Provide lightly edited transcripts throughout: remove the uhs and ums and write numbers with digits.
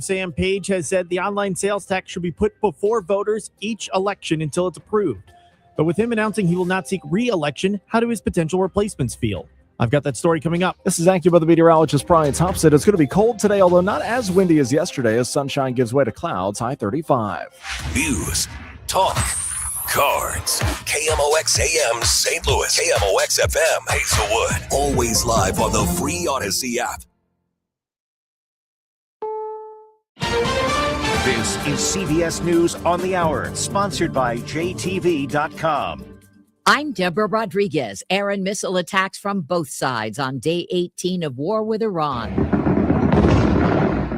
Sam Page has said the online sales tax should be put before voters each election until it's approved. But with him announcing he will not seek re-election, how do his potential replacements feel? I've got that story coming up. This is AccuWeather meteorologist Brian Thompson. It's going to be cold today, although not as windy as yesterday, as sunshine gives way to clouds, high 35. News, talk, cards. KMOX AM St. Louis, KMOX FM Hazelwood. Always live on the free Odyssey app. This is CBS News on the Hour, sponsored by JTV.com. I'm Deborah Rodriguez. Air and missile attacks from both sides on day 18 of war with Iran.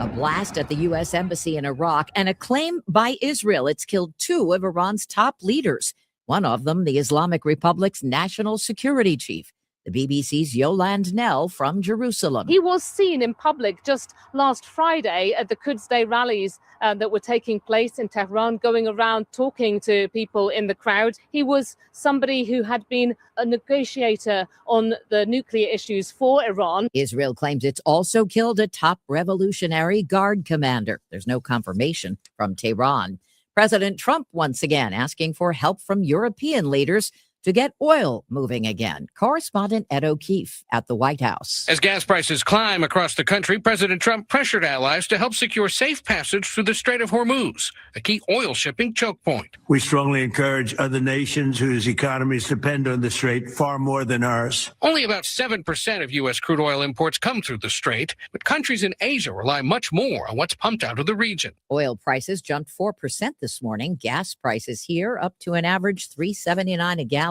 A blast at the U.S. Embassy in Iraq and a claim by Israel it's killed two of Iran's top leaders. One of them, the Islamic Republic's national security chief. The BBC's Yolande Knell from Jerusalem. He was seen in public just last Friday at the Quds Day rallies that were taking place in Tehran, going around talking to people in the crowd. He was somebody who had been a negotiator on the nuclear issues for Iran. Israel claims it's also killed a top Revolutionary Guard commander. There's no confirmation from Tehran. President Trump once again asking for help from European leaders to get oil moving again. Correspondent Ed O'Keefe at the White House. As gas prices climb across the country, President Trump pressured allies to help secure safe passage through the Strait of Hormuz, a key oil shipping choke point. We strongly encourage other nations whose economies depend on the strait far more than ours. Only about 7% of U.S. crude oil imports come through the strait, but countries in Asia rely much more on what's pumped out of the region. Oil prices jumped 4% this morning. Gas prices here up to an average $3.79 a gallon.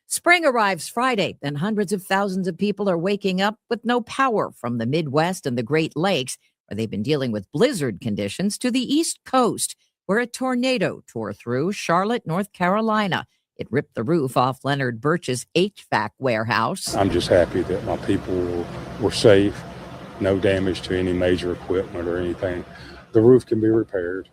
Spring arrives Friday, and hundreds of thousands of people are waking up with no power from the Midwest and the Great Lakes, where they've been dealing with blizzard conditions, to the East Coast, where a tornado tore through Charlotte, North Carolina. It ripped the roof off Leonard Birch's HVAC warehouse. I'm just happy that my people were safe, no damage to any major equipment or anything. The roof can be repaired.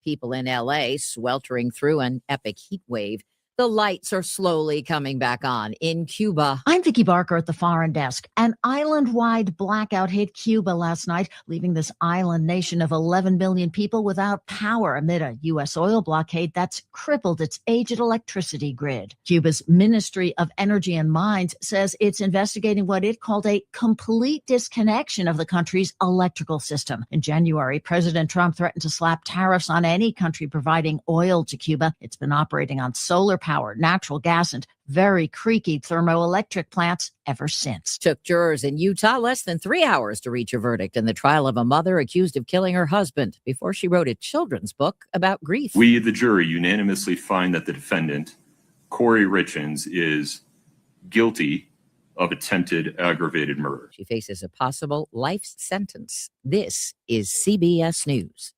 People in L.A. sweltering through an epic heat wave. The lights are slowly coming back on in Cuba. I'm Vicki Barker at the Foreign Desk. An island-wide blackout hit Cuba last night, leaving this island nation of 11 million people without power amid a U.S. oil blockade that's crippled its aged electricity grid. Cuba's Ministry of Energy and Mines says it's investigating what it called a complete disconnection of the country's electrical system. In January, President Trump threatened to slap tariffs on any country providing oil to Cuba. It's been operating on solar power, natural gas, and very creaky thermoelectric plants ever since. Took jurors in Utah less than 3 hours to reach a verdict in the trial of a mother accused of killing her husband before she wrote a children's book about grief. We, the jury, unanimously find that the defendant, Corey Richins, is guilty of attempted aggravated murder. She faces a possible life sentence. This is CBS News.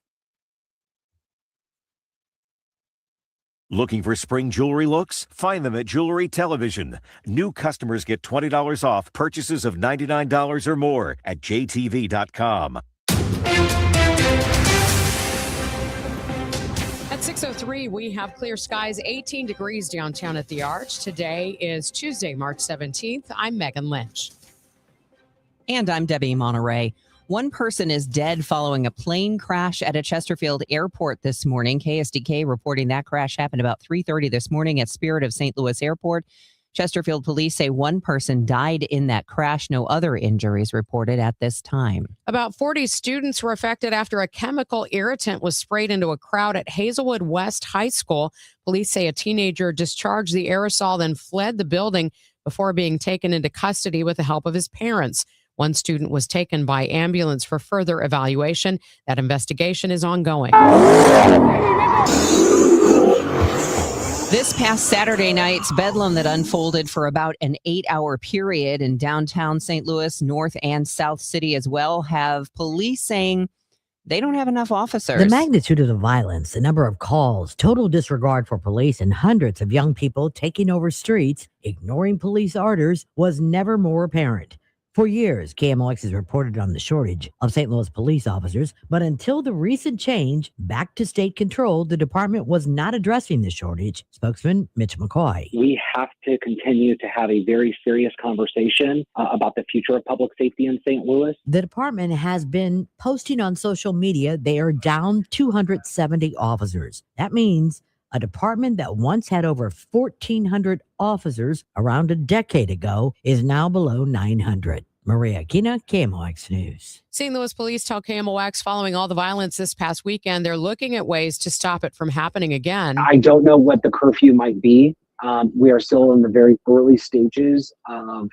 Looking for spring jewelry looks? Find them at Jewelry Television. New customers get $20 off purchases of $99 or more at JTV.com. At 6:03, we have clear skies, 18 degrees downtown at the Arch. Today is Tuesday, March 17th. I'm Megan Lynch. And I'm Debbie Monterrey. One person is dead following a plane crash at a Chesterfield airport this morning. KSDK reporting that crash happened about 3:30 this morning at Spirit of St. Louis Airport. Chesterfield police say one person died in that crash. No other injuries reported at this time. About 40 students were affected after a chemical irritant was sprayed into a crowd at Hazelwood West High School. Police say a teenager discharged the aerosol, then fled the building before being taken into custody with the help of his parents. One student was taken by ambulance for further evaluation. That investigation is ongoing. This past Saturday night's bedlam that unfolded for about an 8-hour period in downtown St. Louis, North and South City as well, have police saying they don't have enough officers. The magnitude of the violence, the number of calls, total disregard for police, and hundreds of young people taking over streets, ignoring police orders was never more apparent. For years, KMOX has reported on the shortage of St. Louis police officers, but until the recent change back to state control, the department was not addressing the shortage. Spokesman Mitch McCoy. We have to continue to have a very serious conversation about the future of public safety in St. Louis. The department has been posting on social media they are down 270 officers. That means a department that once had over 1,400 officers around a decade ago is now below 900. Maria Aquina, KMOX News. St. Louis police tell KMOX following all the violence this past weekend, they're looking at ways to stop it from happening again. I don't know what the curfew might be. We are still in the very early stages of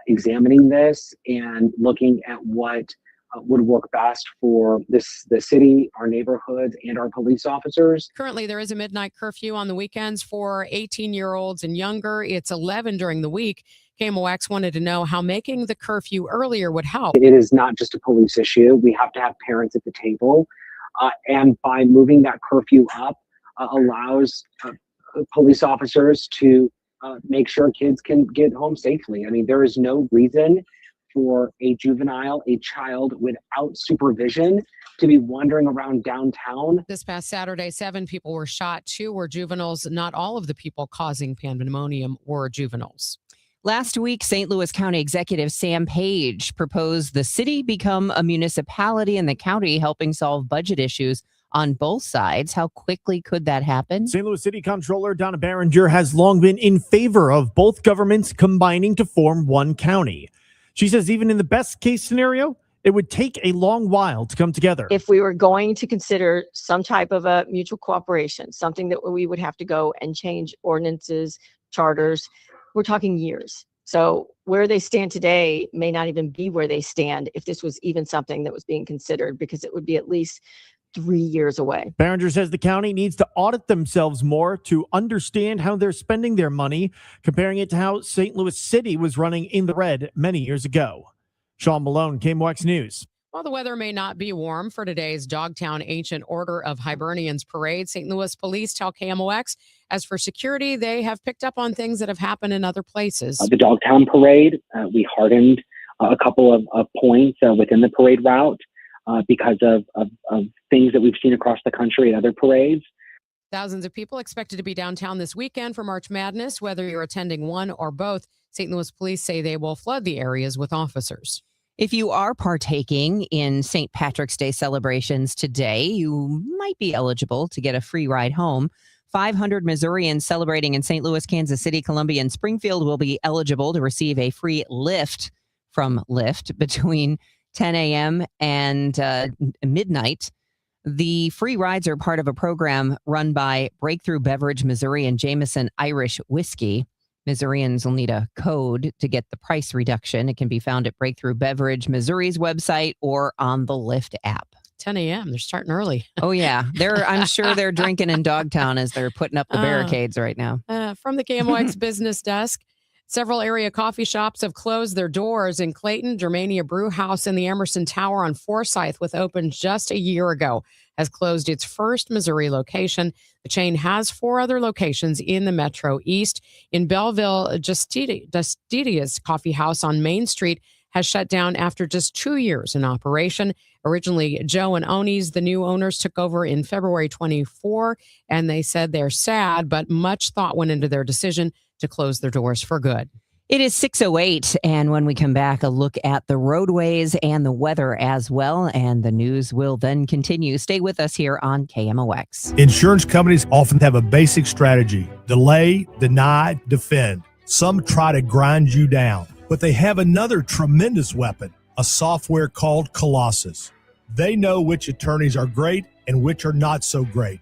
examining this and looking at what would work best for the city, our neighborhoods, and our police officers. Currently, there is a midnight curfew on the weekends for 18-year-olds and younger. It's 11 during the week. KMOX wanted to know how making the curfew earlier would help. It is not just a police issue. We have to have parents at the table. And by moving that curfew up allows police officers to make sure kids can get home safely. I mean, there is no reason for a juvenile, a child without supervision, to be wandering around downtown. This past Saturday, 7 people were shot. 2 were juveniles. Not all of the people causing pandemonium were juveniles. Last week, St. Louis County Executive Sam Page proposed the city become a municipality and the county helping solve budget issues on both sides. How quickly could that happen? St. Louis City Comptroller Donna Barringer has long been in favor of both governments combining to form one county. She says even in the best case scenario, it would take a long while to come together. If we were going to consider some type of a mutual cooperation, something that we would have to go and change ordinances, charters, we're talking years. So where they stand today may not even be where they stand if this was even something that was being considered, because it would be at least 3 years away. Barringer says the county needs to audit themselves more to understand how they're spending their money, comparing it to how St. Louis City was running in the red many years ago. Sean Malone, KMOX News. While the weather may not be warm for today's Dogtown Ancient Order of Hibernians parade, St. Louis police tell KMOX, as for security, they have picked up on things that have happened in other places. The Dogtown parade, we hardened a couple of points within the parade route because of things that we've seen across the country at other parades. Thousands of people expected to be downtown this weekend for March Madness. Whether you're attending one or both, St. Louis police say they will flood the areas with officers. If you are partaking in St. Patrick's Day celebrations today, you might be eligible to get a free ride home. 500 Missourians celebrating in St. Louis, Kansas City, Columbia, and Springfield will be eligible to receive a free Lyft from Lyft between 10 a.m. and midnight. The free rides are part of a program run by Breakthrough Beverage Missouri and Jameson Irish Whiskey. Missourians will need a code to get the price reduction. It can be found at Breakthrough Beverage Missouri's website or on the Lyft app. 10 a.m. They're starting early. Oh, yeah. I'm sure they're drinking in Dogtown as they're putting up the barricades right now. From the KMOX business desk, several area coffee shops have closed their doors in Clayton. Germania Brew House in the Emerson Tower on Forsyth, with opened just a year ago, has closed its first Missouri location. The chain has 4 other locations in the Metro East. In Belleville, Justidia's Coffee House on Main Street has shut down after just 2 years in operation. Originally, Joe and Oni's, the new owners, took over in February 24, and they said they're sad, but much thought went into their decision to close their doors for good. It is 6:08, and when we come back, a look at the roadways and the weather as well, and the news will then continue. Stay with us here on KMOX. Insurance companies often have a basic strategy: delay, deny, defend. Some try to grind you down, but they have another tremendous weapon, a software called Colossus. They know which attorneys are great and which are not so great.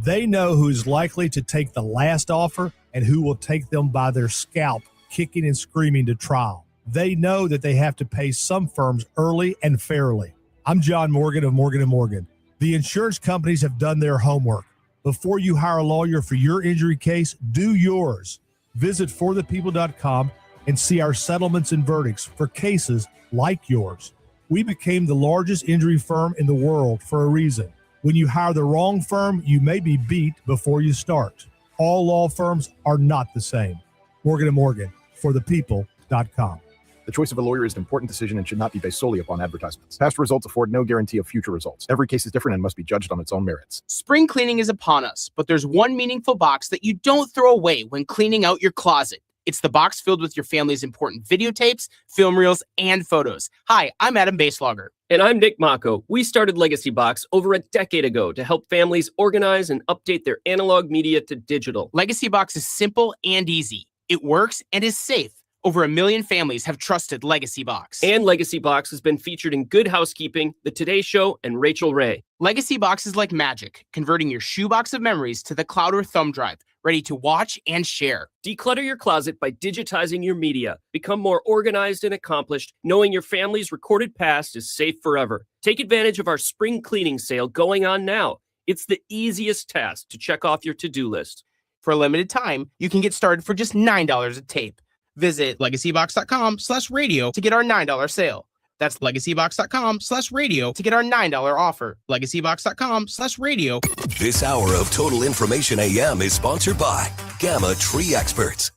They know who is likely to take the last offer and who will take them by their scalp, kicking and screaming to trial. They know that they have to pay some firms early and fairly. I'm John Morgan of Morgan & Morgan. The insurance companies have done their homework. Before you hire a lawyer for your injury case, do yours. Visit forthepeople.com and see our settlements and verdicts for cases like yours. We became the largest injury firm in the world for a reason. When you hire the wrong firm, you may be beat before you start. All law firms are not the same. Morgan & Morgan, forthepeople.com. The choice of a lawyer is an important decision and should not be based solely upon advertisements. Past results afford no guarantee of future results. Every case is different and must be judged on its own merits. Spring cleaning is upon us, but there's one meaningful box that you don't throw away when cleaning out your closet. It's the box filled with your family's important videotapes, film reels, and photos. Hi, I'm Adam Baselogger. And I'm Nick Mako. We started Legacy Box over a decade ago to help families organize and update their analog media to digital. Legacy Box is simple and easy. It works and is safe. Over 1 million families have trusted Legacy Box. And Legacy Box has been featured in Good Housekeeping, The Today Show, and Rachel Ray. Legacy Box is like magic, converting your shoebox of memories to the cloud or thumb drive, ready to watch and share. Declutter your closet by digitizing your media. Become more organized and accomplished, knowing your family's recorded past is safe forever. Take advantage of our spring cleaning sale going on now. It's the easiest task to check off your to-do list. For a limited time, you can get started for just $9 a tape. Visit legacybox.com/radio to get our $9 sale. That's legacybox.com/radio to get our $9 offer. Legacybox.com/radio. This hour of Total Information AM is sponsored by Gamma Tree Experts.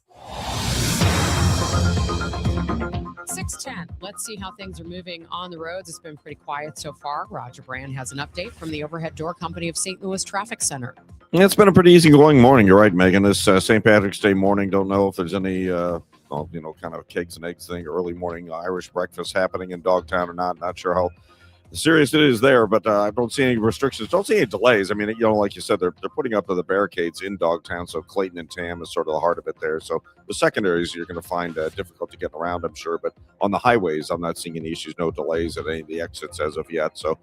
6:10. Let's see how things are moving on the roads. It's been pretty quiet so far. Roger Brand has an update from the Overhead Door Company of St. Louis Traffic Center. It's been a pretty easygoing morning. You're right, Megan. This St. Patrick's Day morning. Don't know if there's any, kind of cakes and eggs thing, early morning Irish breakfast happening in Dogtown or not. Not sure how serious it is there, but I don't see any restrictions. Don't see any delays. I mean, like you said, they're putting up the barricades in Dogtown, so Clayton and Tam is sort of the heart of it there. So the secondaries you're going to find difficult to get around, I'm sure. But on the highways, I'm not seeing any issues, no delays at any of the exits as of yet. So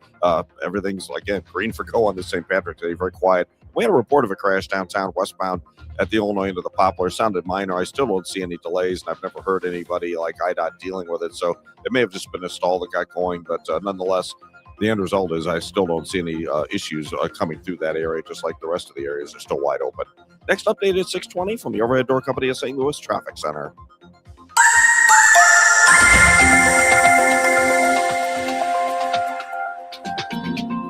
everything's, again, green for go on this St. Patrick's Day, very quiet. We had a report of a crash downtown westbound at the Illinois end of the Poplar. It sounded minor. I still don't see any delays, and I've never heard anybody like IDOT dealing with it. So it may have just been a stall that got going, but nonetheless, the end result is I still don't see any issues coming through that area, just like the rest of the areas are still wide open. Next update is 6:20 from the Overhead Door Company of St. Louis Traffic Center.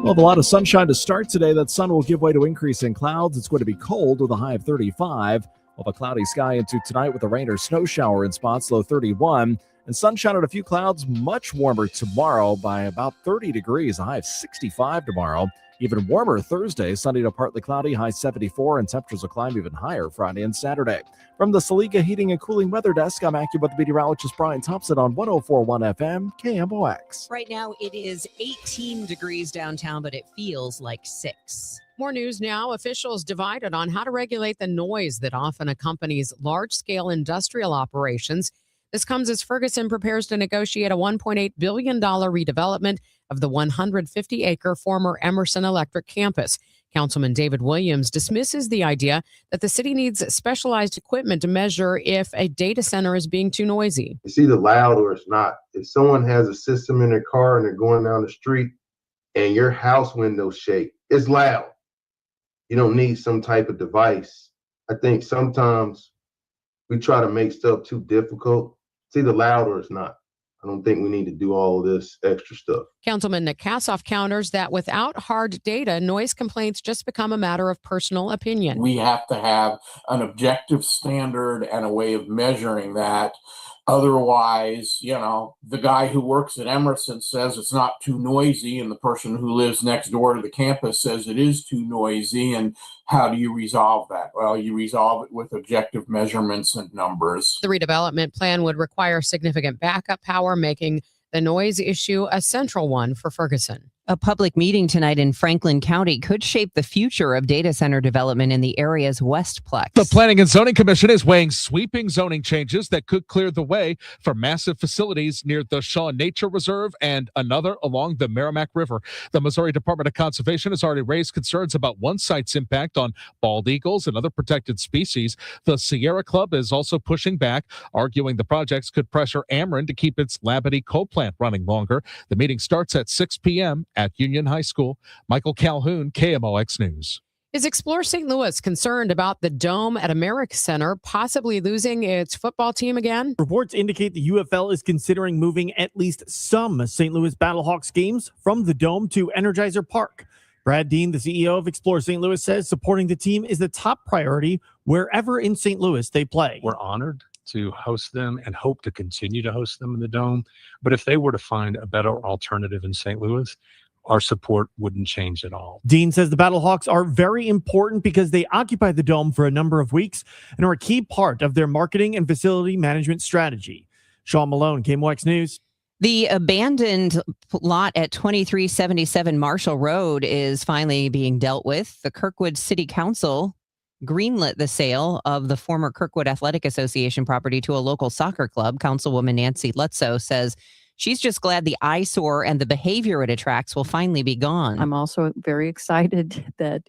We'll have a lot of sunshine to start today. That sun will give way to increasing clouds. It's going to be cold with a high of 35. We'll have a cloudy sky into tonight with a rain or snow shower in spots, low 31. And sunshine and a few clouds, much warmer tomorrow by about 30 degrees, a high of 65 tomorrow. Even warmer Thursday, sunny to partly cloudy, high 74, and temperatures will climb even higher Friday and Saturday. From the Saliga Heating and Cooling Weather Desk, I'm AccuWeather meteorologist Brian Thompson on 104.1 FM KMOX. Right now, it is 18 degrees downtown, but it feels like 6. More news now. Officials divided on how to regulate the noise that often accompanies large-scale industrial operations. This comes as Ferguson prepares to negotiate a $1.8 billion redevelopment of the 150-acre former Emerson Electric campus. Councilman David Williams dismisses the idea that the city needs specialized equipment to measure if a data center is being too noisy. It's either loud or it's not. If someone has a system in their car and they're going down the street and your house windows shake, it's loud. You don't need some type of device. I think sometimes we try to make stuff too difficult. It's either loud or it's not. I don't think we need to do all of this extra stuff. Councilman Nick Kassoff counters that without hard data, noise complaints just become a matter of personal opinion. We have to have an objective standard and a way of measuring that. Otherwise, the guy who works at Emerson says it's not too noisy, and the person who lives next door to the campus says it is too noisy. And how do you resolve that? Well, you resolve it with objective measurements and numbers. The redevelopment plan would require significant backup power, making the noise issue a central one for Ferguson. A public meeting tonight in Franklin County could shape the future of data center development in the area's Westplex. The Planning and Zoning Commission is weighing sweeping zoning changes that could clear the way for massive facilities near the Shaw Nature Reserve and another along the Merrimack River. The Missouri Department of Conservation has already raised concerns about one site's impact on bald eagles and other protected species. The Sierra Club is also pushing back, arguing the projects could pressure Ameren to keep its Labadie coal plant running longer. The meeting starts at 6 p.m. at Union High School. Michael Calhoun, KMOX News. Is Explore St. Louis concerned about the Dome at America Center possibly losing its football team again? Reports indicate the UFL is considering moving at least some St. Louis Battlehawks games from the Dome to Energizer Park. Brad Dean, the CEO of Explore St. Louis, says supporting the team is the top priority wherever in St. Louis they play. We're honored to host them and hope to continue to host them in the Dome. But if they were to find a better alternative in St. Louis, our support wouldn't change at all. Dean says the Battlehawks are very important because they occupy the Dome for a number of weeks and are a key part of their marketing and facility management strategy. Sean Malone, KMOX News. The abandoned lot at 2377 Marshall Road is finally being dealt with. The Kirkwood City Council greenlit the sale of the former Kirkwood Athletic Association property to a local soccer club. Councilwoman Nancy Lutzow says she's just glad the eyesore and the behavior it attracts will finally be gone. I'm also very excited that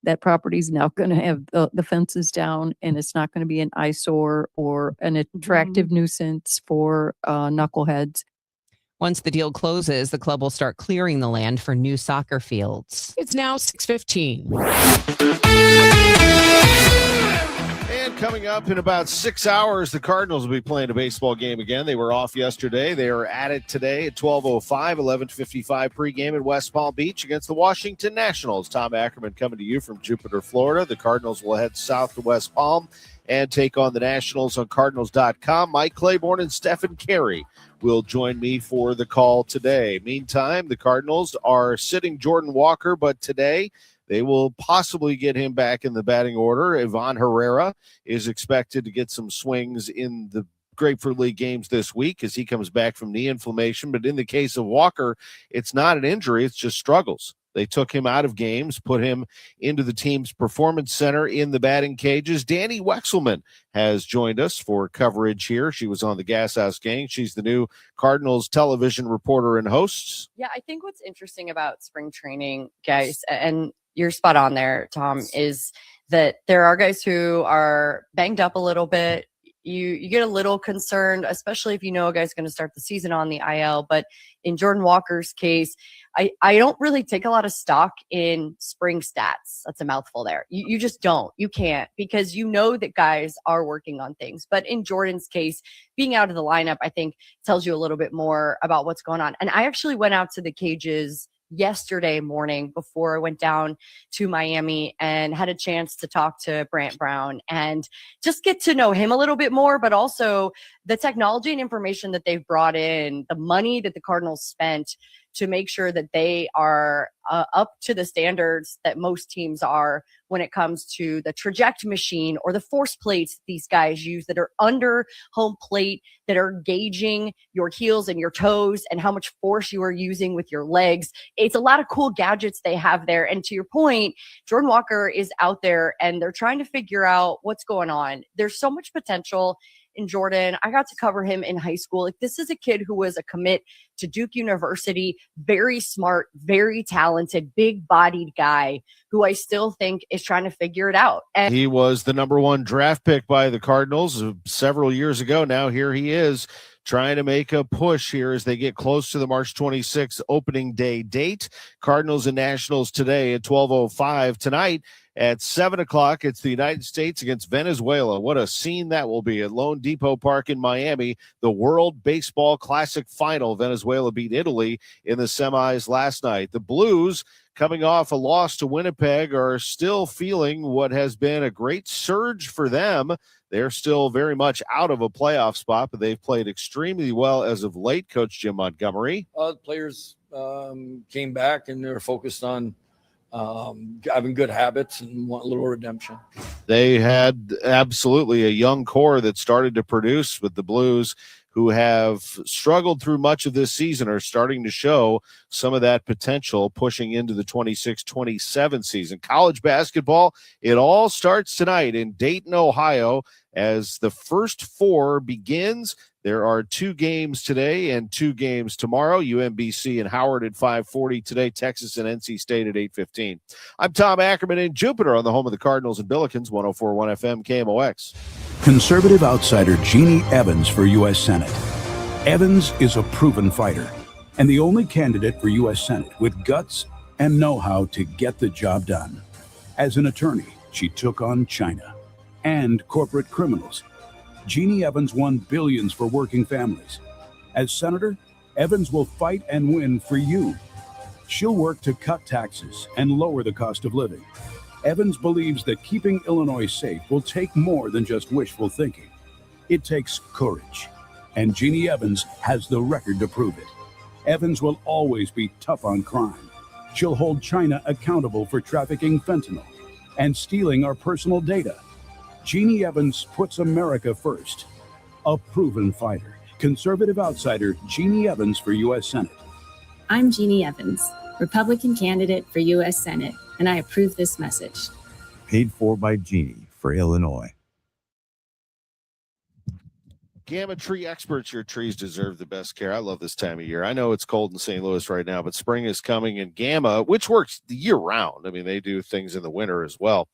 that property is now going to have the fences down, and it's not going to be an eyesore or an attractive nuisance for knuckleheads. Once the deal closes, the club will start clearing the land for new soccer fields. It's now 6:15. And coming up in about 6 hours, the Cardinals will be playing a baseball game again. They were off yesterday. They are at it today at 12:05, 11:55 pregame at West Palm Beach against the Washington Nationals. Tom Ackerman coming to you from Jupiter, Florida. The Cardinals will head south to West Palm and take on the Nationals on Cardinals.com. Mike Claiborne and Stephen Carey will join me for the call today. Meantime, the Cardinals are sitting Jordan Walker, but today they will possibly get him back in the batting order. Ivan Herrera is expected to get some swings in the Grapefruit League games this week as he comes back from knee inflammation. But in the case of Walker, it's not an injury, it's just struggles. They took him out of games, put him into the team's performance center in the batting cages. Danny Wexelman has joined us for coverage here. She was on the Gas House Gang. She's the new Cardinals television reporter and host. Yeah, I think what's interesting about spring training, guys, and you're spot on there, Tom, is that there are guys who are banged up a little bit. You get a little concerned, especially if you know a guy's going to start the season on the IL. But in Jordan Walker's case, I don't really take a lot of stock in spring stats. That's a mouthful there. You just don't. You can't, because you know that guys are working on things. But in Jordan's case, being out of the lineup, I think, tells you a little bit more about what's going on. And I actually went out to the cages yesterday morning before I went down to Miami and had a chance to talk to Brant Brown and just get to know him a little bit more, but also the technology and information that they've brought in, the money that the Cardinals spent to make sure that they are up to the standards that most teams are when it comes to the traject machine or the force plates these guys use that are under home plate, that are gauging your heels and your toes and how much force you are using with your legs. It's a lot of cool gadgets they have there. And to your point, Jordan Walker is out there and they're trying to figure out what's going on. There's so much potential in Jordan. I got to cover him in high school. Like, this is a kid who was a commit to Duke University, very smart, very talented, big-bodied guy who I still think is trying to figure it out. And he was the number one draft pick by the Cardinals several years ago. Now here he is trying to make a push here as they get close to the March 26th opening day date. Cardinals and Nationals today at 12:05. Tonight at 7 o'clock, it's the United States against Venezuela. What a scene that will be at Lone Depot Park in Miami. The World Baseball Classic Final. Venezuela beat Italy in the semis last night. The Blues, coming off a loss to Winnipeg, are still feeling what has been a great surge for them. They're still very much out of a playoff spot, but they've played extremely well as of late. Coach Jim Montgomery. The players came back and they're focused on having good habits and want a little redemption. They had absolutely a young core that started to produce with the Blues, who have struggled through much of this season, are starting to show some of that potential pushing into the 26-27 season. College basketball, it all starts tonight in Dayton, Ohio, as the first four begins. There are 2 games today and 2 games tomorrow. UMBC and Howard at 5:40 today. Texas and NC State at 8:15. I'm Tom Ackerman in Jupiter on the home of the Cardinals and Billikens, 104.1 FM KMOX. Conservative outsider Jeannie Evans for U.S. Senate. Evans is a proven fighter and the only candidate for U.S. Senate with guts and know-how to get the job done. As an attorney, she took on China and corporate criminals. Jeannie Evans won billions for working families. As senator, Evans will fight and win for you. She'll work to cut taxes and lower the cost of living. Evans believes that keeping Illinois safe will take more than just wishful thinking. It takes courage, and Jeannie Evans has the record to prove it. Evans will always be tough on crime. She'll hold China accountable for trafficking fentanyl and stealing our personal data. Jeannie Evans puts America first. A proven fighter. Conservative outsider Jeannie Evans for U.S. Senate. I'm Jeannie Evans, Republican candidate for U.S. Senate, and I approve this message. Paid for by Jeannie for Illinois. Gamma Tree Experts, your trees deserve the best care. I love this time of year. I know it's cold in St. Louis right now, but spring is coming, and Gamma, which works the year round. I mean, they do things in the winter as well.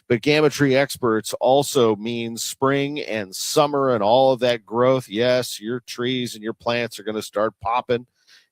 But Gamma Tree Experts also means spring and summer and all of that growth. Yes, your trees and your plants are going to start popping.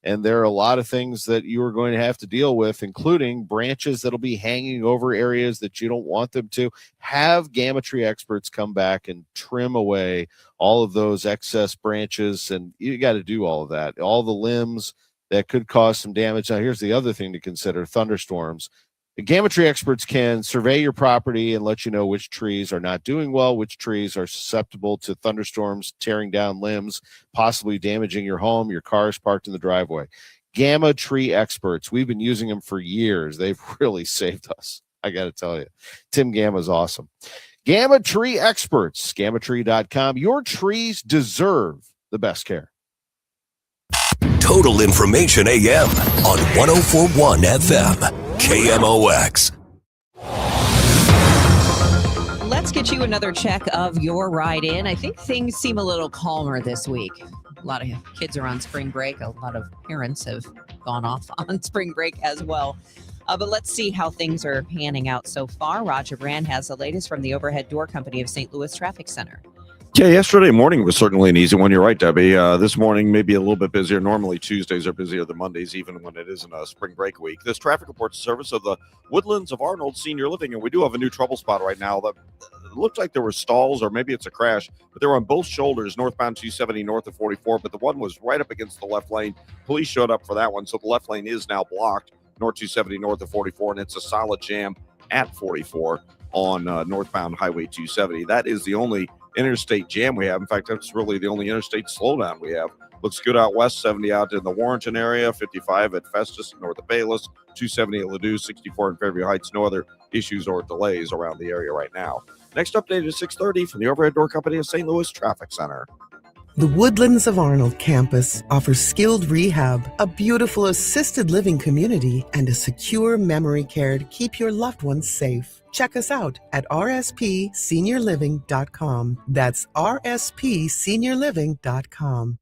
And there are a lot of things that you are going to have to deal with, including branches that'll be hanging over areas that you don't want them to. Have Gamma Tree Experts come back and trim away all of those excess branches. And you got to do all of that, all the limbs that could cause some damage. Now, here's the other thing to consider: thunderstorms. The Gamma Tree Experts can survey your property and let you know which trees are not doing well, which trees are susceptible to thunderstorms, tearing down limbs, possibly damaging your home, your cars parked in the driveway. Gamma Tree Experts, we've been using them for years. They've really saved us, I got to tell you. Tim Gamma's awesome. Gamma Tree Experts, gammatree.com. Your trees deserve the best care. Total Information AM on 104.1 FM. KMOX. Let's get you another check of your ride in. I think things seem a little calmer this week. A lot of kids are on spring break. A lot of parents have gone off on spring break as well. But let's see how things are panning out so far. Roger Brand has the latest from the Overhead Door Company of St. Louis Traffic Center. Yeah, yesterday morning was certainly an easy one. You're right, Debbie. This morning maybe a little bit busier. Normally Tuesdays are busier than Mondays, even when it isn't a spring break week. This traffic reports service of the Woodlands of Arnold Senior Living, and we do have a new trouble spot right now. That it looked like there were stalls, or maybe it's a crash, but they were on both shoulders, northbound 270 north of 44, but the one was right up against the left lane. Police showed up for that one, so the left lane is now blocked, north 270 north of 44, and it's a solid jam at 44 on northbound Highway 270. That is the only interstate jam we have. In fact, that's really the only interstate slowdown we have. Looks good out west, 70 out in the Warrenton area, 55 at Festus north of Bayless, 270 at Ladue, 64 in Fairview Heights. No other issues or delays around the area right now. Next update is 6:30 from the Overhead Door Company of St. Louis Traffic Center. The Woodlands of Arnold campus offers skilled rehab, a beautiful assisted living community, and a secure memory care to keep your loved ones safe. Check us out at rspseniorliving.com. That's rspseniorliving.com.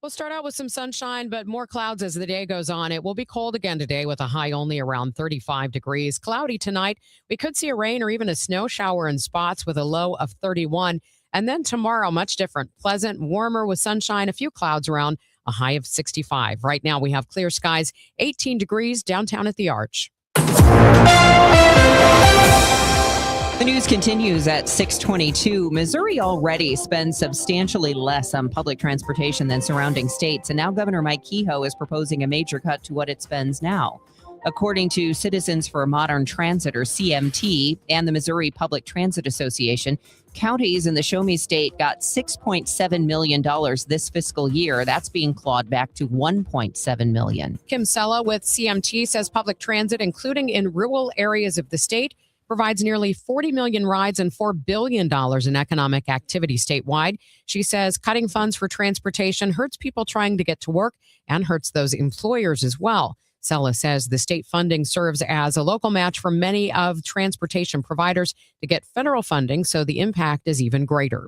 We'll start out with some sunshine, but more clouds as the day goes on. It will be cold again today with a high only around 35 degrees. Cloudy tonight. We could see a rain or even a snow shower in spots with a low of 31. And then tomorrow, much different. Pleasant, warmer with sunshine, a few clouds around, a high of 65. Right now, we have clear skies, 18 degrees downtown at the Arch. The news continues at 6:22. Missouri already spends substantially less on public transportation than surrounding states, and now Governor Mike Kehoe is proposing a major cut to what it spends now. According to Citizens for Modern Transit, or CMT, and the Missouri Public Transit Association, counties in the Show Me State got $6.7 million this fiscal year. That's being clawed back to $1.7 million. Kim Sella with CMT says public transit, including in rural areas of the state, provides nearly 40 million rides and $4 billion in economic activity statewide. She says cutting funds for transportation hurts people trying to get to work and hurts those employers as well. Sella says the state funding serves as a local match for many of transportation providers to get federal funding, so the impact is even greater.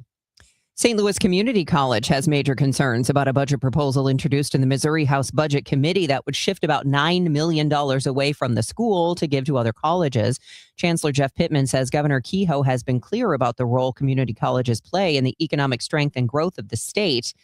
St. Louis Community College has major concerns about a budget proposal introduced in the Missouri House Budget Committee that would shift about $9 million away from the school to give to other colleges. Chancellor Jeff Pittman says Governor Kehoe has been clear about the role community colleges play in the economic strength and growth of the state.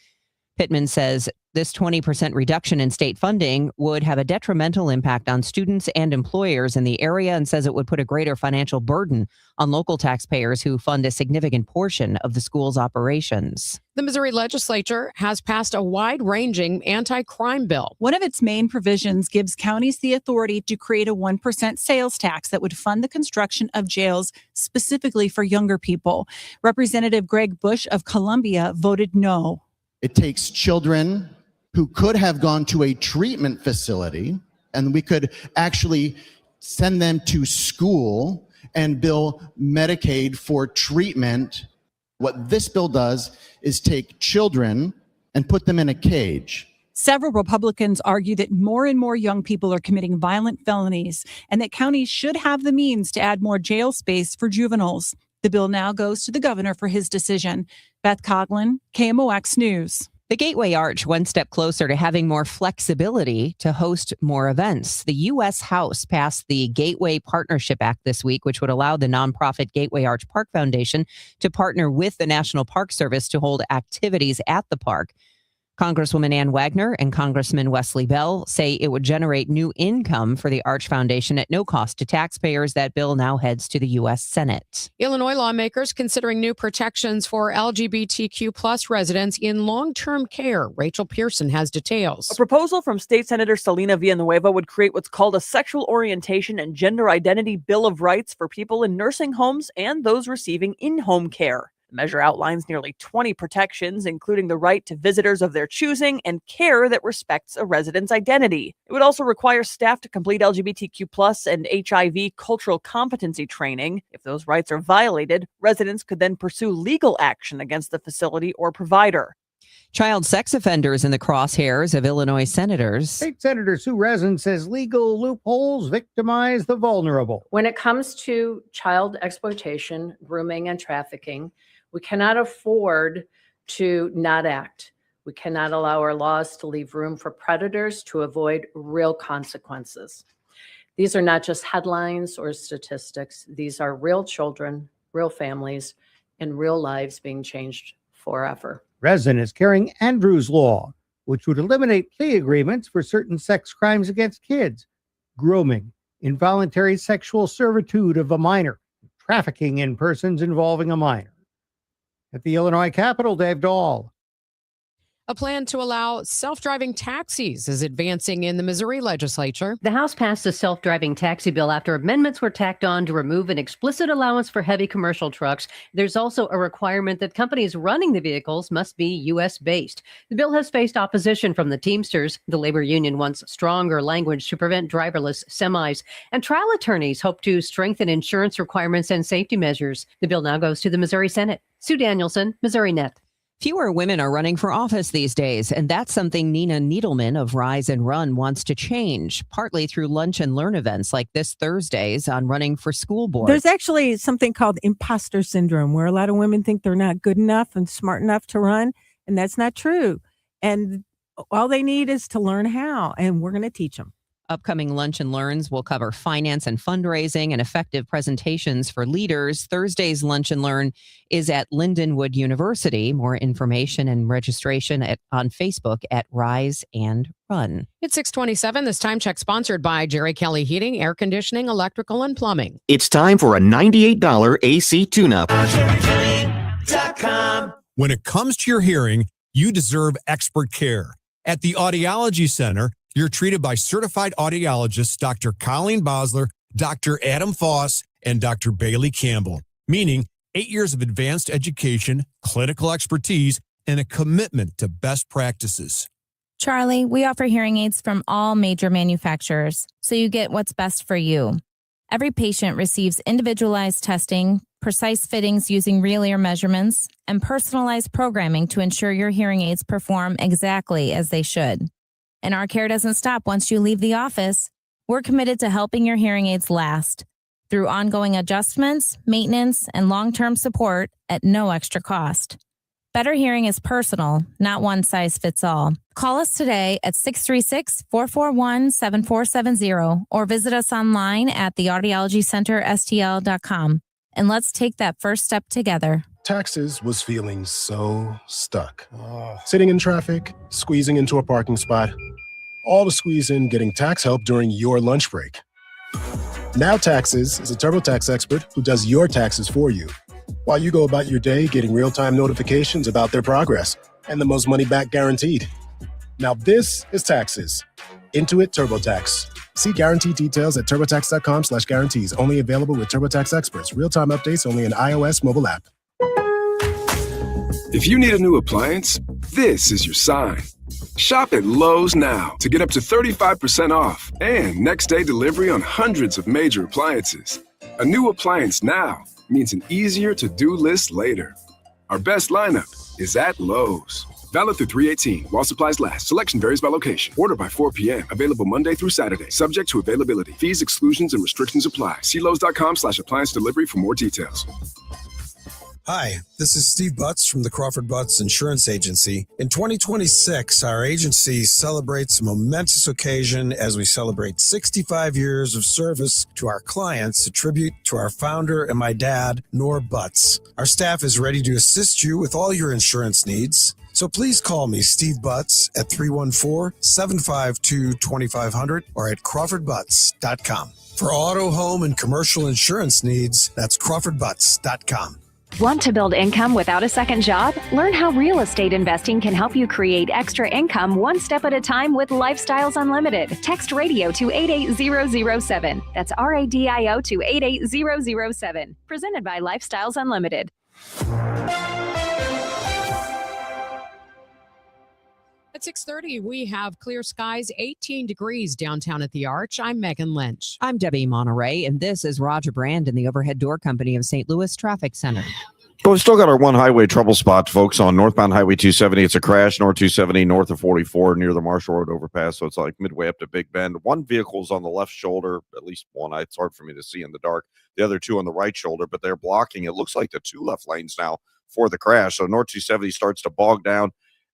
Pittman says this 20% reduction in state funding would have a detrimental impact on students and employers in the area, and says it would put a greater financial burden on local taxpayers who fund a significant portion of the school's operations. The Missouri legislature has passed a wide-ranging anti-crime bill. One of its main provisions gives counties the authority to create a 1% sales tax that would fund the construction of jails specifically for younger people. Representative Greg Bush of Columbia voted no. It takes children who could have gone to a treatment facility, and we could actually send them to school and bill Medicaid for treatment. What this bill does is take children and put them in a cage. Several Republicans argue that more and more young people are committing violent felonies and that counties should have the means to add more jail space for juveniles. The bill now goes to the governor for his decision. Beth Coughlin, KMOX News. The Gateway Arch one step closer to having more flexibility to host more events. The U.S. House passed the Gateway Partnership Act this week, which would allow the nonprofit Gateway Arch Park Foundation to partner with the National Park Service to hold activities at the park. Congresswoman Ann Wagner and Congressman Wesley Bell say it would generate new income for the Arch Foundation at no cost to taxpayers. That bill now heads to the U.S. Senate. Illinois lawmakers considering new protections for LGBTQ plus residents in long-term care. Rachel Pearson has details. A proposal from State Senator Selena Villanueva would create what's called a sexual orientation and gender identity bill of rights for people in nursing homes and those receiving in-home care. The measure outlines nearly 20 protections, including the right to visitors of their choosing and care that respects a resident's identity. It would also require staff to complete LGBTQ plus and HIV cultural competency training. If those rights are violated, residents could then pursue legal action against the facility or provider. Child sex offenders in the crosshairs of Illinois senators. State Senator Sue Rezin says legal loopholes victimize the vulnerable. When it comes to child exploitation, grooming, and trafficking, we cannot afford to not act. We cannot allow our laws to leave room for predators to avoid real consequences. These are not just headlines or statistics. These are real children, real families, and real lives being changed forever. Rezin is carrying Andrew's Law, which would eliminate plea agreements for certain sex crimes against kids, grooming, involuntary sexual servitude of a minor, trafficking in persons involving a minor. At the Illinois Capitol, Dave Dahl. A plan to allow self-driving taxis is advancing in the Missouri legislature. The House passed a self-driving taxi bill after amendments were tacked on to remove an explicit allowance for heavy commercial trucks. There's also a requirement that companies running the vehicles must be U.S.-based. The bill has faced opposition from the Teamsters. The labor union wants stronger language to prevent driverless semis. And trial attorneys hope to strengthen insurance requirements and safety measures. The bill now goes to the Missouri Senate. Sue Danielson, Missouri Net. Fewer women are running for office these days, and that's something Nina Needleman of Rise and Run wants to change, partly through lunch and learn events like this Thursday's on running for school board. There's actually something called imposter syndrome, where a lot of women think they're not good enough and smart enough to run, and that's not true. And all they need is to learn how, and we're going to teach them. Upcoming Lunch and Learns will cover finance and fundraising and effective presentations for leaders. Thursday's Lunch and Learn is at Lindenwood University. More information and registration on Facebook at Rise and Run. It's 6:27. This time check sponsored by Jerry Kelly Heating, Air Conditioning, Electrical, and Plumbing. It's time for a $98 AC tune-up. When it comes to your hearing, you deserve expert care. At the Audiology Center, you're treated by certified audiologists Dr. Colleen Bosler, Dr. Adam Foss, and Dr. Bailey Campbell, meaning 8 years of advanced education, clinical expertise, and a commitment to best practices. Charlie, we offer hearing aids from all major manufacturers, so you get what's best for you. Every patient receives individualized testing, precise fittings using real ear measurements, and personalized programming to ensure your hearing aids perform exactly as they should. And our care doesn't stop once you leave the office. We're committed to helping your hearing aids last through ongoing adjustments, maintenance, and long-term support at no extra cost. Better hearing is personal, not one size fits all. Call us today at 636-441-7470 or visit us online at theaudiologycenterstl.com. And let's take that first step together. Taxes was feeling so stuck. Sitting in traffic, squeezing into a parking spot, all to squeeze in getting tax help during your lunch break. Now Taxes is a TurboTax expert who does your taxes for you, while you go about your day getting real-time notifications about their progress and the most money back guaranteed. Now this is Taxes. Intuit TurboTax. See guarantee details at turbotax.com/guarantees. Only available with TurboTax experts. Real-time updates only in iOS mobile app. If you need a new appliance, this is your sign. Shop at Lowe's now to get up to 35% off and next-day delivery on hundreds of major appliances. A new appliance now means an easier to-do list later. Our best lineup is at Lowe's. Valid through 3/18 while supplies last. Selection varies by location. Order by 4 p.m. Available Monday through Saturday. Subject to availability. Fees, exclusions, and restrictions apply. See Lowe's.com/appliance delivery for more details. Hi, this is Steve Butts from the Crawford Butts Insurance Agency. In 2026, our agency celebrates a momentous occasion as we celebrate 65 years of service to our clients, a tribute to our founder and my dad, Nor Butts. Our staff is ready to assist you with all your insurance needs. So please call me, Steve Butts, at 314-752-2500 or at crawfordbutts.com. For auto, home, and commercial insurance needs, that's crawfordbutts.com. Want to build income without a second job? Learn how real estate investing can help you create extra income one step at a time with Lifestyles Unlimited. Text radio to 88007. That's RADIO to 88007. Presented by Lifestyles Unlimited. At 6:30, we have clear skies, 18 degrees downtown at the Arch. I'm Megan Lynch. I'm Debbie Monterrey, and this is Roger Brand in the Overhead Door Company of St. Louis Traffic Center. Well, we still got our one highway trouble spot, folks, on northbound Highway 270. It's a crash, North 270, north of 44, near the Marshall Road overpass. So it's like midway up to Big Bend. One vehicle's on the left shoulder, at least one. It's hard for me to see in the dark. The other two on the right shoulder, but they're blocking. It looks like the two left lanes now for the crash. So North 270 starts to bog down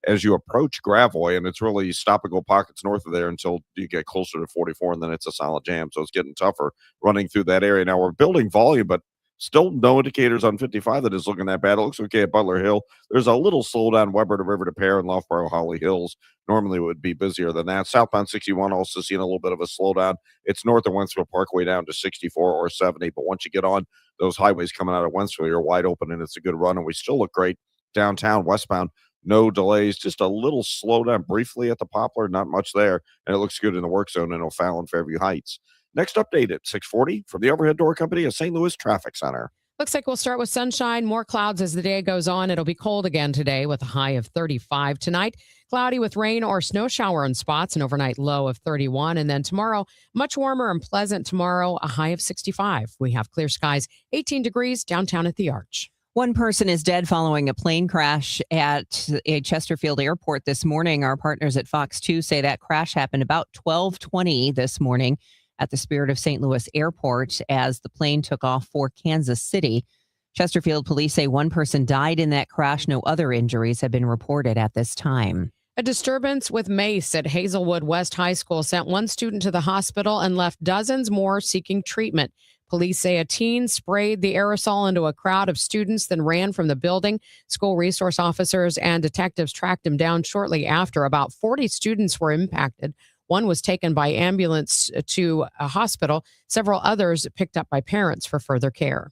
as you approach Gravois, and it's really stop-and-go pockets north of there until you get closer to 44, and then it's a solid jam. So it's getting tougher running through that area. Now we're building volume, but still no indicators on 55 that is looking that bad. It looks okay at Butler Hill. There's a little slowdown, Weber to River to Pear and Loughborough, Holly Hills. Normally it would be busier than that. Southbound 61 also seeing a little bit of a slowdown. It's north of Wentzville Parkway down to 64 or 70, but once you get on those highways coming out of Wentzville, you're wide open, and it's a good run, and we still look great downtown, westbound. No delays, just a little slowdown briefly at the Poplar, not much there, and it looks good in the work zone in O'Fallon, Fairview Heights. Next update at 6:40 from the Overhead Door Company of St. Louis Traffic Center. Looks like we'll start with sunshine, more clouds as the day goes on. It'll be cold again today with a high of 35. Tonight, cloudy with rain or snow shower in spots, an overnight low of 31. And then tomorrow, much warmer and pleasant tomorrow, a high of 65. We have clear skies, 18 degrees downtown at the Arch. One person is dead following a plane crash at a Chesterfield airport this morning. Our partners at Fox 2 say that crash happened about 12:20 this morning at the Spirit of St. Louis Airport as the plane took off for Kansas City. Chesterfield police say one person died in that crash. No other injuries have been reported at this time. A disturbance with mace at Hazelwood West High School sent one student to the hospital and left dozens more seeking treatment. Police say a teen sprayed the aerosol into a crowd of students, then ran from the building. School resource officers and detectives tracked him down shortly after. About 40 students were impacted. One was taken by ambulance to a hospital. Several others picked up by parents for further care.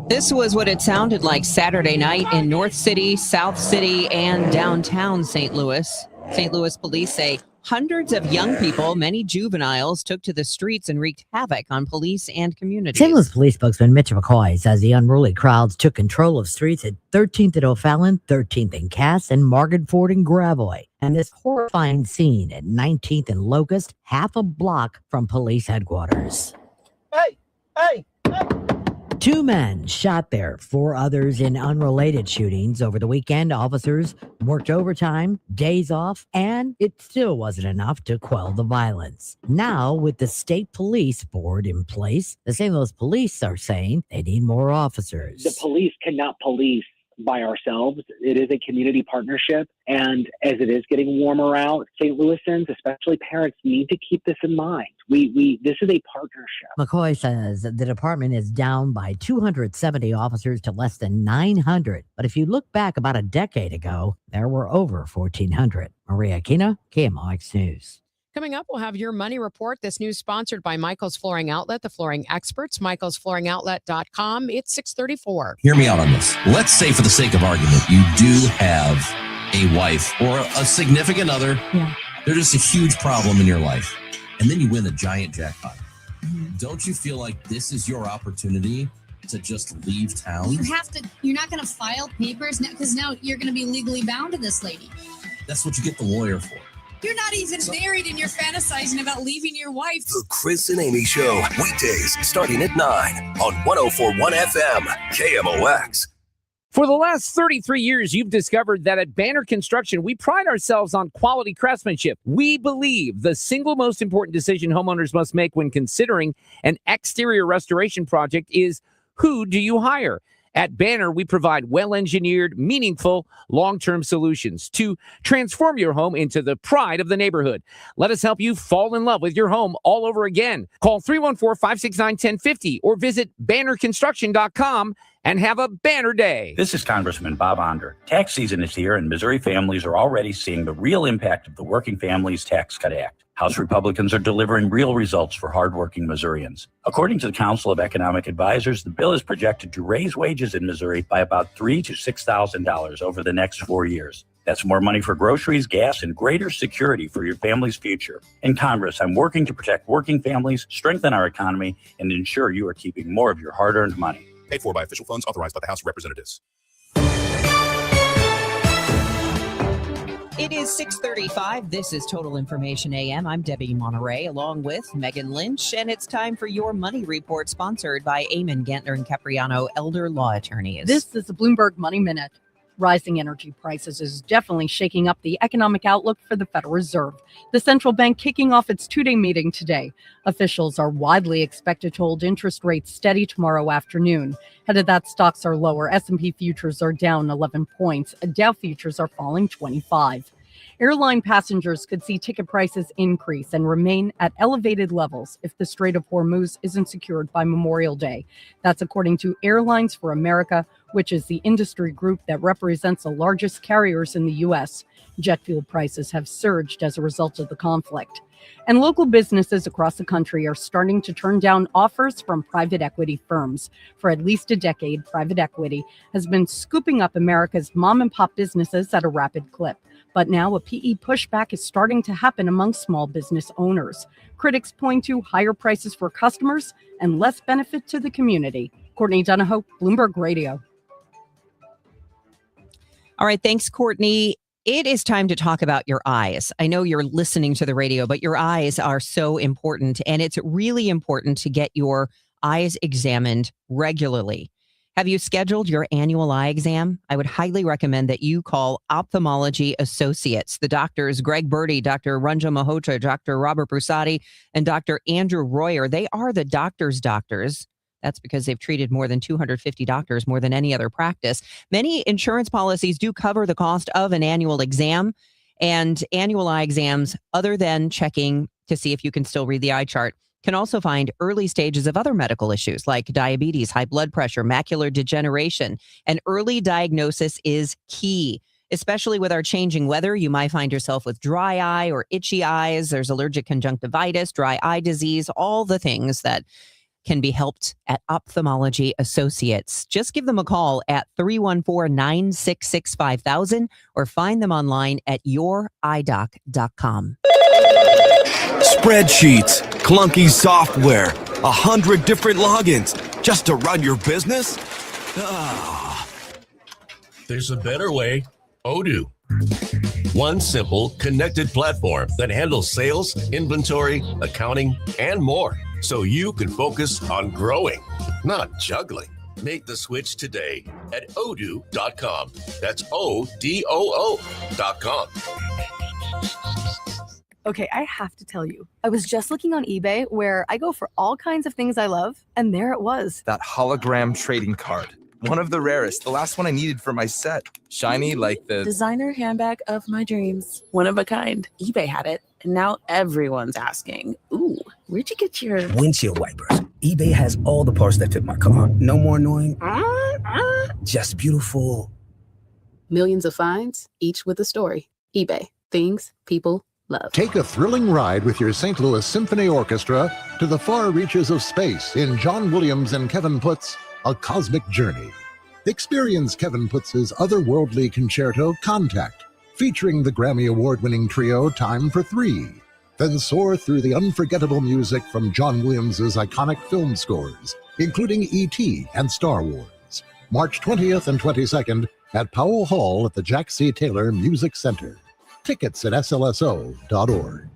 This was what it sounded like Saturday night in North City, South City, and downtown St. Louis. St. Louis police say hundreds of young people, many juveniles, took to the streets and wreaked havoc on police and communities. St. Louis police spokesman Mitch McCoy says the unruly crowds took control of streets at 13th at O'Fallon, 13th in Cass, and Margaret Ford and Gravois. And this horrifying scene at 19th and Locust, half a block from police headquarters. Hey! 2 men shot there, 4 others in unrelated shootings. Over the weekend, officers worked overtime, days off, and it still wasn't enough to quell the violence. Now, with the state police board in place, the St. Louis police are saying they need more officers. The police cannot police by ourselves. It is a community partnership. And as it is getting warmer out, St. Louisans, especially parents, need to keep this in mind. This is a partnership. McCoy says the department is down by 270 officers to less than 900. But if you look back about a decade ago, there were over 1,400. Maria Aquino, KMOX News. Coming up, we'll have your money report. This news sponsored by Michael's Flooring Outlet, the flooring experts, michaelsflooringoutlet.com. It's 6:34. Hear me out on this. Let's say, for the sake of argument, you do have a wife or a significant other. Yeah. They're just a huge problem in your life. And then you win a giant jackpot. Don't you feel like this is your opportunity to just leave town? You're not going to file papers because now you're going to be legally bound to this lady. That's what you get the lawyer for. You're not even married and you're fantasizing about leaving your wife. The Chris and Amy Show, weekdays starting at 9 on 104.1 FM, KMOX. For the last 33 years, you've discovered that at Banner Construction, we pride ourselves on quality craftsmanship. We believe the single most important decision homeowners must make when considering an exterior restoration project is, who do you hire? At Banner, we provide well-engineered, meaningful, long-term solutions to transform your home into the pride of the neighborhood. Let us help you fall in love with your home all over again. Call 314-569-1050 or visit bannerconstruction.com and have a banner day. This is Congressman Bob Onder. Tax season is here, and Missouri families are already seeing the real impact of the Working Families Tax Cut Act. House Republicans are delivering real results for hardworking Missourians. According to the Council of Economic Advisors, the bill is projected to raise wages in Missouri by about $3,000 to $6,000 over the next 4 years. That's more money for groceries, gas, and greater security for your family's future. In Congress, I'm working to protect working families, strengthen our economy, and ensure you are keeping more of your hard-earned money. Paid for by official funds authorized by the House of Representatives. It is 6:35. This is Total Information AM. I'm Debbie Monterrey, along with Megan Lynch, and it's time for your money report, sponsored by Eamon Gantner and Capriano, elder law attorneys. This is the Bloomberg Money Minute. Rising energy prices is definitely shaking up the economic outlook for the Federal Reserve. The central bank kicking off its two-day meeting today. Officials are widely expected to hold interest rates steady tomorrow afternoon. Ahead of that, stocks are lower. S&P futures are down 11 points. Dow futures are falling 25. Airline passengers could see ticket prices increase and remain at elevated levels if the Strait of Hormuz isn't secured by Memorial Day. That's according to Airlines for America, which is the industry group that represents the largest carriers in the U.S. Jet fuel prices have surged as a result of the conflict. And local businesses across the country are starting to turn down offers from private equity firms. For at least a decade, private equity has been scooping up America's mom and pop businesses at a rapid clip. But now a PE pushback is starting to happen among small business owners. Critics point to higher prices for customers and less benefit to the community. Courtney Donahoe, Bloomberg Radio. All right, thanks, Courtney. It is time to talk about your eyes. I know you're listening to the radio, but your eyes are so important, and it's really important to get your eyes examined regularly. Have you scheduled your annual eye exam? I would highly recommend that you call Ophthalmology Associates. The doctors, Greg Birdie, Dr. Ranjan Malhotra, Dr. Robert Brusati, and Dr. Andrew Royer, they are the doctors' doctors. That's because they've treated more than 250 doctors, more than any other practice. Many insurance policies do cover the cost of an annual exam, and annual eye exams, other than checking to see if you can still read the eye chart, can also find early stages of other medical issues like diabetes, high blood pressure, macular degeneration. And early diagnosis is key, especially with our changing weather. You might find yourself with dry eye or itchy eyes. There's allergic conjunctivitis, dry eye disease, all the things that can be helped at Ophthalmology Associates. Just give them a call at 314-966-5000 or find them online at youridoc.com. Spreadsheets, clunky software, 100 different logins just to run your business? There's a better way. Odoo. One simple, connected platform that handles sales, inventory, accounting, and more, so you can focus on growing, not juggling. Make the switch today at odoo.com. That's ODOO.com. Okay, I have to tell you, I was just looking on eBay where I go for all kinds of things I love, and there it was. That hologram trading card. One of the rarest. The last one I needed for my set. Shiny like the designer handbag of my dreams. One of a kind. eBay had it. And now everyone's asking, ooh, where'd you get your windshield wipers? eBay has all the parts that fit my car. No more annoying, just beautiful. Millions of finds, each with a story. eBay. Things people love. Take a thrilling ride with your St. Louis Symphony Orchestra to the far reaches of space in John Williams and Kevin Putt's A Cosmic Journey. Experience Kevin Putt's otherworldly concerto Contact, featuring the Grammy Award-winning trio Time for Three. Then soar through the unforgettable music from John Williams' iconic film scores, including E.T. and Star Wars. March 20th and 22nd at Powell Hall at the Jack C. Taylor Music Center. Tickets at slso.org.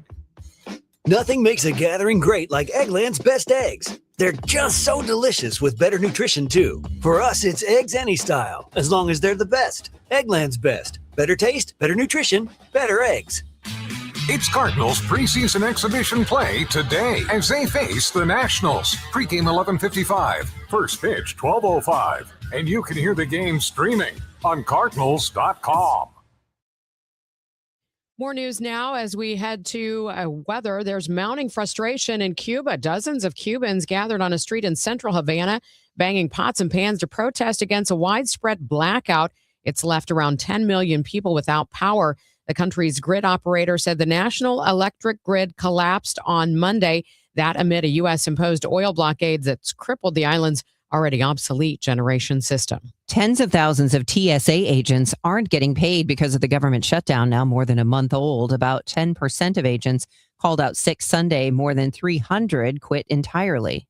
Nothing makes a gathering great like Eggland's Best Eggs. They're just so delicious with better nutrition, too. For us, it's eggs any style, as long as they're the best. Eggland's Best. Better taste, better nutrition, better eggs. It's Cardinals preseason exhibition play today as they face the Nationals. Pregame 11:55, first pitch 12:05, and you can hear the game streaming on Cardinals.com. More news now as we head to weather. There's mounting frustration in Cuba. Dozens of Cubans gathered on a street in central Havana, banging pots and pans to protest against a widespread blackout. It's left around 10 million people without power. The country's grid operator said the national electric grid collapsed on Monday. That amid a U.S.-imposed oil blockade that's crippled the island's already obsolete generation system. Tens of thousands of TSA agents aren't getting paid because of the government shutdown, now more than a month old. About 10% of agents called out sick Sunday. More than 300 quit entirely.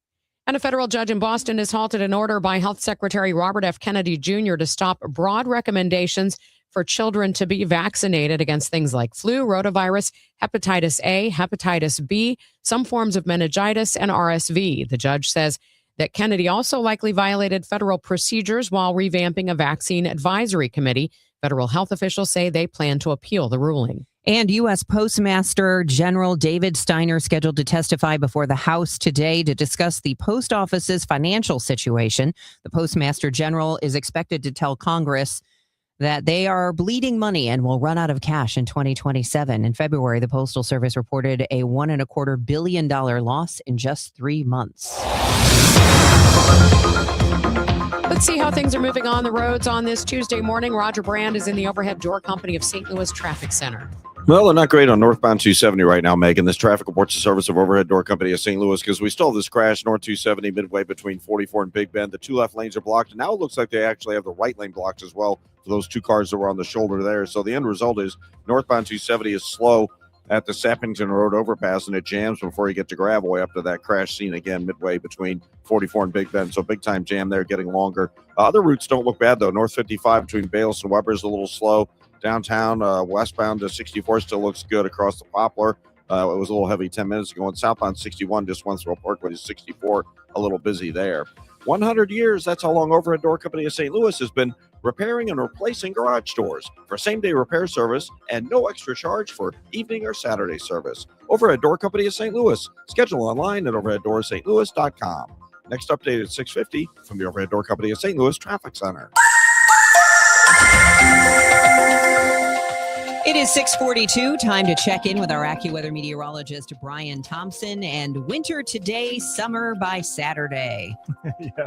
And a federal judge in Boston has halted an order by Health Secretary Robert F. Kennedy Jr. to stop broad recommendations for children to be vaccinated against things like flu, rotavirus, hepatitis A, hepatitis B, some forms of meningitis, and RSV. The judge says that Kennedy also likely violated federal procedures while revamping a vaccine advisory committee. Federal health officials say they plan to appeal the ruling. And U.S. Postmaster General David Steiner scheduled to testify before the House today to discuss the post office's financial situation. The Postmaster General is expected to tell Congress that they are bleeding money and will run out of cash in 2027. In February, the Postal Service reported a $1.25 billion loss in just 3 months. Let's see how things are moving on the roads on this Tuesday morning. Roger Brand is in the Overhead Door Company of St. Louis Traffic Center. Well, they're not great on northbound 270 right now, Megan. This traffic reports the service of Overhead Door Company of St. Louis because we still have this crash north 270 midway between 44 and Big Bend. The two left lanes are blocked, and now it looks like they actually have the right lane blocked as well for those two cars that were on the shoulder there. So the end result is northbound 270 is slow at the Sappington Road overpass, and it jams before you get to Gravois up to that crash scene again midway between 44 and Big Bend. So big time jam there, getting longer. Other routes don't look bad, though. North 55 between Bayless and Weber is a little slow. Downtown, westbound to 64 still looks good across the Poplar. It was a little heavy 10 minutes ago. And southbound 61 just went through Parkway to 64, a little busy there. 100 years, that's how long Overhead Door Company of St. Louis has been repairing and replacing garage doors for same-day repair service and no extra charge for evening or Saturday service. Overhead Door Company of St. Louis. Schedule online at overheaddoorsstlouis.com. Next update at 6:50 from the Overhead Door Company of St. Louis Traffic Center. It is 6:42. Time to check in with our AccuWeather meteorologist, Brian Thompson. And winter today, summer by Saturday. Yeah,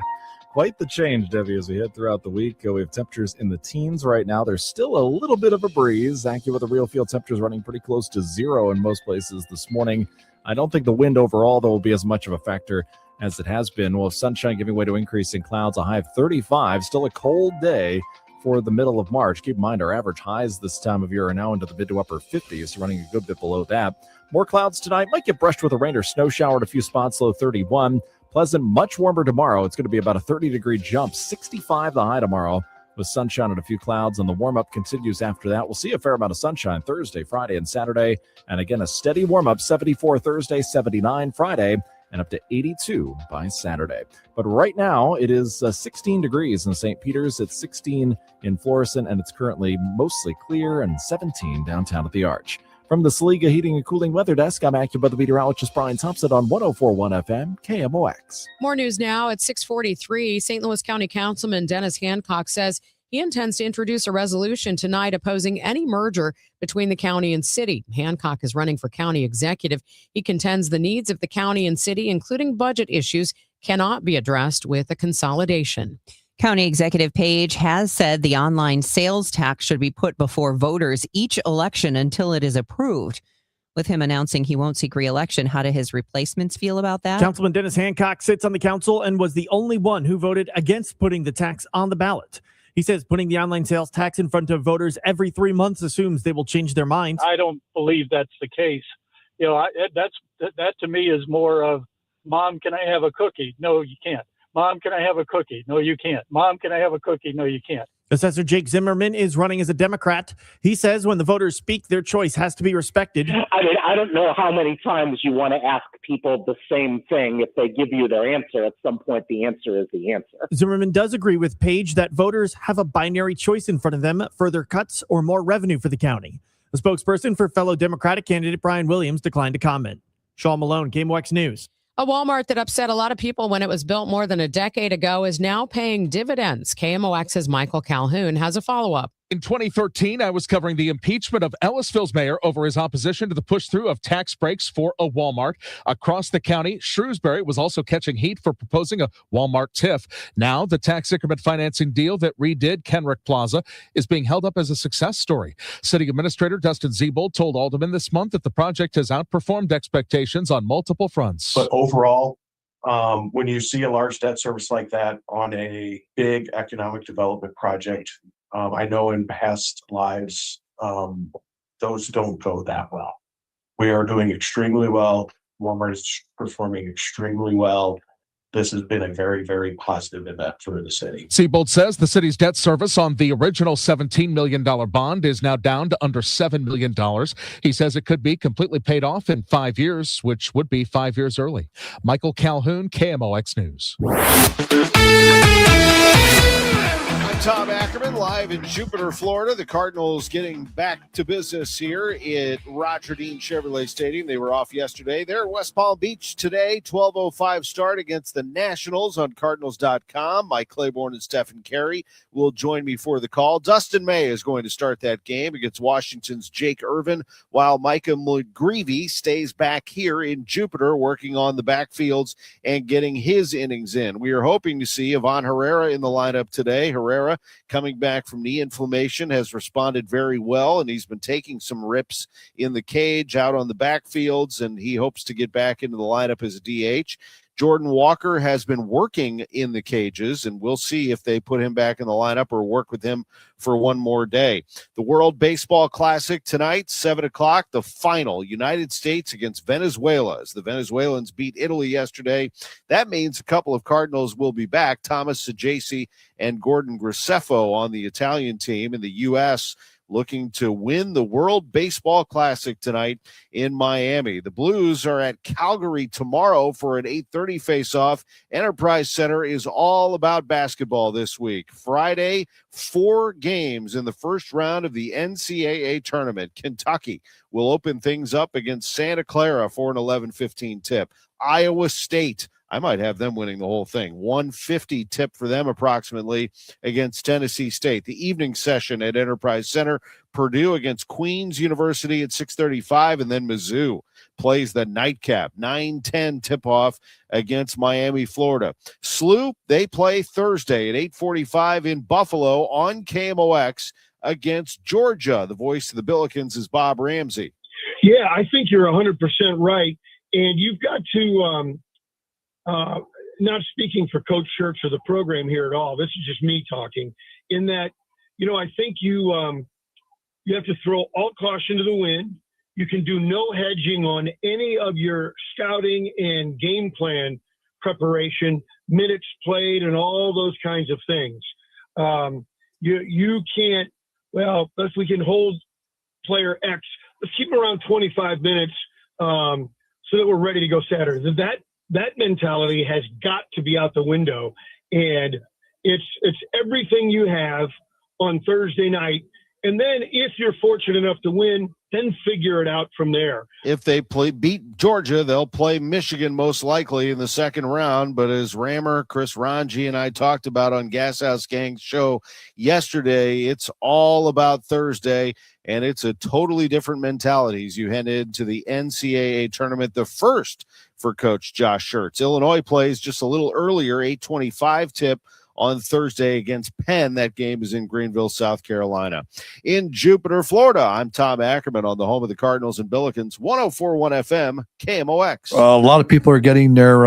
quite the change, Debbie, as we head throughout the week. We have temperatures in the teens right now. There's still a little bit of a breeze. AccuWeather real field temperatures running pretty close to zero in most places this morning. I don't think the wind overall, though, will be as much of a factor as it has been. Well, sunshine giving way to increasing clouds, a high of 35. Still a cold day for the middle of March. Keep in mind our average highs this time of year are now into the mid to upper 50s, running a good bit below that. More clouds tonight. Might get brushed with a rain or snow shower at a few spots, low 31. Pleasant, much warmer tomorrow. It's going to be about a 30-degree jump, 65 the high tomorrow with sunshine and a few clouds, and the warm-up continues after that. We'll see a fair amount of sunshine Thursday, Friday, and Saturday, and again a steady warm-up, 74 Thursday, 79 Friday, and up to 82 by Saturday. But right now, it is 16 degrees in St. Peter's. It's 16 in Florissant, and it's currently mostly clear, and 17 downtown at the Arch. From the Saliga Heating and Cooling Weather Desk, I'm AccuWeather meteorologist Brian Thompson on 104.1 FM KMOX. More news now at 6:43. St. Louis County Councilman Dennis Hancock says he intends to introduce a resolution tonight opposing any merger between the county and city. Hancock is running for county executive. He contends the needs of the county and city, including budget issues, cannot be addressed with a consolidation. County Executive Page has said the online sales tax should be put before voters each election until it is approved. With him announcing he won't seek re-election, how do his replacements feel about that? Councilman Dennis Hancock sits on the council and was the only one who voted against putting the tax on the ballot. He says putting the online sales tax in front of voters every 3 months assumes they will change their minds. I don't believe that's the case. You know, that to me is more of, Mom, can I have a cookie? No, you can't. Mom, can I have a cookie? No, you can't. Mom, can I have a cookie? No, you can't. Assessor Jake Zimmerman is running as a Democrat. He says when the voters speak, their choice has to be respected. I mean, I don't know how many times you want to ask people the same thing. If they give you their answer, at some point the answer is the answer. Zimmerman does agree with Page that voters have a binary choice in front of them, further cuts or more revenue for the county. The spokesperson for fellow Democratic candidate Brian Williams declined to comment. Sean Malone, KMOX News. A Walmart that upset a lot of people when it was built more than a decade ago is now paying dividends. KMOX's Michael Calhoun has a follow-up. In 2013, I was covering the impeachment of Ellisville's mayor over his opposition to the push-through of tax breaks for a Walmart. Across the county, Shrewsbury was also catching heat for proposing a Walmart TIF. Now, the tax increment financing deal that redid Kenrick Plaza is being held up as a success story. City Administrator Dustin Siebold told Alderman this month that the project has outperformed expectations on multiple fronts. But overall, when you see a large debt service like that on a big economic development project, I know in past lives, those don't go that well. We are doing extremely well. Walmart is performing extremely well. This has been a very, very positive event for the city. Siebold says the city's debt service on the original $17 million bond is now down to under $7 million. He says it could be completely paid off in 5 years, which would be 5 years early. Michael Calhoun, KMOX News. I'm Tom Ackerman, live in Jupiter, Florida. The Cardinals getting back to business here at Roger Dean Chevrolet Stadium. They were off yesterday. They're at West Palm Beach today. 12:05 start against the Nationals on Cardinals.com. Mike Claiborne and Stephen Carey will join me for the call. Dustin May is going to start that game against Washington's Jake Irvin, while Micah McGreevy stays back here in Jupiter working on the backfields and getting his innings in. We are hoping to see Ivan Herrera in the lineup today. Herrera, coming back from knee inflammation, has responded very well, and he's been taking some rips in the cage out on the backfields, and he hopes to get back into the lineup as a DH. Jordan Walker has been working in the cages, and we'll see if they put him back in the lineup or work with him for one more day. The World Baseball Classic tonight, 7 o'clock, the final, United States against Venezuela. As the Venezuelans beat Italy yesterday, that means a couple of Cardinals will be back, Thomas Saggese and Gordon Graceffo on the Italian team. In the U.S., looking to win the World Baseball Classic tonight in Miami. The Blues are at Calgary tomorrow for an 8:30 face-off. Enterprise Center is all about basketball this week. Friday, 4 games in the first round of the NCAA tournament. Kentucky will open things up against Santa Clara for an 11:15 tip. Iowa State, I might have them winning the whole thing. 150 tip for them approximately against Tennessee State. The evening session at Enterprise Center, Purdue against Queens University at 6:35, and then Mizzou plays the nightcap, 9:10 tip-off against Miami, Florida. SLU, they play Thursday at 8:45 in Buffalo on KMOX against Georgia. The voice of the Billikens is Bob Ramsey. Yeah, I think you're 100% right, and you've got to not speaking for Coach Schertz or the program here at all. This is just me talking. In that, I think you have to throw all caution to the wind. You can do no hedging on any of your scouting and game plan preparation, minutes played, and all those kinds of things. You can't. Well, if we can hold player X, let's keep him around 25 minutes so that we're ready to go Saturday. That mentality has got to be out the window, and it's everything you have on Thursday night. And then if you're fortunate enough to win, then figure it out from there. If they beat Georgia, they'll play Michigan most likely in the second round. But as Rammer, Chris Ranji, and I talked about on Gas House Gang's show yesterday, it's all about Thursday, and it's a totally different mentality as you head into the NCAA tournament, the first for Coach Josh Schertz. Illinois plays just a little earlier, 8:25 tip on Thursday against Penn. That game is in Greenville, South Carolina. In Jupiter, Florida, I'm Tom Ackerman on the home of the Cardinals and Billikens, 104.1 FM, KMOX. A lot of people are getting their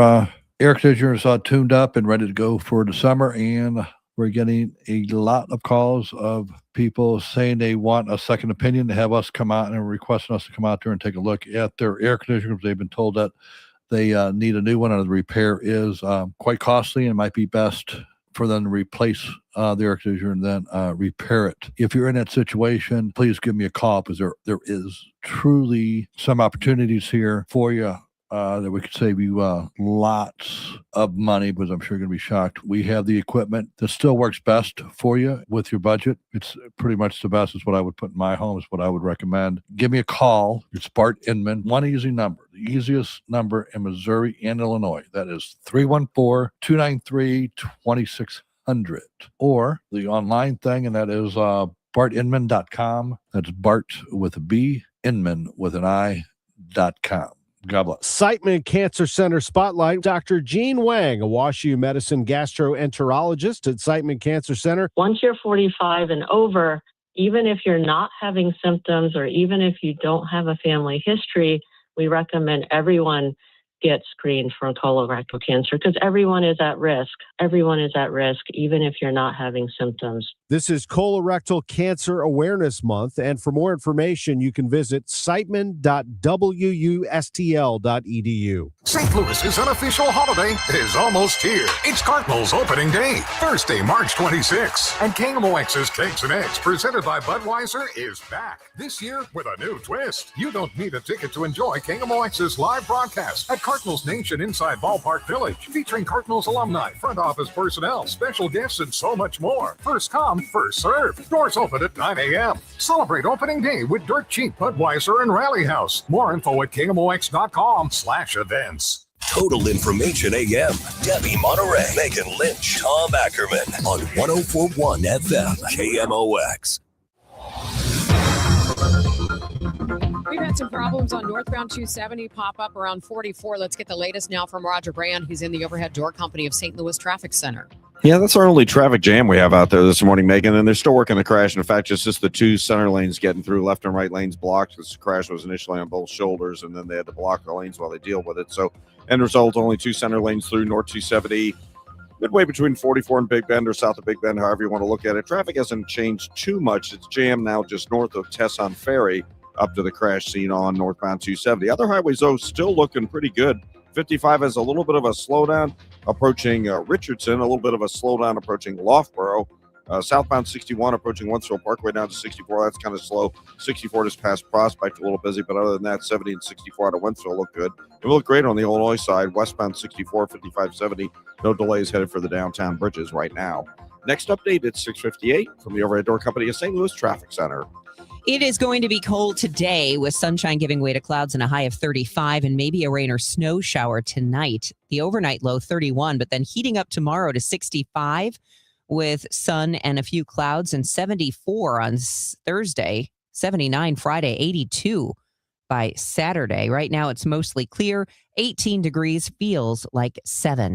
air conditioners tuned up and ready to go for the summer, and we're getting a lot of calls of people saying they want a second opinion, to have us come out and requesting us to come out there and take a look at their air conditioners. They've been told that they need a new one, and the repair is quite costly, and it might be best for them to replace the air conditioner and then repair it. If you're in that situation, please give me a call, because there is truly some opportunities here for you that we could save you lots of money, because I'm sure you're going to be shocked. We have the equipment that still works best for you with your budget. It's pretty much the best. Is what I would put in my home, is what I would recommend. Give me a call. It's Bart Inman. One easy number, the easiest number in Missouri and Illinois. That is 314-293-2600. Or the online thing, and that is bartinman.com. That's Bart with a B, Inman with an I.com. God bless. Siteman Cancer Center Spotlight. Dr. Jean Wang, a WashU Medicine gastroenterologist at Siteman Cancer Center. Once you're 45 and over, even if you're not having symptoms or even if you don't have a family history, we recommend everyone get screened for colorectal cancer, because everyone is at risk. Everyone is at risk, even if you're not having symptoms. This is Colorectal Cancer Awareness Month, and for more information, you can visit siteman.wustl.edu. St. Louis's unofficial holiday is almost here. It's Cardinals opening day, Thursday, March 26th. And KMOX's Cakes and Eggs, presented by Budweiser, is back. This year with a new twist. You don't need a ticket to enjoy KMOX's live broadcast at Cardinals Nation inside Ballpark Village, featuring Cardinals alumni, front office personnel, special guests, and so much more. First come, first serve. Doors open at 9 a.m. Celebrate opening day with dirt cheap Budweiser and Rally House. More info at KMOX.com/events. Total Information AM. Debbie Monterrey, Megan Lynch, Tom Ackerman on 104.1 FM, KMOX. We've had some problems on northbound 270 pop up around 44. Let's get the latest now from Roger Brand, who's in the Overhead Door Company of St. Louis Traffic Center. Yeah, that's our only traffic jam we have out there this morning, Megan, and they're still working the crash. In fact, it's just the two center lanes getting through. Left and right lanes blocked. This crash was initially on both shoulders, and then they had to block the lanes while they deal with it. So, end result, only two center lanes through North 270, midway between 44 and Big Bend, or south of Big Bend, however you want to look at it. Traffic hasn't changed too much. It's jammed now just north of Tesson Ferry up to the crash scene on northbound 270. Other highways, though, still looking pretty good. 55 has a little bit of a slowdown approaching Richardson, a little bit of a slowdown approaching Loughborough. Southbound 61 approaching Wentzville Parkway down to 64. That's kind of slow. 64 just past Prospect, a little busy, but other than that, 70 and 64 out of Wentzville look good. It will look great on the Illinois side. Westbound 64, 55, 70. No delays headed for the downtown bridges right now. Next update at 6:58 from the Overhead Door Company of St. Louis Traffic Center. It is going to be cold today, with sunshine giving way to clouds and a high of 35, and maybe a rain or snow shower tonight. The overnight low 31, but then heating up tomorrow to 65 with sun and a few clouds, and 74 on Thursday, 79 Friday, 82 by Saturday. Right now it's mostly clear. 18 degrees, feels like 7.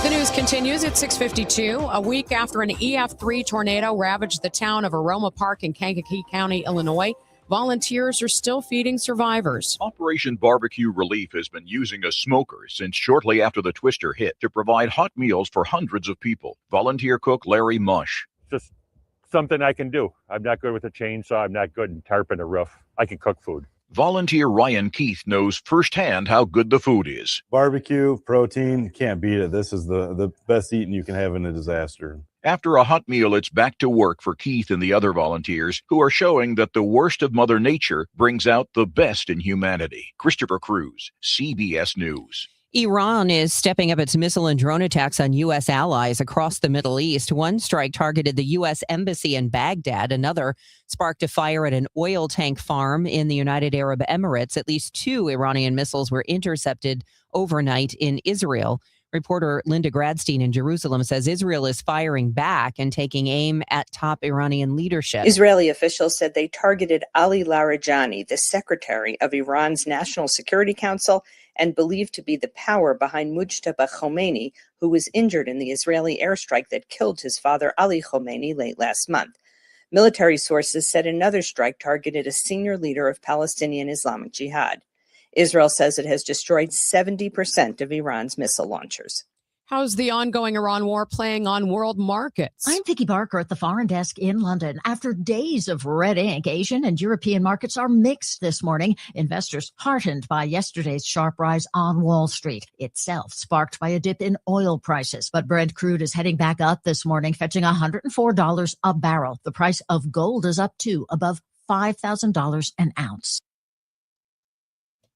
The news continues at 6:52. A week after an EF3 tornado ravaged the town of Aroma Park in Kankakee County, Illinois, volunteers are still feeding survivors. Operation Barbecue Relief has been using a smoker since shortly after the twister hit to provide hot meals for hundreds of people. Volunteer cook Larry Mush. Just something I can do. I'm not good with a chainsaw. I'm not good in tarping a roof. I can cook food. Volunteer Ryan Keith knows firsthand how good the food is. Barbecue, protein, can't beat it. This is the best eating you can have in a disaster. After a hot meal, it's back to work for Keith and the other volunteers, who are showing that the worst of Mother Nature brings out the best in humanity. Christopher Cruz, CBS News. Iran is stepping up its missile and drone attacks on U.S. allies across the Middle East. One strike targeted the U.S. Embassy in Baghdad. Another sparked a fire at an oil tank farm in the United Arab Emirates. At least 2 Iranian missiles were intercepted overnight in Israel. Reporter Linda Gradstein in Jerusalem says Israel is firing back and taking aim at top Iranian leadership. Israeli officials said they targeted Ali Larijani, the secretary of Iran's National Security Council and believed to be the power behind Mujtaba Khomeini, who was injured in the Israeli airstrike that killed his father Ali Khomeini late last month. Military sources said another strike targeted a senior leader of Palestinian Islamic Jihad. Israel says it has destroyed 70% of Iran's missile launchers. How's the ongoing Iran war playing on world markets? I'm Vicki Barker at the Foreign Desk in London. After days of red ink, Asian and European markets are mixed this morning. Investors heartened by yesterday's sharp rise on Wall Street, itself sparked by a dip in oil prices. But Brent crude is heading back up this morning, fetching $104 a barrel. The price of gold is up too, above $5,000 an ounce.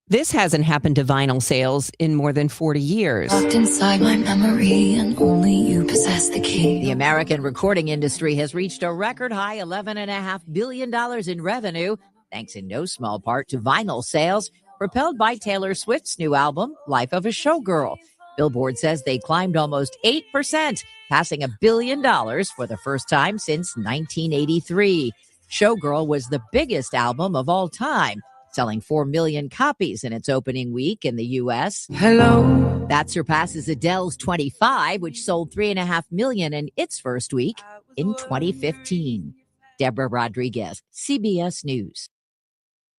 This hasn't happened to vinyl sales in more than 40 years. Locked inside my memory, and only you possess the key. The American recording industry has reached a record high $11.5 billion in revenue, thanks in no small part to vinyl sales, propelled by Taylor Swift's new album, Life of a Showgirl. Billboard says they climbed almost 8%, passing $1 billion for the first time since 1983. Showgirl was the biggest album of all time, selling 4 million copies in its opening week in the U.S. Hello. That surpasses Adele's 25, which sold 3.5 million in its first week in 2015. Deborah Rodriguez, CBS News.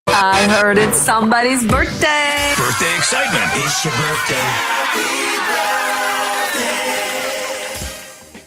I heard it's somebody's birthday. Birthday excitement. It's your birthday.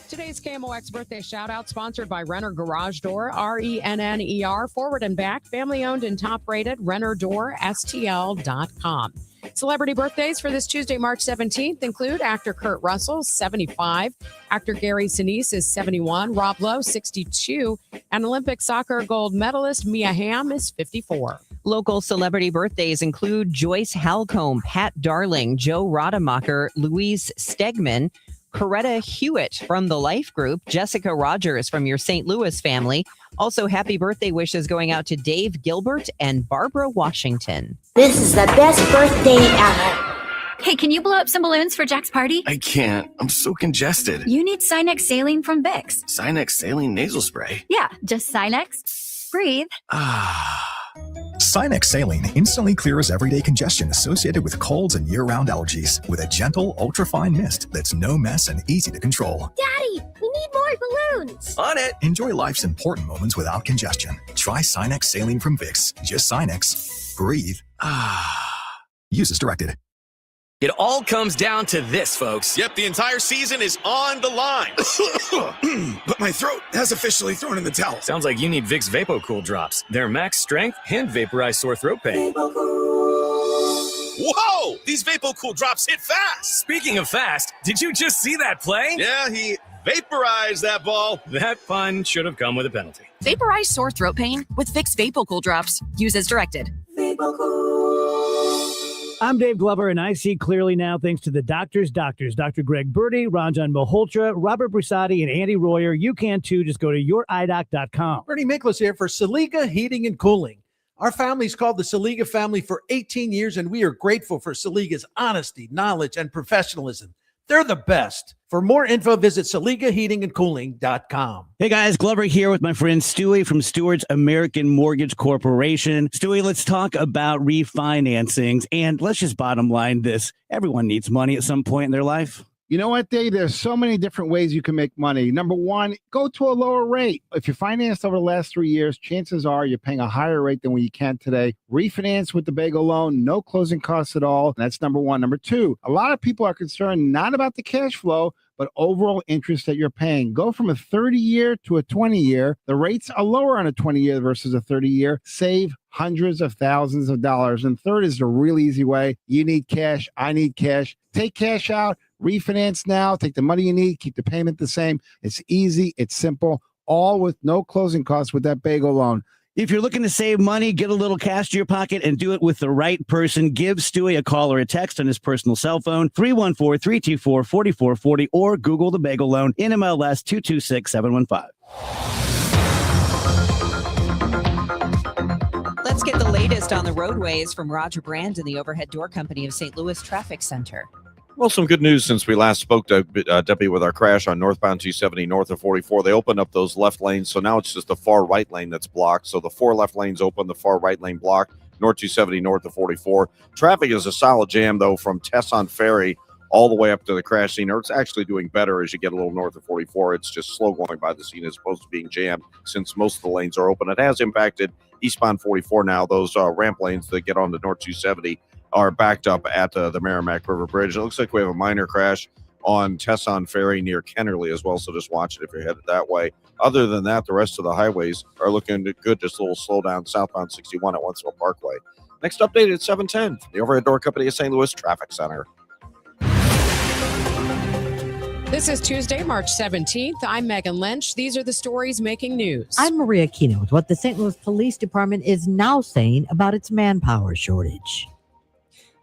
Today's KMOX birthday shout out sponsored by Renner Garage Door, RENNER, forward and back, family owned and top rated, RennerDoorSTL.com. Celebrity birthdays for this Tuesday, March 17th include actor Kurt Russell, 75, actor Gary Sinise is 71, Rob Lowe, 62, and Olympic soccer gold medalist Mia Hamm is 54. Local celebrity birthdays include Joyce Halcombe, Pat Darling, Joe Rademacher, Louise Stegman, Coretta Hewitt from the Life Group, Jessica Rogers from your St. Louis family. Also, happy birthday wishes going out to Dave Gilbert and Barbara Washington. This is the best birthday ever. Hey, can you blow up some balloons for Jack's party? I can't. I'm so congested. You need Sinex Saline from Vicks. Sinex Saline Nasal Spray? Yeah, just Sinex. Breathe. Sinex Saline instantly clears everyday congestion associated with colds and year-round allergies with a gentle, ultra-fine mist that's no mess and easy to control. Daddy, we need more balloons. On it. Enjoy life's important moments without congestion. Try Sinex Saline from Vicks. Just Sinex. Breathe. Use as directed. It all comes down to this, folks. Yep, the entire season is on the line. But my throat has officially thrown in the towel. Sounds like you need Vicks VapoCool drops. They're max strength and vaporize sore throat pain. Whoa! These VapoCool drops hit fast. Speaking of fast, did you just see that play? Yeah, he vaporized that ball. That fun should have come with a penalty. Vaporize sore throat pain with Vicks VapoCool drops. Use as directed. I'm Dave Glover, and I see clearly now thanks to the doctors, Dr. Greg Birdie, Ranjan Malhotra, Robert Brusati, and Andy Royer. You can too. Just go to youridoc.com. Bernie Miklas here for Saliga Heating and Cooling. Our family's called the Saliga family for 18 years, and we are grateful for Saliga's honesty, knowledge, and professionalism. They're the best. For more info, visit SaligaHeatingandCooling.com. Hey guys, Glover here with my friend Stewie from Stewart's American Mortgage Corporation. Stewie, let's talk about refinancings, and let's just bottom line this. Everyone needs money at some point in their life. You know what, Dave? There's so many different ways you can make money. Number one, go to a lower rate. If you financed over the last 3 years, chances are you're paying a higher rate than what you can today. Refinance with the bagel loan, no closing costs at all. That's number one. Number two, a lot of people are concerned not about the cash flow, but overall interest that you're paying. Go from a 30-year to a 20-year. The rates are lower on a 20-year versus a 30-year. Save hundreds of thousands of dollars. And third is the really easy way. You need cash. I need cash. Take cash out. Refinance now. Take the money you need. Keep the payment the same. It's easy. It's simple. All with no closing costs with that bagel loan. If you're looking to save money, get a little cash to your pocket, and do it with the right person, give Stewie a call or a text on his personal cell phone, 314-324-4440, or Google the Bagel Loan, NMLS 226715. Let's get the latest on the roadways from Roger Brand and the Overhead Door Company of St. Louis Traffic Center. Well, some good news since we last spoke to Debbie with our crash on northbound 270 north of 44. They opened up those left lanes, so now it's just the far right lane that's blocked. So the 4 left lanes open, the far right lane blocked, north 270 north of 44. Traffic is a solid jam, though, from Tesson Ferry all the way up to the crash scene, or it's actually doing better as you get a little north of 44. It's just slow going by the scene as opposed to being jammed since most of the lanes are open. It has impacted eastbound 44 now. Those ramp lanes that get on to north 270 are backed up at the Merrimack River Bridge. It looks like we have a minor crash on Tesson Ferry near Kennerly as well, so just watch it if you're headed that way. Other than that, the rest of the highways are looking good. Just a little slowdown southbound 61 at Wentzville Parkway. Next update at 710, the Overhead Door Company of St. Louis Traffic Center. This is Tuesday, March 17th. I'm Megan Lynch. These are the stories making news. I'm Maria Kino with what the St. Louis Police Department is now saying about its manpower shortage.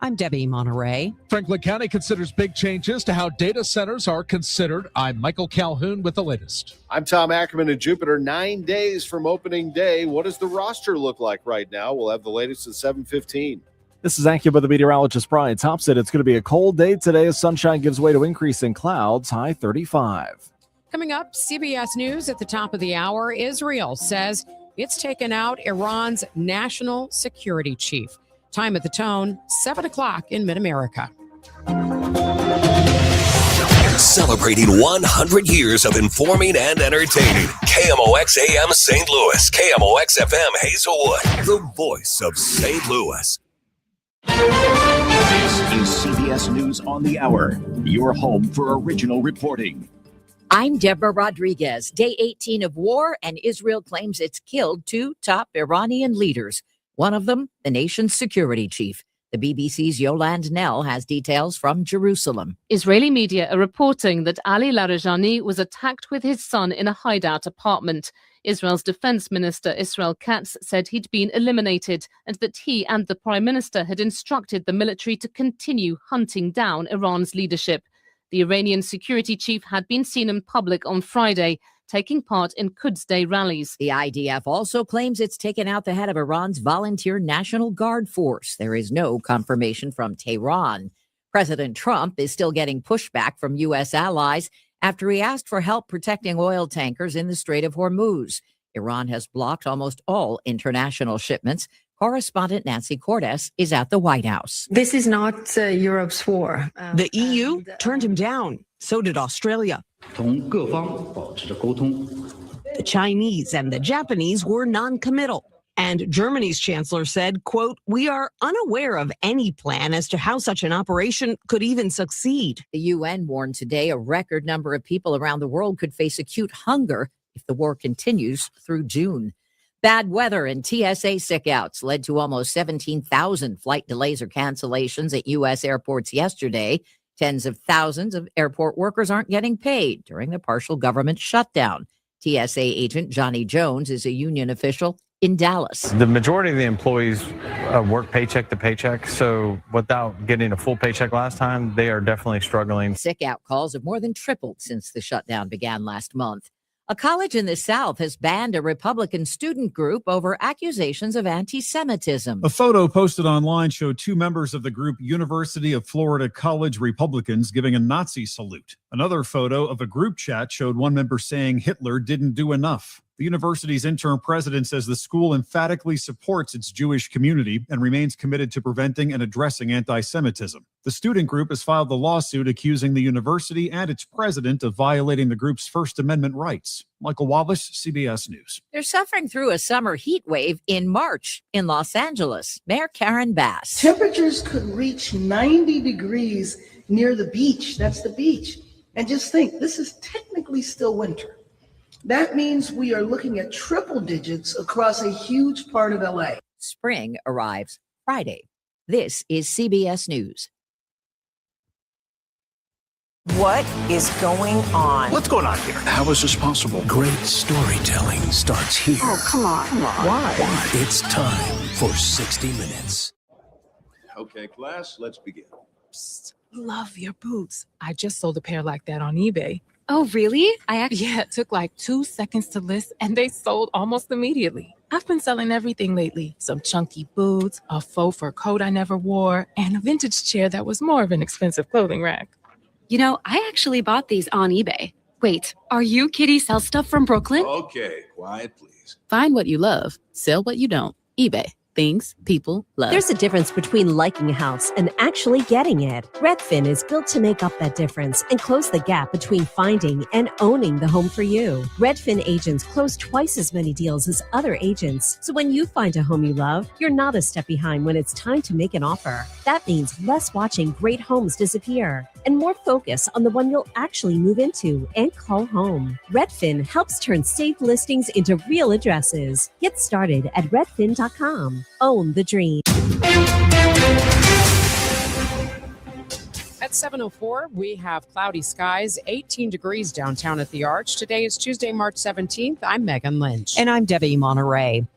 I'm Debbie Monterrey. Franklin County considers big changes to how data centers are considered. I'm Michael Calhoun with the latest. I'm Tom Ackerman in Jupiter. 9 days from opening day. What does the roster look like right now? We'll have the latest at 7:15. This is AccuWeather the meteorologist Brian Thompson. It's going to be a cold day today as sunshine gives way to increasing clouds, high 35. Coming up, CBS News at the top of the hour. Israel says it's taken out Iran's national security chief. Time at the tone, 7 o'clock in Mid-America. Celebrating 100 years of informing and entertaining. KMOX AM St. Louis. KMOX FM Hazelwood. The voice of St. Louis. This is CBS News on the Hour, your home for original reporting. I'm Deborah Rodriguez. Day 18 of war, and Israel claims it's killed 2 top Iranian leaders. One of them, the nation's security chief. The BBC's Yolande Nell has details from Jerusalem. Israeli media are reporting that Ali Larijani was attacked with his son in a hideout apartment. Israel's defense minister Israel Katz said he'd been eliminated and that he and the prime minister had instructed the military to continue hunting down Iran's leadership. The Iranian security chief had been seen in public on Friday, taking part in Quds Day rallies. The IDF also claims it's taken out the head of Iran's volunteer National Guard force. There is no confirmation from Tehran. President Trump is still getting pushback from U.S. allies after he asked for help protecting oil tankers in the Strait of Hormuz. Iran has blocked almost all international shipments. Correspondent Nancy Cordes is at the White House. This is not Europe's war. The EU turned him down. So did Australia. The Chinese and the Japanese were non-committal. And Germany's chancellor said, quote, "We are unaware of any plan as to how such an operation could even succeed." The UN warned today a record number of people around the world could face acute hunger if the war continues through June. Bad weather and TSA sick-outs led to almost 17,000 flight delays or cancellations at U.S. airports yesterday. Tens of thousands of airport workers aren't getting paid during the partial government shutdown. TSA agent Johnny Jones is a union official in Dallas. The majority of the employees work paycheck to paycheck, so without getting a full paycheck last time, they are definitely struggling. Sick-out calls have more than tripled since the shutdown began last month. A college in the South has banned a Republican student group over accusations of anti-Semitism. A photo posted online showed 2 members of the group University of Florida College Republicans giving a Nazi salute. Another photo of a group chat showed one member saying Hitler didn't do enough. The university's interim president says the school emphatically supports its Jewish community and remains committed to preventing and addressing anti-Semitism. The student group has filed the lawsuit accusing the university and its president of violating the group's First Amendment rights. Michael Wallace, CBS News. They're suffering through a summer heat wave in March in Los Angeles. Mayor Karen Bass. Temperatures could reach 90 degrees near the beach. That's the beach. And just think, this is technically still winter. That means we are looking at triple digits across a huge part of LA. Spring arrives Friday. This is CBS News. What is going on? What's going on here? How is this possible? Great storytelling starts here. Oh, come on. Why? It's time for 60 Minutes. Okay, class, let's begin. Psst, love your boots. I just sold a pair like that on eBay. Oh, really? Yeah, it took like 2 seconds to list and they sold almost immediately. I've been selling everything lately. Some chunky boots, a faux fur coat I never wore, and a vintage chair that was more of an expensive clothing rack. You know, I actually bought these on eBay. Wait, are you Kitty Sell Stuff from Brooklyn? Okay, quiet, please. Find what you love, sell what you don't. eBay. Things people love. There's a difference between liking a house and actually getting it. Redfin is built to make up that difference and close the gap between finding and owning the home for you. Redfin agents close twice as many deals as other agents. So when you find a home you love, you're not a step behind when it's time to make an offer. That means less watching great homes disappear and more focus on the one you'll actually move into and call home. Redfin helps turn safe listings into real addresses. Get started at redfin.com. Own the dream. At 7:04, we have cloudy skies, 18 degrees downtown at the Arch. Today is Tuesday, March 17th. I'm Megan Lynch. And I'm Debbie Monterrey.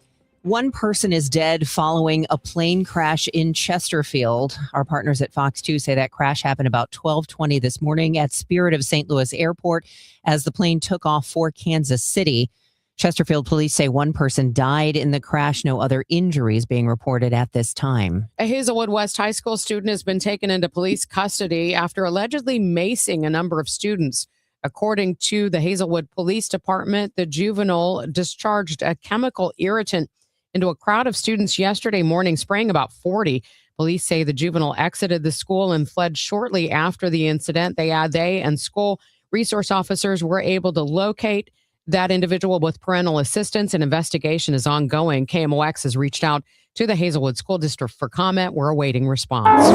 One person is dead following a plane crash in Chesterfield. Our partners at Fox 2 say that crash happened about 12:20 this morning at Spirit of St. Louis Airport as the plane took off for Kansas City. Chesterfield police say one person died in the crash, no other injuries being reported at this time. A Hazelwood West High School student has been taken into police custody after allegedly macing a number of students. According to the Hazelwood Police Department, the juvenile discharged a chemical irritant into a crowd of students yesterday morning, spraying about 40. Police say the juvenile exited the school and fled shortly after the incident. They and school resource officers were able to locate that individual with parental assistance. An investigation is ongoing. KMOX has reached out to the Hazelwood School District for comment. We're awaiting response.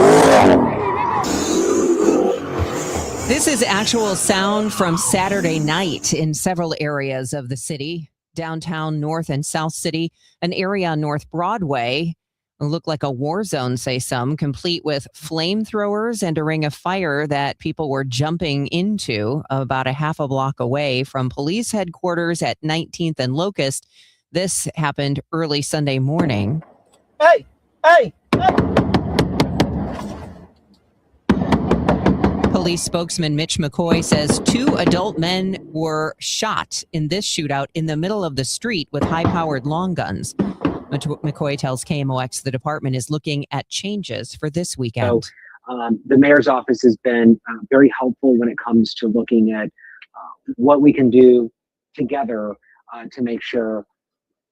This is actual sound from Saturday night in several areas of the city. Downtown, North and South City, an area on North Broadway. It looked like a war zone, say some, complete with flamethrowers and a ring of fire that people were jumping into about a half a block away from police headquarters at 19th and Locust. This happened early Sunday morning. Hey! Police spokesman Mitch McCoy says 2 adult men were shot in this shootout in the middle of the street with high-powered long guns. McCoy tells KMOX the department is looking at changes for this weekend. So, the mayor's office has been very helpful when it comes to looking at what we can do together to make sure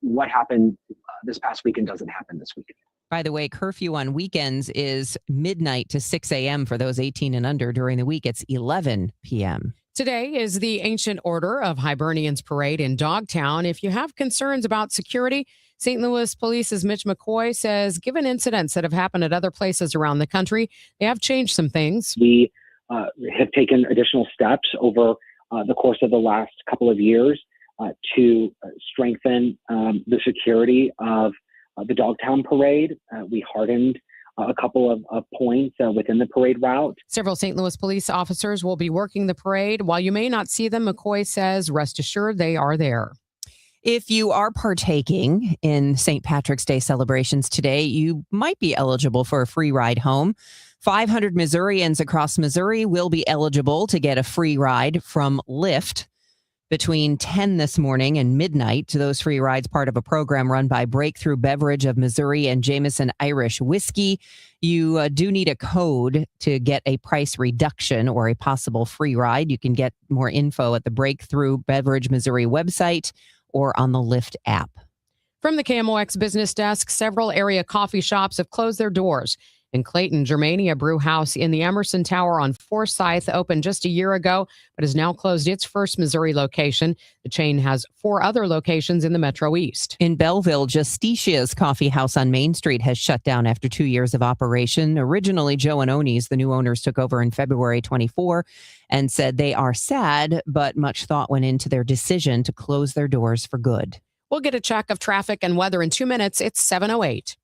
what happened this past weekend doesn't happen this weekend. By the way, curfew on weekends is midnight to 6 a.m. for those 18 and under. During the week, it's 11 p.m. Today is the Ancient Order of Hibernians Parade in Dogtown. If you have concerns about security, St. Louis Police's Mitch McCoy says, given incidents that have happened at other places around the country, they have changed some things. We have taken additional steps over the course of the last couple of years to strengthen the security of the Dogtown Parade. We hardened a couple of points within the parade route. Several St. Louis police officers will be working the parade. While you may not see them, McCoy says, rest assured they are there. If you are partaking in St. Patrick's Day celebrations today, you might be eligible for a free ride home. 500 Missourians across Missouri will be eligible to get a free ride from Lyft between 10 this morning and midnight. Those free rides part of a program run by Breakthrough Beverage of Missouri and Jameson Irish Whiskey. You do need a code to get a price reduction or a possible free ride. You can get more info at the Breakthrough Beverage Missouri website or on the Lyft app. From the KMOX business desk, several area coffee shops have closed their doors. In Clayton, Germania Brew House in the Emerson Tower on Forsyth opened just a year ago, but has now closed its first Missouri location. The chain has 4 other locations in the Metro East. In Belleville, Justitia's Coffee House on Main Street has shut down after 2 years of operation. Originally, Joe and Oni's, the new owners, took over in February 24 and said they are sad, but much thought went into their decision to close their doors for good. We'll get a check of traffic and weather in 2 minutes. It's 7:08.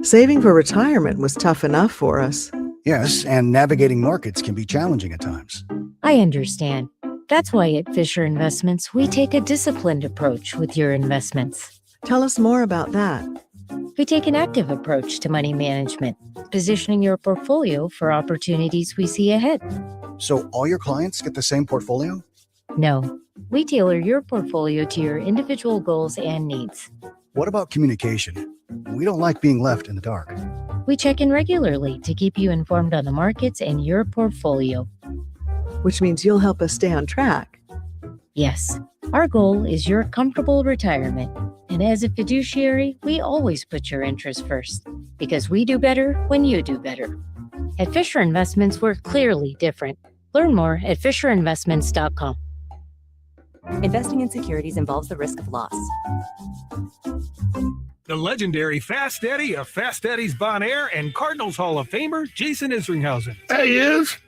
Saving for retirement was tough enough for us. Yes, and navigating markets can be challenging at times. I understand. That's why at Fisher Investments, we take a disciplined approach with your investments. Tell us more about that. We take an active approach to money management, positioning your portfolio for opportunities we see ahead. So all your clients get the same portfolio? No, we tailor your portfolio to your individual goals and needs. What about communication? We don't like being left in the dark. We check in regularly to keep you informed on the markets and your portfolio. Which means you'll help us stay on track. Yes, our goal is your comfortable retirement. And as a fiduciary, we always put your interests first, because we do better when you do better. At Fisher Investments, we're clearly different. Learn more at FisherInvestments.com. Investing in securities involves the risk of loss. The legendary Fast Eddie of Fast Eddie's Bon Air and Cardinals Hall of Famer Jason Isringhausen. Hey,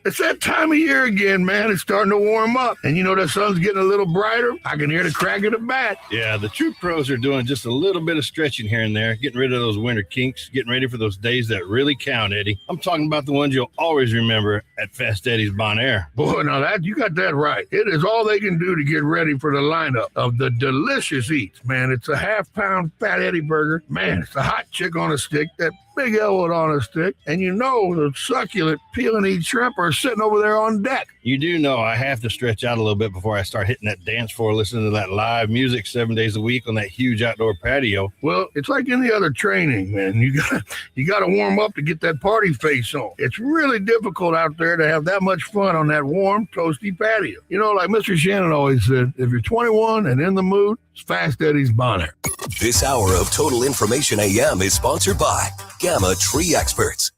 it's that time of year again, man. It's starting to warm up. And you know the sun's getting a little brighter. I can hear the crack of the bat. Yeah, the true pros are doing just a little bit of stretching here and there, getting rid of those winter kinks, getting ready for those days that really count, Eddie. I'm talking about the ones you'll always remember at Fast Eddie's Bon Air. Boy, now you got that right. It is all they can do to get ready for the lineup of the delicious eats, man. It's a half-pound Fat Eddie burger. Man, it's a hot chick on a stick, that big Elwood on a stick, and you know the succulent peel and eat shrimp are sitting over there on deck. You do know I have to stretch out a little bit before I start hitting that dance floor, listening to that live music 7 days a week on that huge outdoor patio. Well, it's like any other training, man. You got to warm up to get that party face on. It's really difficult out there to have that much fun on that warm, toasty patio. You know, like Mr. Shannon always said, if you're 21 and in the mood, it's Fast Eddie's Bon Air. This hour of Total Information AM is sponsored by Gamma Tree Experts.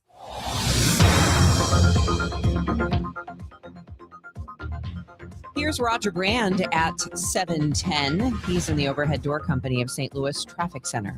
Here's Roger Brand at 7:10. He's in the Overhead Door Company of St. Louis Traffic Center.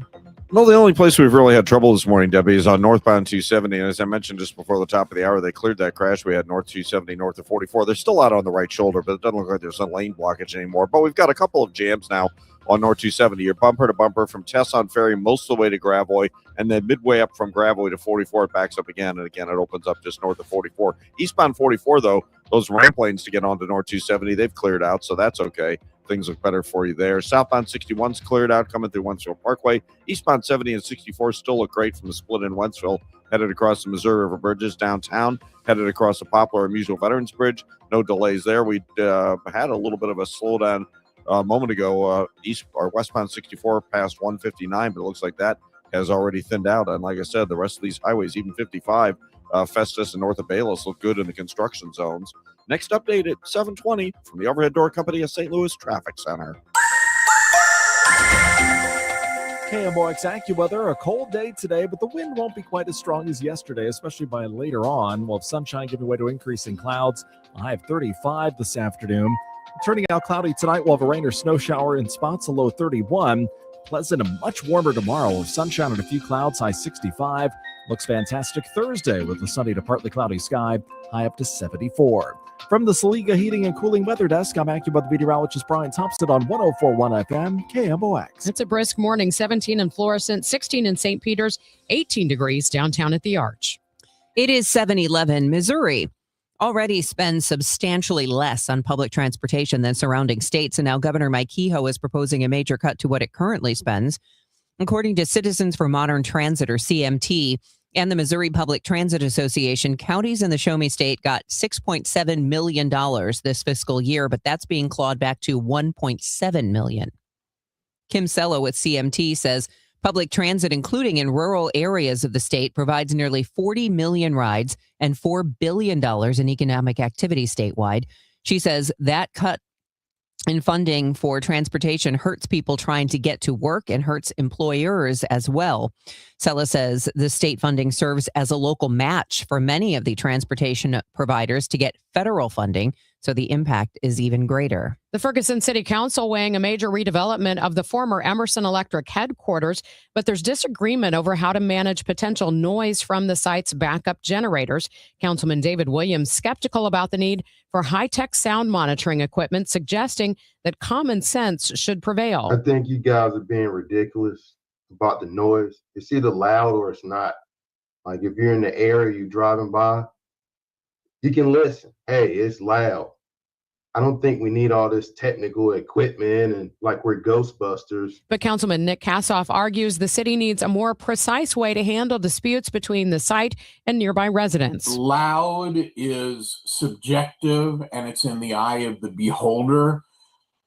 Well, the only place we've really had trouble this morning, Debbie, is on northbound 270. And as I mentioned just before the top of the hour, they cleared that crash. We had north 270, north of 44. They're still out on the right shoulder, but it doesn't look like there's a lane blockage anymore. But we've got a couple of jams now on north 270. You're bumper to bumper from Tesson Ferry most of the way to Gravois, and then midway up from Gravois to 44, it backs up again, and again it opens up just north of 44. Eastbound 44, though, those ramp lanes to get onto north 270, they've cleared out, so that's okay. Things look better for you there. Southbound 61's cleared out coming through Wentzville Parkway. Eastbound 70 and 64 still look great from the split in Wentzville, headed across the Missouri River Bridges downtown, headed across the Poplar and Musial Veterans Bridge. No delays there. We had a little bit of a slowdown a moment ago, east or westbound 64 past 159, but it looks like that has already thinned out. And like I said, the rest of these highways, even 55, Festus and north of Bayless, look good in the construction zones. Next update at 7:20 from the Overhead Door Company of St. Louis Traffic Center. KMOX AccuWeather, a cold day today, but the wind won't be quite as strong as yesterday, especially by later on. We'll have sunshine giving way to increasing clouds. A high of 35 this afternoon. Turning out cloudy tonight, we'll have a rain or snow shower in spots, a low 31. Pleasant and much warmer tomorrow with sunshine and a few clouds, high 65. Looks fantastic Thursday with a sunny to partly cloudy sky, high up to 74. From the Saliga Heating and Cooling Weather Desk, I'm AccuWeather meteorologist Brian Thompson on 104.1 FM KMOX. It's a brisk morning, 17 in Florissant, 16 in St. Peters, 18 degrees downtown at the Arch. It is 7-11. Missouri already spends substantially less on public transportation than surrounding states, and now Governor Mike Kehoe is proposing a major cut to what it currently spends. According to Citizens for Modern Transit, or CMT, and the Missouri Public Transit Association, counties in the Show Me State got $6.7 million this fiscal year, but that's being clawed back to $1.7 million. Kim Sello with CMT says public transit, including in rural areas of the state, provides nearly 40 million rides and $4 billion in economic activity statewide. She says that cut in funding for transportation hurts people trying to get to work and hurts employers as well. Sella says the state funding serves as a local match for many of the transportation providers to get federal funding, so the impact is even greater. The Ferguson City Council weighing a major redevelopment of the former Emerson Electric headquarters, but there's disagreement over how to manage potential noise from the site's backup generators. Councilman David Williams skeptical about the need for high-tech sound monitoring equipment, suggesting that common sense should prevail. I think you guys are being ridiculous about the noise. It's either loud or it's not. Like if you're in the area, you driving by, you can listen. Hey, it's loud. I don't think we need all this technical equipment and like we're Ghostbusters. But Councilman Nick Kassoff argues the city needs a more precise way to handle disputes between the site and nearby residents. Loud is subjective and it's in the eye of the beholder.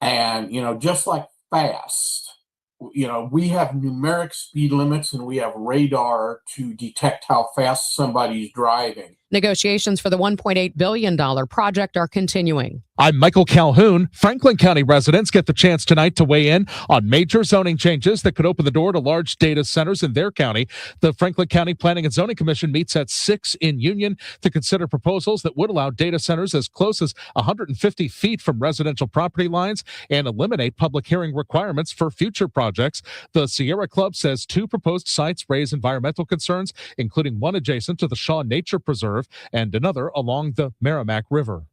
And, just like fast, we have numeric speed limits and we have radar to detect how fast somebody's driving. Negotiations for the $1.8 billion project are continuing. I'm Michael Calhoun. Franklin County residents get the chance tonight to weigh in on major zoning changes that could open the door to large data centers in their county. The Franklin County Planning and Zoning Commission meets at 6 in Union to consider proposals that would allow data centers as close as 150 feet from residential property lines and eliminate public hearing requirements for future projects. The Sierra Club says 2 proposed sites raise environmental concerns, including one adjacent to the Shaw Nature Preserve and another along the Merrimack River.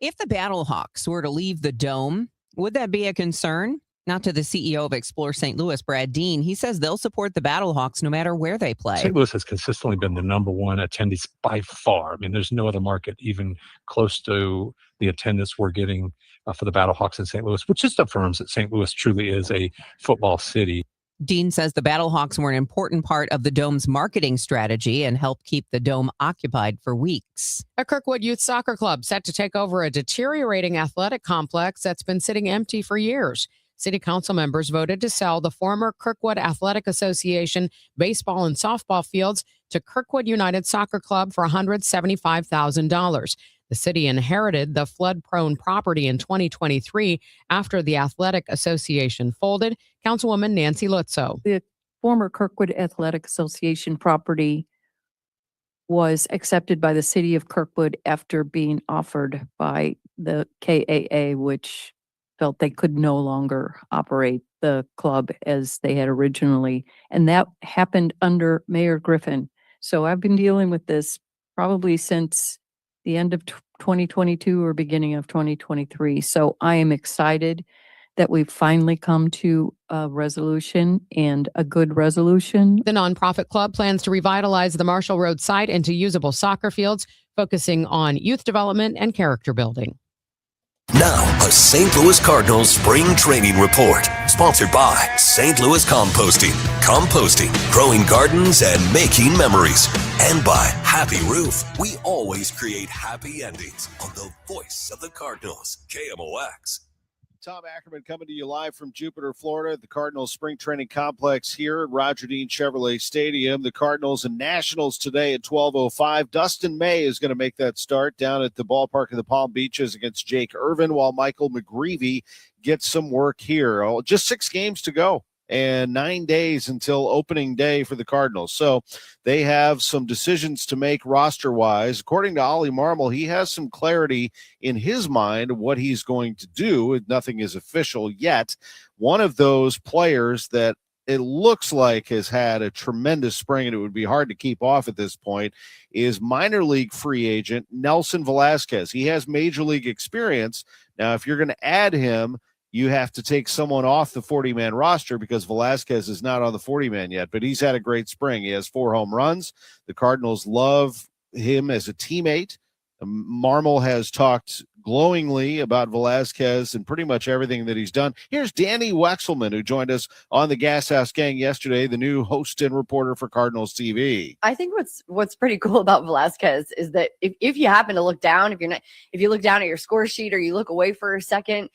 If the Battlehawks were to leave the Dome, would that be a concern? Not to the CEO of Explore St. Louis, Brad Dean. He says they'll support the Battlehawks no matter where they play. St. Louis has consistently been the number one attendees by far. I mean, there's no other market even close to the attendance we're getting for the Battlehawks in St. Louis, which just affirms that St. Louis truly is a football city. Dean says the Battlehawks were an important part of the Dome's marketing strategy and helped keep the Dome occupied for weeks. A Kirkwood Youth Soccer Club set to take over a deteriorating athletic complex that's been sitting empty for years. City council members voted to sell the former Kirkwood Athletic Association baseball and softball fields to Kirkwood United Soccer Club for $175,000. The city inherited the flood-prone property in 2023 after the Athletic Association folded. Councilwoman Nancy Lutzow. The former Kirkwood Athletic Association property was accepted by the city of Kirkwood after being offered by the KAA, which felt they could no longer operate the club as they had originally. And that happened under Mayor Griffin. So I've been dealing with this probably since the end of 2022 or beginning of 2023. So I am excited that we've finally come to a resolution and a good resolution. The nonprofit club plans to revitalize the Marshall Road site into usable soccer fields, focusing on youth development and character building. Now, a St. Louis Cardinals spring training report, sponsored by St. Louis Composting. Composting, growing gardens and making memories. And by Happy Roof. We always create happy endings on the voice of the Cardinals, KMOX. Tom Ackerman coming to you live from Jupiter, Florida, at the Cardinals Spring Training Complex here at Roger Dean Chevrolet Stadium. The Cardinals and Nationals today at 12:05. Dustin May is going to make that start down at the ballpark of the Palm Beaches against Jake Irvin, while Michael McGreevy gets some work here. Oh, just 6 games to go and 9 days until opening day for the Cardinals. So they have some decisions to make roster-wise. According to Ollie Marmol, he has some clarity in his mind of what he's going to do. Nothing is official yet. One of those players that it looks like has had a tremendous spring, and it would be hard to keep off at this point, is minor league free agent Nelson Velasquez. He has major league experience. Now, if you're going to add him, you have to take someone off the 40-man roster because Velasquez is not on the 40-man yet, but he's had a great spring. He has 4 home runs. The Cardinals love him as a teammate. Marmol has talked glowingly about Velasquez and pretty much everything that he's done. Here's Danny Wexelman, who joined us on the Gas House Gang yesterday, the new host and reporter for Cardinals TV. I think what's pretty cool about Velasquez is that if you happen to look down, if you look down at your score sheet or you look away for a second,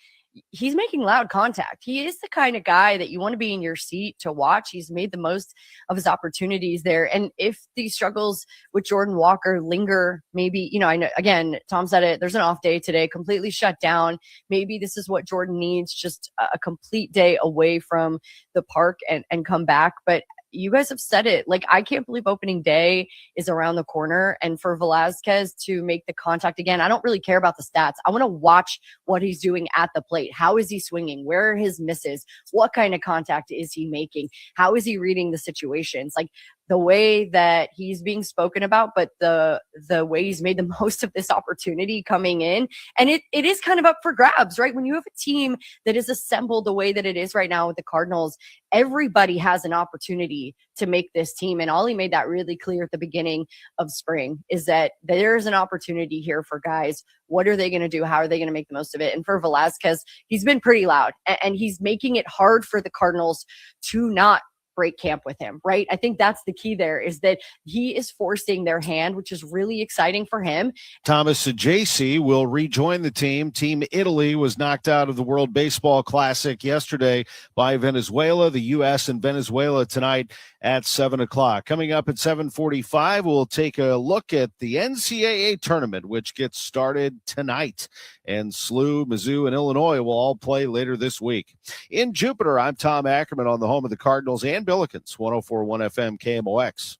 he's making loud contact. He is the kind of guy that you want to be in your seat to watch. He's made the most of his opportunities there. And if these struggles with Jordan Walker linger, maybe, I know, again, Tom said it, there's an off day today, completely shut down. Maybe this is what Jordan needs, just a complete day away from the park and come back. But you guys have said it. Like, I can't believe opening day is around the corner. And for Velasquez to make the contact again, I don't really care about the stats. I want to watch what he's doing at the plate. How is he swinging? Where are his misses? What kind of contact is he making? How is he reading the situations? Like, the way that he's being spoken about, but the way he's made the most of this opportunity coming in. And it is kind of up for grabs, right? When you have a team that is assembled the way that it is right now with the Cardinals, everybody has an opportunity to make this team. And Ollie made that really clear at the beginning of spring, is that there is an opportunity here for guys. What are they going to do? How are they going to make the most of it? And for Velasquez, he's been pretty loud, and he's making it hard for the Cardinals to not break camp with him, right? I think that's the key there, is that he is forcing their hand, which is really exciting for him. Thomas Ajayci will rejoin the team. Team Italy was knocked out of the World Baseball Classic yesterday by Venezuela. The U.S. and Venezuela tonight at 7 o'clock. Coming up at 7:45, we'll take a look at the NCAA tournament, which gets started tonight. And SLU, Mizzou, and Illinois will all play later this week. In Jupiter, I'm Tom Ackerman on the home of the Cardinals and Billikens, 104.1 FM KMOX.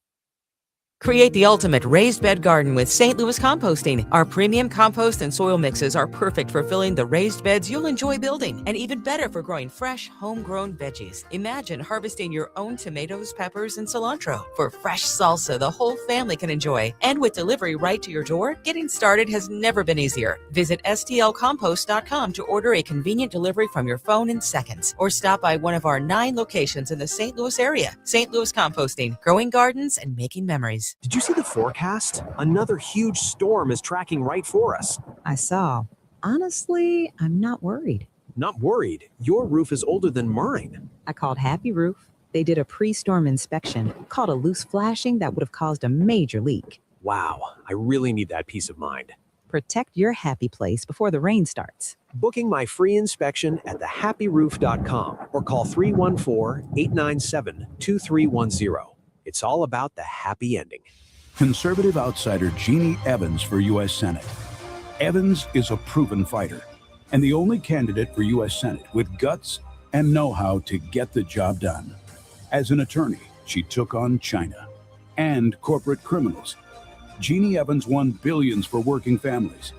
Create the ultimate raised bed garden with St. Louis Composting. Our premium compost and soil mixes are perfect for filling the raised beds you'll enjoy building, and even better for growing fresh, homegrown veggies. Imagine harvesting your own tomatoes, peppers, and cilantro for fresh salsa the whole family can enjoy. And with delivery right to your door, getting started has never been easier. Visit stlcompost.com to order a convenient delivery from your phone in seconds, or stop by one of our 9 locations in the St. Louis area. St. Louis Composting, growing gardens and making memories. Did you see the forecast? Another huge storm is tracking right for us. I saw. Honestly, I'm not worried. Not worried. Your roof is older than mine. I called Happy Roof. They did a pre-storm inspection, caught a loose flashing that would have caused a major leak. Wow, I really need that peace of mind. Protect your happy place before the rain starts. Booking my free inspection at thehappyroof.com or call 314-897-2310. It's all about the happy ending. Conservative outsider Jeannie Evans for U.S. Senate. Evans is a proven fighter and the only candidate for U.S. Senate with guts and know-how to get the job done. As an attorney, she took on China and corporate criminals. Jeannie Evans won billions for working families.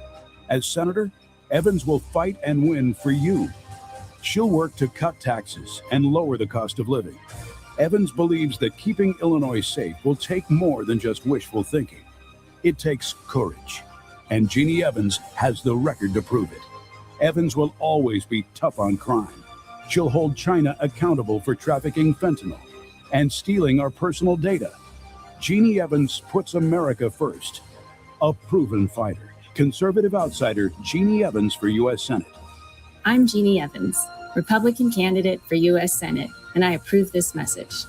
As senator, Evans will fight and win for you. She'll work to cut taxes and lower the cost of living. Evans believes that keeping Illinois safe will take more than just wishful thinking. It takes courage, and Jeannie Evans has the record to prove it. Evans will always be tough on crime. She'll hold China accountable for trafficking fentanyl and stealing our personal data. Jeannie Evans puts America first. A proven fighter. Conservative outsider Jeannie Evans for U.S. Senate. I'm Jeannie Evans, Republican candidate for U.S. Senate, and I approve this message.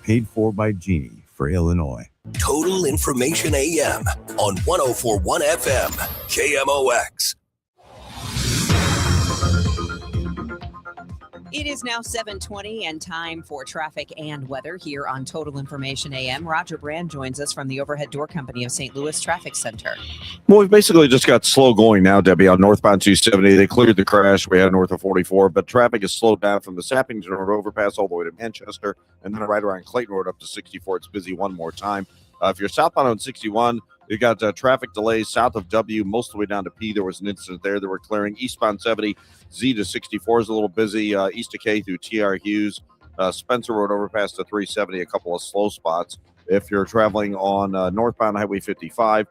Paid for by Jeannie for Illinois. Total Information AM on 104.1 FM KMOX. It is now 7:20 and time for traffic and weather here on Total Information AM. Roger Brand joins us from the Overhead Door Company of St. Louis Traffic Center. Well, we've basically just got slow going now, Debbie, on northbound 270. They cleared the crash we had north of 44, but traffic is slowed down from the Sappington Road overpass all the way to Manchester, and then right around Clayton Road up to 64. It's busy one more time. If you're southbound on 61, you got traffic delays south of W, most of the way down to P. There was an incident there that we're clearing. Eastbound 70, Z to 64 is a little busy. East of K through TR Hughes. Spencer Road overpass to 370, a couple of slow spots. If you're traveling on northbound Highway 55,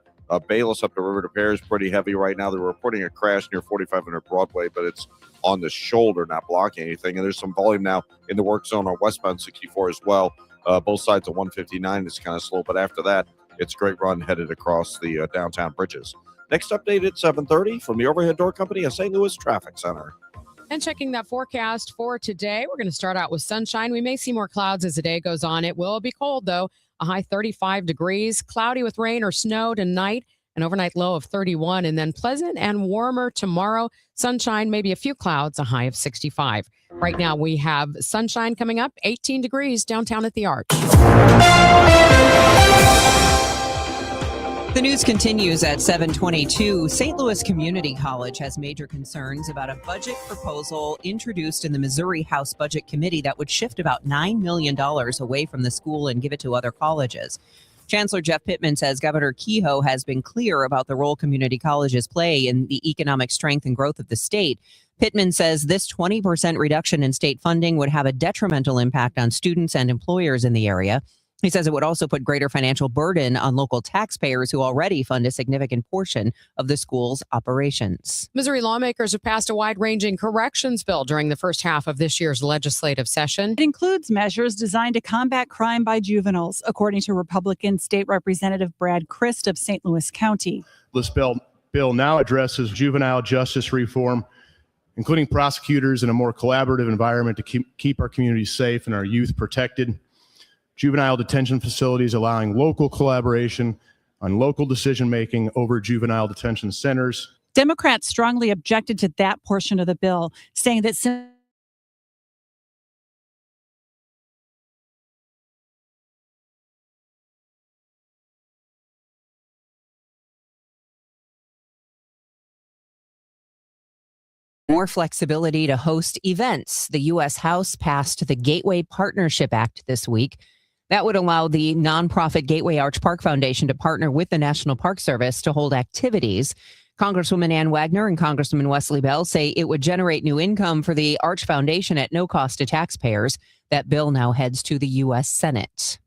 Bayless up to River to Pear is pretty heavy right now. They're reporting a crash near 4500 Broadway, but it's on the shoulder, not blocking anything. And there's some volume now in the work zone on westbound 64 as well. Both sides of 159 is kind of slow, but after that, it's a great run headed across the downtown bridges. Next update at 7:30 from the Overhead Door Company of St. Louis Traffic Center. And checking that forecast for today, we're going to start out with sunshine. We may see more clouds as the day goes on. It will be cold, though. A high 35 degrees, cloudy with rain or snow tonight, an overnight low of 31, and then pleasant and warmer tomorrow. Sunshine, maybe a few clouds, a high of 65. Right now, we have sunshine coming up, 18 degrees downtown at the Arch. The news continues at 7:22. St. Louis Community College has major concerns about a budget proposal introduced in the Missouri House Budget Committee that would shift about $9 million away from the school and give it to other colleges. Chancellor Jeff Pittman says Governor Kehoe has been clear about the role community colleges play in the economic strength and growth of the state. Pittman says this 20% reduction in state funding would have a detrimental impact on students and employers in the area. He says it would also put greater financial burden on local taxpayers who already fund a significant portion of the school's operations. Missouri lawmakers have passed a wide-ranging corrections bill during the first half of this year's legislative session. It includes measures designed to combat crime by juveniles, according to Republican State Representative Brad Christ of St. Louis County. This bill now addresses juvenile justice reform, including prosecutors in a more collaborative environment to keep our communities safe and our youth protected. Juvenile detention facilities allowing local collaboration on local decision-making over juvenile detention centers. Democrats strongly objected to that portion of the bill, saying that more flexibility to host events. The U.S. House passed the Gateway Partnership Act this week. That would allow the nonprofit Gateway Arch Park Foundation to partner with the National Park Service to hold activities. Congresswoman Ann Wagner and Congressman Wesley Bell say it would generate new income for the Arch Foundation at no cost to taxpayers. That bill now heads to the U.S. Senate.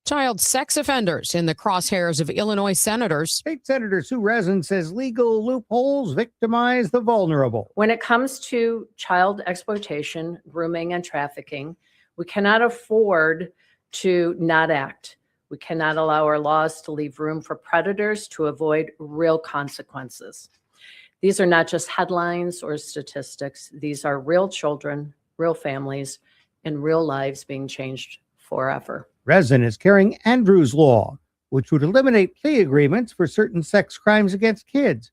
Child sex offenders in the crosshairs of Illinois senators. State Senator Sue Rezin says legal loopholes victimize the vulnerable. When it comes to child exploitation, grooming, and trafficking, we cannot afford to not act. We cannot allow our laws to leave room for predators to avoid real consequences. These are not just headlines or statistics. These are real children, real families, and real lives being changed forever. Rezin is carrying Andrew's Law, which would eliminate plea agreements for certain sex crimes against kids,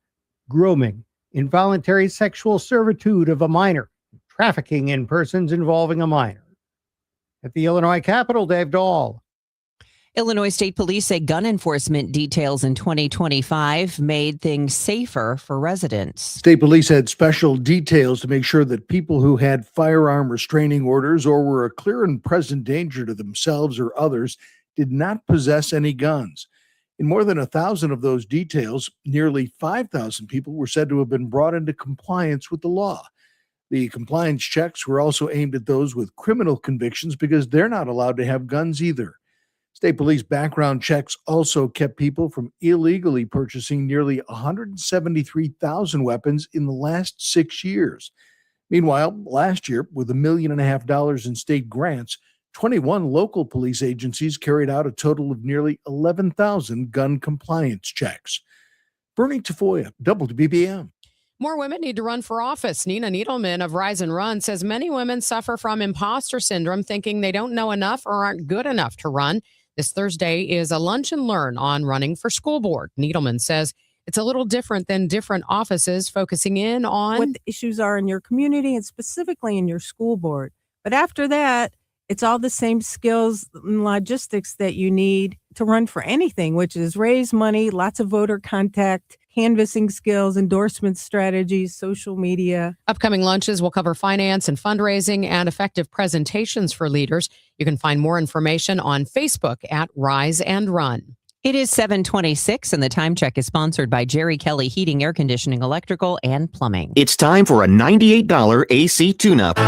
grooming, involuntary sexual servitude of a minor, trafficking in persons involving a minor. At the Illinois Capitol, Dave Dahl. Illinois State Police say gun enforcement details in 2025 made things safer for residents. State Police had special details to make sure that people who had firearm restraining orders or were a clear and present danger to themselves or others did not possess any guns. In more than 1,000 of those details, nearly 5,000 people were said to have been brought into compliance with the law. The compliance checks were also aimed at those with criminal convictions because they're not allowed to have guns either. State Police background checks also kept people from illegally purchasing nearly 173,000 weapons in the last 6 years. Meanwhile, last year, with $1.5 million in state grants, 21 local police agencies carried out a total of nearly 11,000 gun compliance checks. Bernie Tafoya, WBBM. More women need to run for office. Nina Needleman of Rise and Run says many women suffer from imposter syndrome, thinking they don't know enough or aren't good enough to run. This Thursday is a lunch and learn on running for school board. Needleman says it's a little different than different offices, focusing in on what the issues are in your community and specifically in your school board. But after that, it's all the same skills and logistics that you need to run for anything, which is raise money, lots of voter contact, canvassing skills, endorsement strategies, social media. Upcoming lunches will cover finance and fundraising and effective presentations for leaders. You can find more information on Facebook at Rise and Run. It is 7:26, and the time check is sponsored by Jerry Kelly Heating, Air Conditioning, Electrical, and Plumbing. It's time for a $98 AC tune-up.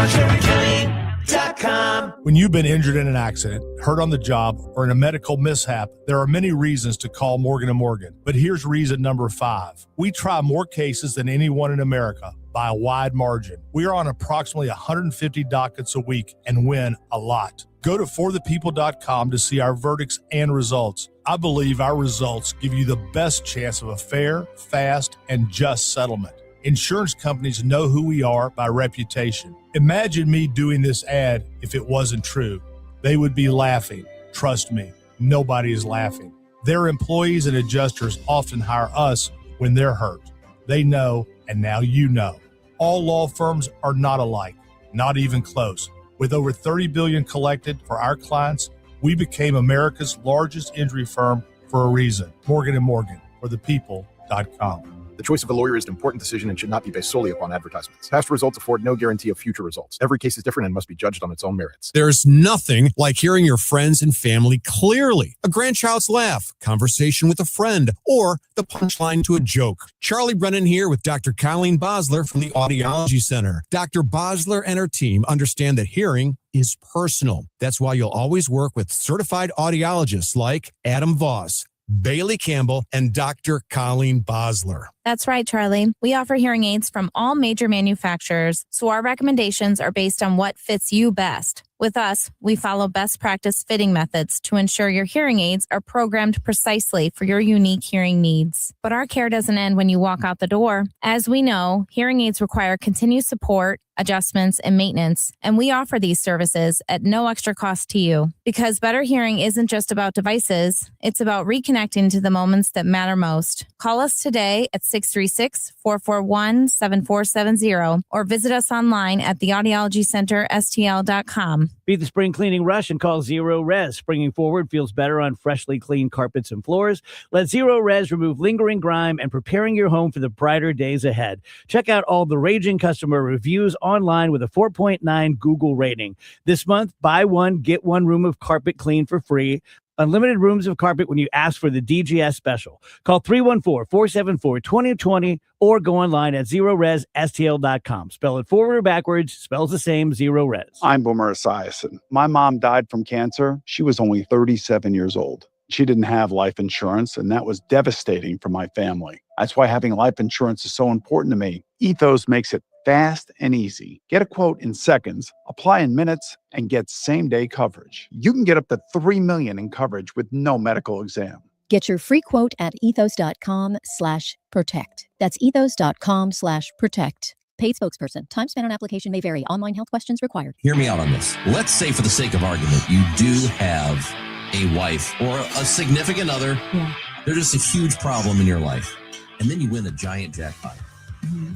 When you've been injured in an accident, hurt on the job, or in a medical mishap, there are many reasons to call Morgan & Morgan. But here's reason number 5. We try more cases than anyone in America by a wide margin. We are on approximately 150 dockets a week and win a lot. Go to forthepeople.com to see our verdicts and results. I believe our results give you the best chance of a fair, fast, and just settlement. Insurance companies know who we are by reputation. Imagine me doing this ad if it wasn't true. They would be laughing. Trust me, nobody is laughing. Their employees and adjusters often hire us when they're hurt. They know, and now you know. All law firms are not alike, not even close. With over $30 billion collected for our clients, we became America's largest injury firm for a reason. Morgan & Morgan, for thepeople.com. The choice of a lawyer is an important decision and should not be based solely upon advertisements. Past results afford no guarantee of future results. Every case is different and must be judged on its own merits. There's nothing like hearing your friends and family clearly. A grandchild's laugh, conversation with a friend, or the punchline to a joke. Charlie Brennan here with Dr. Colleen Bosler from the Audiology Center. Dr. Bosler and her team understand that hearing is personal. That's why you'll always work with certified audiologists like Adam Voss, Bailey Campbell, and Dr. Colleen Bosler. That's right, Charlie. We offer hearing aids from all major manufacturers, so our recommendations are based on what fits you best. With us, we follow best practice fitting methods to ensure your hearing aids are programmed precisely for your unique hearing needs. But our care doesn't end when you walk out the door. As we know, hearing aids require continued support, adjustments, and maintenance, and we offer these services at no extra cost to you. Because better hearing isn't just about devices, it's about reconnecting to the moments that matter most. Call us today at 636-441-7470 or visit us online at theaudiologycenterstl.com. Beat the spring cleaning rush and call Zero Res. Springing forward feels better on freshly cleaned carpets and floors. Let Zero Res remove lingering grime and preparing your home for the brighter days ahead. Check out all the raging customer reviews online with a 4.9 Google rating. This month, buy one, get one room of carpet cleaned for free. Unlimited rooms of carpet when you ask for the DGS special. Call 314-474-2020 or go online at ZeroResSTL.com. Spell it forward or backwards, spells the same, Zero Res. I'm Boomer Esiason. My mom died from cancer. She was only 37 years old. She didn't have life insurance, and that was devastating for my family. That's why having life insurance is so important to me. Ethos makes it fast and easy. Get a quote in seconds, apply in minutes, and get same-day coverage. You can get up to $3 million in coverage with no medical exam. Get your free quote at ethos.com/protect. That's ethos.com/protect. Paid spokesperson. Time spent on application may vary. Online health questions required. Hear me out on this. Let's say, for the sake of argument, you do have a wife or a significant other. Yeah. There's just a huge problem in your life. And then you win a giant jackpot.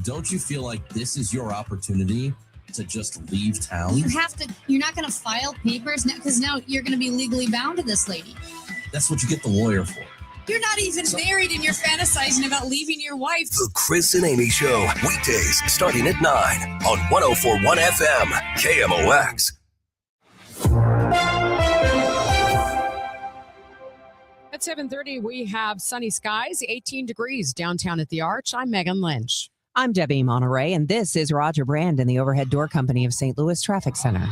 Don't you feel like this is your opportunity to just leave town? You're not going to file papers now because now you're going to be legally bound to this lady. That's what you get the lawyer for. You're not even married and you're fantasizing about leaving your wife. The Chris and Amy Show, weekdays starting at 9 on 104.1 FM, KMOX. At 7:30, we have sunny skies, 18 degrees downtown at the Arch. I'm Megan Lynch. I'm Debbie Monterrey, and this is Roger Brand in the Overhead Door Company of St. Louis Traffic Center.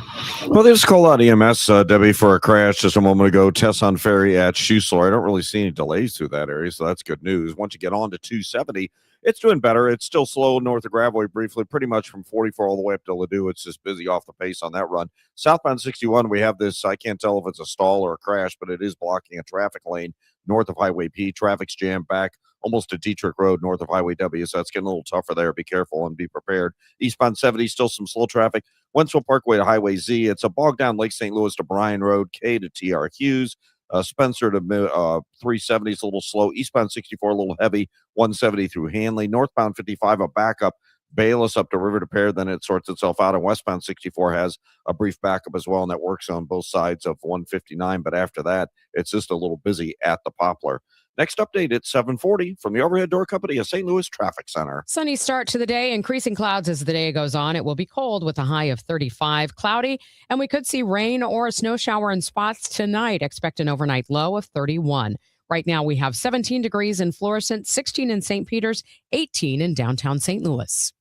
Well, they just called out EMS, Debbie, for a crash just a moment ago. Tesson Ferry at Schuessler. I don't really see any delays through that area, so that's good news. Once you get on to 270, it's doing better. It's still slow north of Gravois briefly, pretty much from 44 all the way up to Ladue. It's just busy off the pace on that run. Southbound 61, we have this, I can't tell if it's a stall or a crash, but it is blocking a traffic lane north of Highway P. Traffic's jammed back almost to Dietrich Road north of Highway W, so that's getting a little tougher there. Be careful and be prepared. Eastbound 70, still some slow traffic. Wentzville Parkway to Highway Z. It's a bogged down Lake St. Louis to Bryan Road, K to TR Hughes. Spencer to 370 is a little slow. Eastbound 64 a little heavy. 170 through Hanley. Northbound 55 a backup. Bayless up to River to Pear, then it sorts itself out. And westbound 64 has a brief backup as well, and that works on both sides of 159. But after that, it's just a little busy at the Poplar. Next update at 7:40 from the Overhead Door Company of St. Louis Traffic Center. Sunny start to the day, increasing clouds as the day goes on. It will be cold with a high of 35, cloudy, and we could see rain or a snow shower in spots tonight. Expect an overnight low of 31. Right now we have 17 degrees in Florissant, 16 in St. Peters, 18 in downtown St. Louis.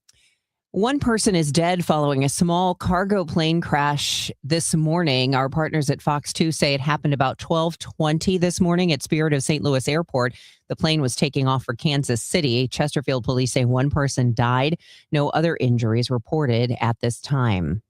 One person is dead following a small cargo plane crash this morning. Our partners at Fox 2 say it happened about 12:20 this morning at Spirit of St. Louis Airport. The plane was taking off for Kansas City. Chesterfield police say one person died. No other injuries reported at this time.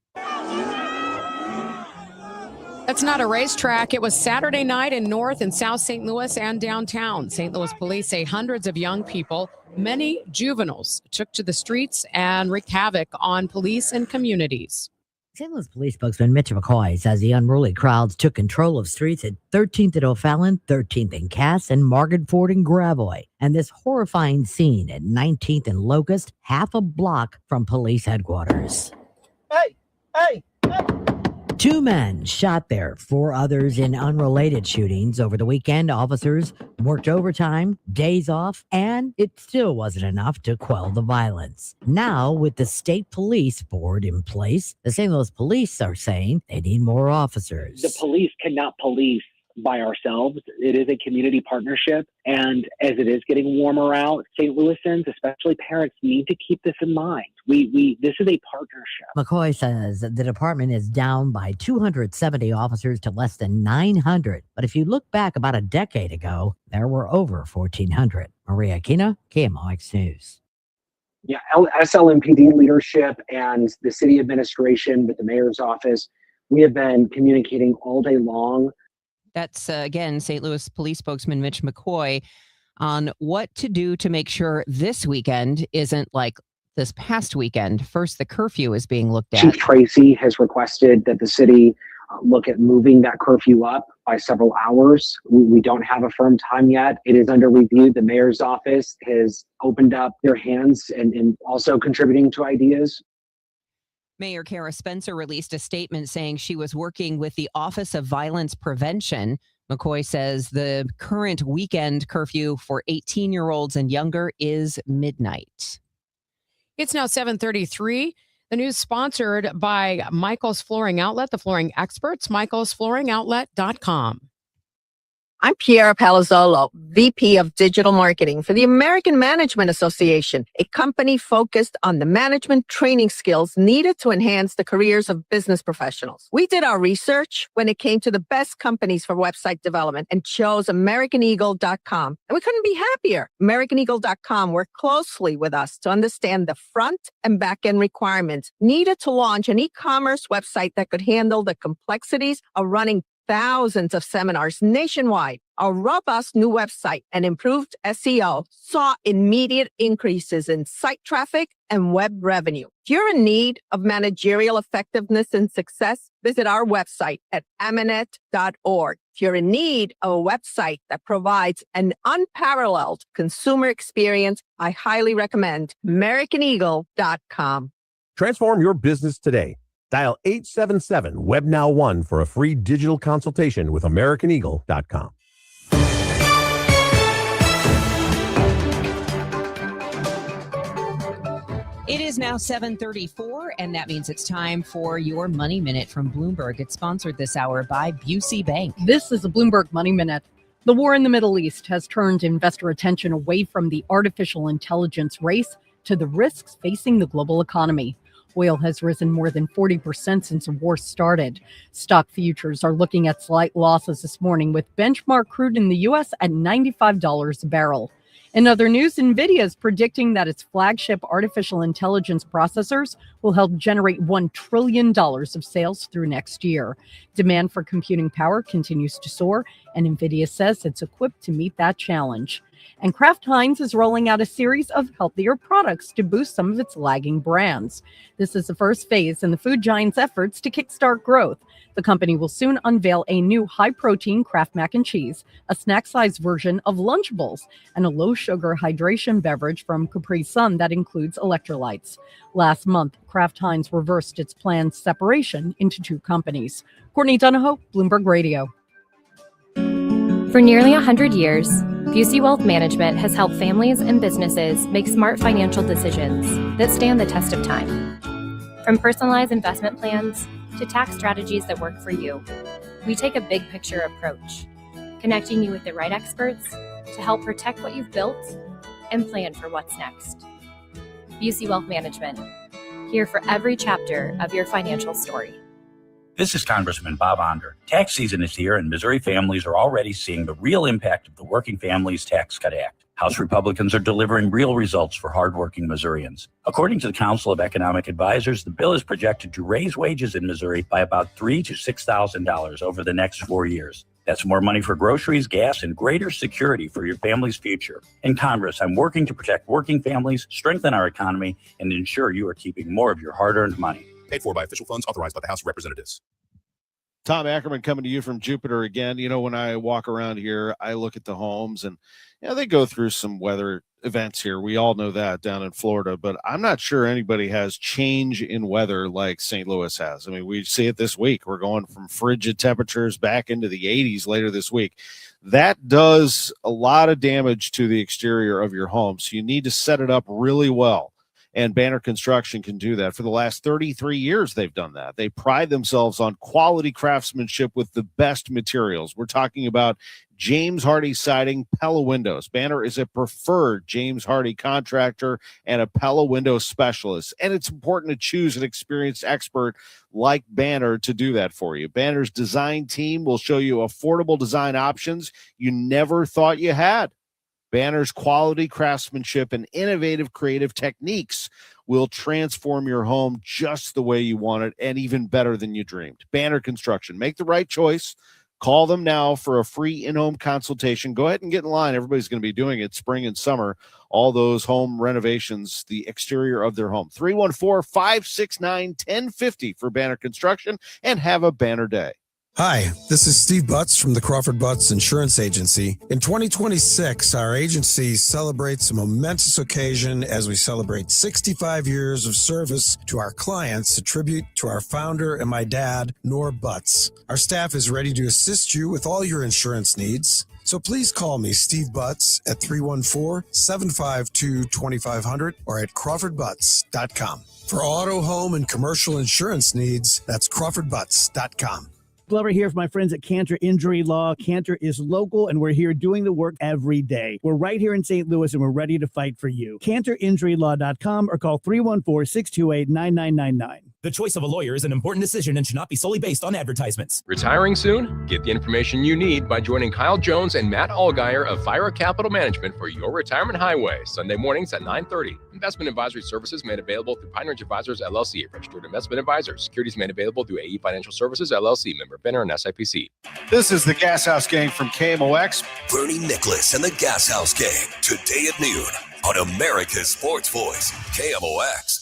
That's not a racetrack. It was Saturday night in North and South St. Louis and downtown. St. Louis police say hundreds of young people, many juveniles, took to the streets and wreaked havoc on police and communities. St. Louis Police spokesman Mitch McCoy says the unruly crowds took control of streets at 13th and O'Fallon, 13th and Cass, and Margaret Ford and Gravois. And this horrifying scene at 19th and Locust, half a block from police headquarters. Hey! 2 men shot there, 4 others in unrelated shootings over the weekend. Officers worked overtime, days off, and it still wasn't enough to quell the violence. Now, with the state police board in place, the St. Louis police are saying they need more officers. The police cannot police by ourselves. It is a community partnership. And as it is getting warmer out, St. Louisans, especially parents, need to keep this in mind. This is a partnership. McCoy says the department is down by 270 officers to less than 900. But if you look back about a decade ago, there were over 1,400. Maria Aquino, KMOX News. Yeah, SLMPD leadership and the city administration with the mayor's office, we have been communicating all day long. That's, again, St. Louis Police spokesman Mitch McCoy on what to do to make sure this weekend isn't like this past weekend. First, the curfew is being looked at. Chief Tracy has requested that the city look at moving that curfew up by several hours. We don't have a firm time yet. It is under review. The mayor's office has opened up their hands and also contributing to ideas. Mayor Kara Spencer released a statement saying she was working with the Office of Violence Prevention. McCoy says the current weekend curfew for 18-year-olds and younger is midnight. It's now 7:33. The news sponsored by Michael's Flooring Outlet, the flooring experts, michaelsflooringoutlet.com. I'm Piera Palazzolo, VP of Digital Marketing for the American Management Association, a company focused on the management training skills needed to enhance the careers of business professionals. We did our research when it came to the best companies for website development and chose AmericanEagle.com. And we couldn't be happier. AmericanEagle.com worked closely with us to understand the front and back end requirements needed to launch an e-commerce website that could handle the complexities of running thousands of seminars nationwide. Our robust new website and improved SEO saw immediate increases in site traffic and web revenue. If you're in need of managerial effectiveness and success, visit our website at amanet.org. If you're in need of a website that provides an unparalleled consumer experience, I highly recommend AmericanEagle.com. Transform your business today. Dial 877-WebNow1 for a free digital consultation with AmericanEagle.com. It is now 7:34, and that means it's time for your Money Minute from Bloomberg. It's sponsored this hour by Busey Bank. This is a Bloomberg Money Minute. The war in the Middle East has turned investor attention away from the artificial intelligence race to the risks facing the global economy. Oil has risen more than 40% since the war started. Stock futures are looking at slight losses this morning, with benchmark crude in the U.S. at $95 a barrel. In other news, NVIDIA is predicting that its flagship artificial intelligence processors will help generate $1 trillion of sales through next year. Demand for computing power continues to soar, and NVIDIA says it's equipped to meet that challenge. And Kraft Heinz is rolling out a series of healthier products to boost some of its lagging brands. This is the first phase in the food giant's efforts to kickstart growth. The company will soon unveil a new high-protein Kraft mac and cheese, a snack-sized version of Lunchables, and a low-sugar hydration beverage from Capri Sun that includes electrolytes. Last month, Kraft Heinz reversed its planned separation into 2 companies. Courtney Donahoe, Bloomberg Radio. For nearly 100 years, Busey Wealth Management has helped families and businesses make smart financial decisions that stand the test of time. From personalized investment plans to tax strategies that work for you, we take a big picture approach, connecting you with the right experts to help protect what you've built and plan for what's next. Busey Wealth Management, here for every chapter of your financial story. This is Congressman Bob Onder. Tax season is here, and Missouri families are already seeing the real impact of the Working Families Tax Cut Act. House Republicans are delivering real results for hardworking Missourians. According to the Council of Economic Advisors, the bill is projected to raise wages in Missouri by about $3,000 to $6,000 over the next 4 years. That's more money for groceries, gas, and greater security for your family's future. In Congress, I'm working to protect working families, strengthen our economy, and ensure you are keeping more of your hard-earned money. Paid for by official funds authorized by the House of Representatives. Tom Ackerman coming to you from Jupiter again. You know, when I walk around here, I look at the homes and they go through some weather events here. We all know that down in Florida, but I'm not sure anybody has change in weather like St. Louis has. I mean, we see it this week. We're going from frigid temperatures back into the 80s later this week. That does a lot of damage to the exterior of your home. So you need to set it up really well. And Banner Construction can do that. For the last 33 years, they've done that. They pride themselves on quality craftsmanship with the best materials. We're talking about James Hardy Siding, Pella Windows. Banner is a preferred James Hardy contractor and a Pella Window specialist. And it's important to choose an experienced expert like Banner to do that for you. Banner's design team will show you affordable design options you never thought you had. Banner's quality craftsmanship and innovative creative techniques will transform your home just the way you want it and even better than you dreamed. Banner Construction. Make the right choice. Call them now for a free in-home consultation. Go ahead and get in line. Everybody's going to be doing it spring and summer. All those home renovations, the exterior of their home. 314-569-1050 for Banner Construction, and have a banner day. Hi, this is Steve Butts from the Crawford Butts Insurance Agency. In 2026, our agency celebrates a momentous occasion as we celebrate 65 years of service to our clients, a tribute to our founder and my dad, Norm Butts. Our staff is ready to assist you with all your insurance needs. So please call me, Steve Butts, at 314-752-2500 or at crawfordbutts.com. For auto, home, and commercial insurance needs, that's crawfordbutts.com. Glover here for my friends at Cantor Injury Law. Cantor is local, and we're here doing the work every day. We're right here in St. Louis, and we're ready to fight for you. CantorInjuryLaw.com or call 314-628-9999. The choice of a lawyer is an important decision and should not be solely based on advertisements. Retiring soon? Get the information you need by joining Kyle Jones and Matt Allgaier of Fira Capital Management for Your Retirement Highway, Sunday mornings at 9:30. Investment advisory services made available through Pine Ridge Advisors, LLC, registered investment advisors. Securities made available through AE Financial Services, LLC, member FINRA and SIPC. This is the Gas House Gang from KMOX. Bernie Nicholas and the Gas House Gang, today at noon on America's Sports Voice, KMOX.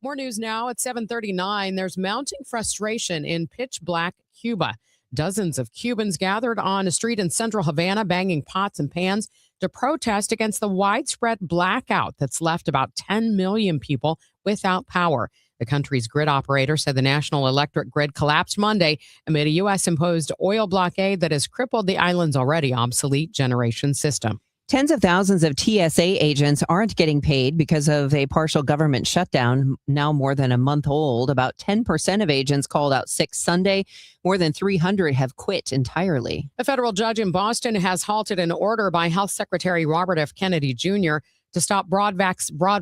More news now at 7:39. There's mounting frustration in pitch black Cuba. Dozens of Cubans gathered on a street in central Havana, banging pots and pans to protest against the widespread blackout that's left about 10 million people without power. The country's grid operator said the national electric grid collapsed Monday amid a U.S.-imposed oil blockade that has crippled the island's already obsolete generation system. Tens of thousands of TSA agents aren't getting paid because of a partial government shutdown, now more than a month old. About 10% of agents called out sick Sunday. More than 300 have quit entirely. A federal judge in Boston has halted an order by Health Secretary Robert F. Kennedy Jr. to stop broad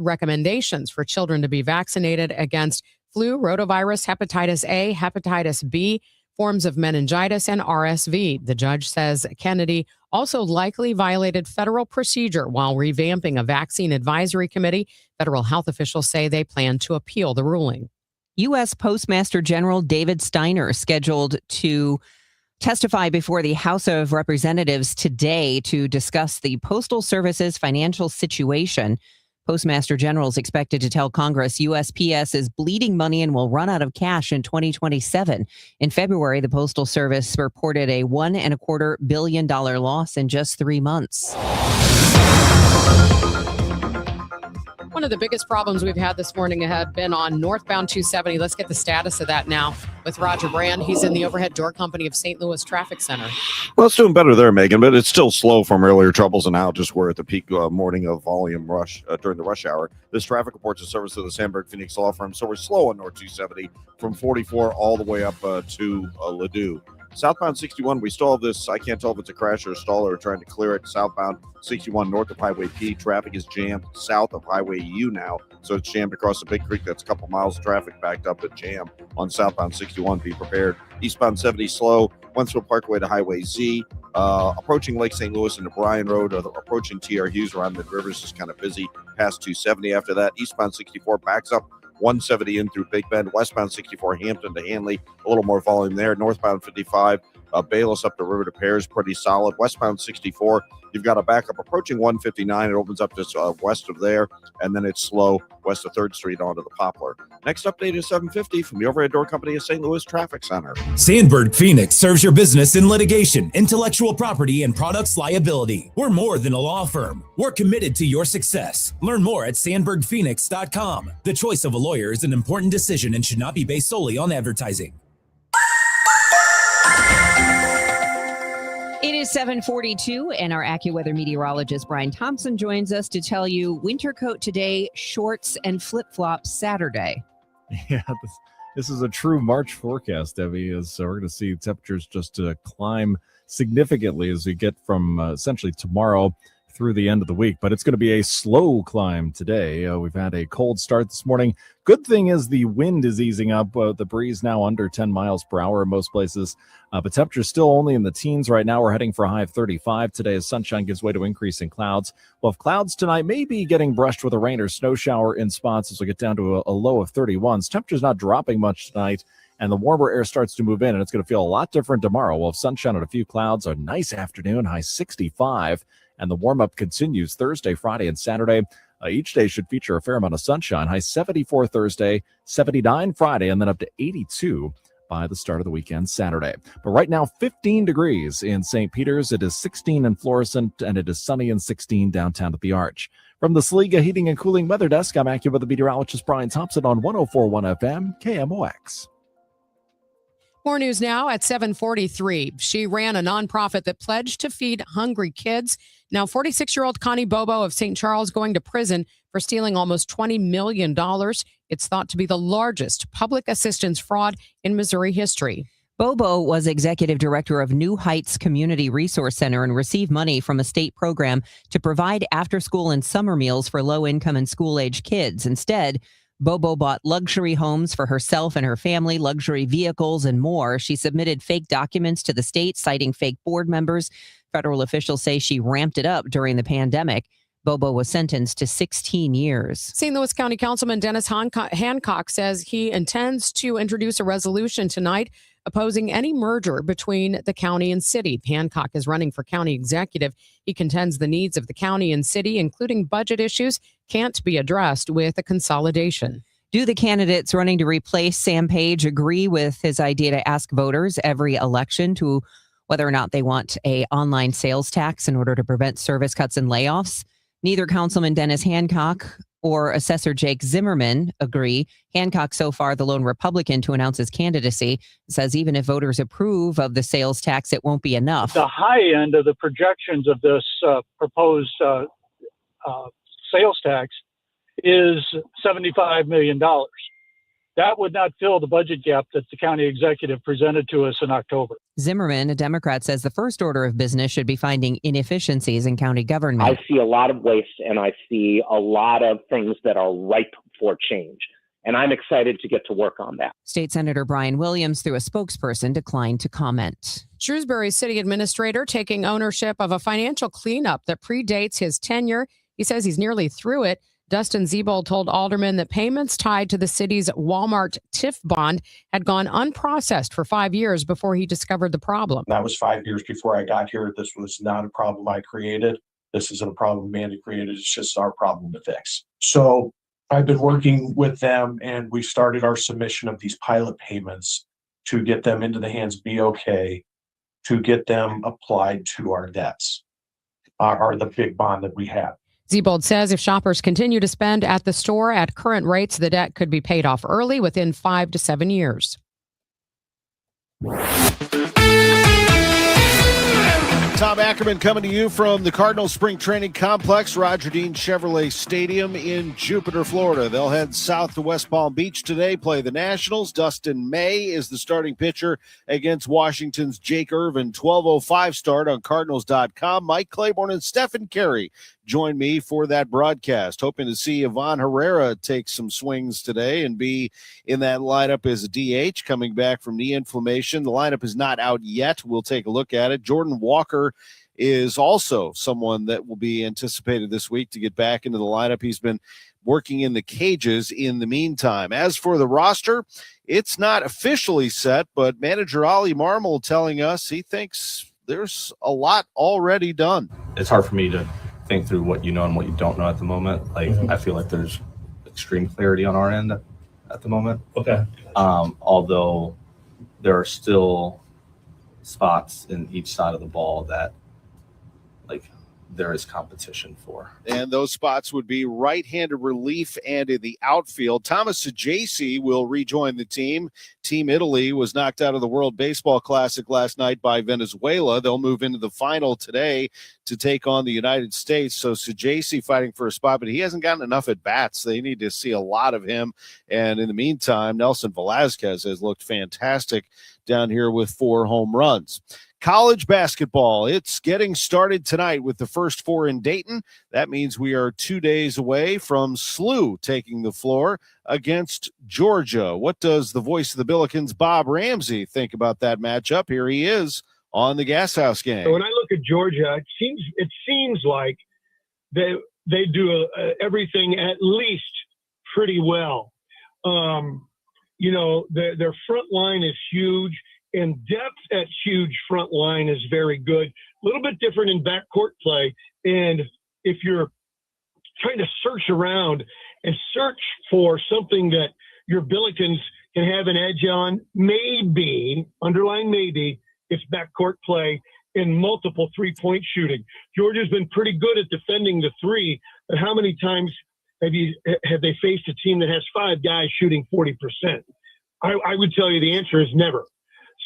recommendations for children to be vaccinated against flu, rotavirus, hepatitis A, hepatitis B, forms of meningitis, and RSV. The judge says Kennedy also likely violated federal procedure while revamping a vaccine advisory committee. Federal health officials say they plan to appeal the ruling. U.S. Postmaster General David Steiner scheduled to testify before the House of Representatives today to discuss the Postal Service's financial situation. Postmaster General is expected to tell Congress USPS is bleeding money and will run out of cash in 2027. In February, the Postal Service reported a $1.25 billion loss in just 3 months. One of the biggest problems we've had this morning had been on northbound 270. Let's get the status of that now with Roger Brand. He's in the overhead door company of St. Louis Traffic Center. Well, it's doing better there, Megan, but it's still slow from earlier troubles, and now just we're at the peak morning of volume rush during the rush hour. This traffic reports a service to the Sandberg Phoenix Law Firm, so we're slow on North 270 from 44 all the way up to Ladue. Southbound 61, we still have this, I can't tell if it's a crash or a stall or trying to clear it. Southbound 61 north of Highway P, traffic is jammed south of Highway U now. So it's jammed across the Big Creek. That's a couple miles of traffic backed up at jam on southbound 61. Be prepared. Eastbound 70 slow, Wentzville Parkway to Highway Z. Approaching Lake St. Louis into Bryan Road, approaching T.R. Hughes around Mid Rivers is kind of busy. Past 270 after that. Eastbound 64 backs up 170 in through Big Bend. Westbound 64 Hampton to Hanley. A little more volume there. Northbound 55 Bayless up the river to Pears, pretty solid. Westbound 64, you've got a backup approaching 159. It opens up just west of there, and then it's slow west of 3rd Street onto the Poplar. Next update is 750 from the Overhead Door Company of St. Louis Traffic Center. Sandberg Phoenix serves your business in litigation, intellectual property, and products liability. We're more than a law firm. We're committed to your success. Learn more at sandbergphoenix.com. The choice of a lawyer is an important decision and should not be based solely on advertising. It is 7:42, and our AccuWeather meteorologist Brian Thompson joins us to tell you winter coat today, shorts and flip-flops Saturday. Yeah, this is a true March forecast, Debbie. As we're going to see temperatures just climb significantly as we get from essentially tomorrow through the end of the week. But it's going to be a slow climb today. We've had a cold start this morning. Good thing is the wind is easing up. The breeze now under 10 miles per hour in most places. But temperatures still only in the teens right now. We're heading for a high of 35 today as sunshine gives way to increasing clouds. Well, if clouds tonight may be getting brushed with a rain or snow shower in spots as we get down to a low of 31s. Temperature's not dropping much tonight, and the warmer air starts to move in, and it's going to feel a lot different tomorrow. We'll have sunshine and a few clouds, a nice afternoon, high 65, and the warm-up continues Thursday, Friday, and Saturday. Each day should feature a fair amount of sunshine, high 74 Thursday, 79 Friday, and then up to 82 by the start of the weekend Saturday. But right now, 15 degrees in St. Peter's. It is 16 in Florissant, and it is sunny and 16 downtown at the Arch. From the Saliga Heating and Cooling Weather Desk, I'm AccuWeather meteorologist Brian Thompson on 104.1 FM, KMOX. More news now at 7:43. She ran a nonprofit that pledged to feed hungry kids. Now, 46-year-old Connie Bobo of St. Charles going to prison for stealing almost $20 million. It's thought to be the largest public assistance fraud in Missouri history. Bobo was executive director of New Heights Community Resource Center and received money from a state program to provide after-school and summer meals for low-income and school-age kids. Instead, Bobo bought luxury homes for herself and her family, luxury vehicles, and more. She submitted fake documents to the state, citing fake board members. Federal officials say she ramped it up during the pandemic. Bobo was sentenced to 16 years. St. Louis County Councilman Dennis Hancock says he intends to introduce a resolution tonight opposing any merger between the county and city. Hancock is running for county executive. He contends the needs of the county and city, including budget issues, can't be addressed with a consolidation. Do the candidates running to replace Sam Page agree with his idea to ask voters every election to whether or not they want an online sales tax in order to prevent service cuts and layoffs? Neither Councilman Dennis Hancock or Assessor Jake Zimmerman agree. Hancock, so far the lone Republican to announce his candidacy, says even if voters approve of the sales tax, it won't be enough. The high end of the projections of this proposed sales tax is $75 million. That would not fill the budget gap that the county executive presented to us in October. Zimmerman, a Democrat, says the first order of business should be finding inefficiencies in county government. I see a lot of waste, and I see a lot of things that are ripe for change. And I'm excited to get to work on that. State Senator Brian Williams, through a spokesperson, declined to comment. Shrewsbury's city administrator taking ownership of a financial cleanup that predates his tenure. He says he's nearly through it. Dustin Siebold told aldermen that payments tied to the city's Walmart TIF bond had gone unprocessed for 5 years before he discovered the problem. That was 5 years before I got here. This was not a problem I created. This isn't a problem Mandy created. It's just our problem to fix. So I've been working with them, and we started our submission of these pilot payments to get them into the hands of BOK to get them applied to our debts, or the big bond that we have. Siebold says if shoppers continue to spend at the store at current rates, the debt could be paid off early within 5 to 7 years. Tom Ackerman coming to you from the Cardinals Spring Training Complex, Roger Dean Chevrolet Stadium in Jupiter, Florida. They'll head south to West Palm Beach today, play the Nationals. Dustin May is the starting pitcher against Washington's Jake Irvin. 12:05 start on Cardinals.com. Mike Claiborne and Stephen Carey join me for that broadcast. Hoping to see Ivan Herrera take some swings today and be in that lineup as a DH coming back from knee inflammation. The lineup is not out yet. We'll take a look at it. Jordan Walker is also someone that will be anticipated this week to get back into the lineup. He's been working in the cages in the meantime. As for the roster, it's not officially set, but manager Ollie Marmol telling us he thinks there's a lot already done. It's hard for me to think through what you know and what you don't know at the moment. Like, I feel like there's extreme clarity on our end at the moment. Okay. Although there are still spots in each side of the ball that, like, there is competition for. And those spots would be right-handed relief and in the outfield. Thomas Sajaci will rejoin the team. Team Italy was knocked out of the World Baseball Classic last night by Venezuela. They'll move into the final today to take on the United States. So Sajaci fighting for a spot, but he hasn't gotten enough at-bats. They need to see a lot of him. And in the meantime, Nelson Velasquez has looked fantastic down here with 4 home runs. College basketball, it's getting started tonight with the first 4 in Dayton. That means we are 2 days away from SLU taking the floor against Georgia. What does the voice of the Billikens, Bob Ramsey, think about that matchup? Here he is on the Gas House game. So when I look at Georgia, it seems like they do everything at least pretty well. Their front line is huge. And depth at huge front line is very good. A little bit different in backcourt play. And if you're trying to search around and search for something that your Billikens can have an edge on, maybe, underline maybe, it's backcourt play and multiple three-point shooting. Georgia's been pretty good at defending the three, but how many times have they faced a team that has 5 guys shooting 40%? I would tell you the answer is never.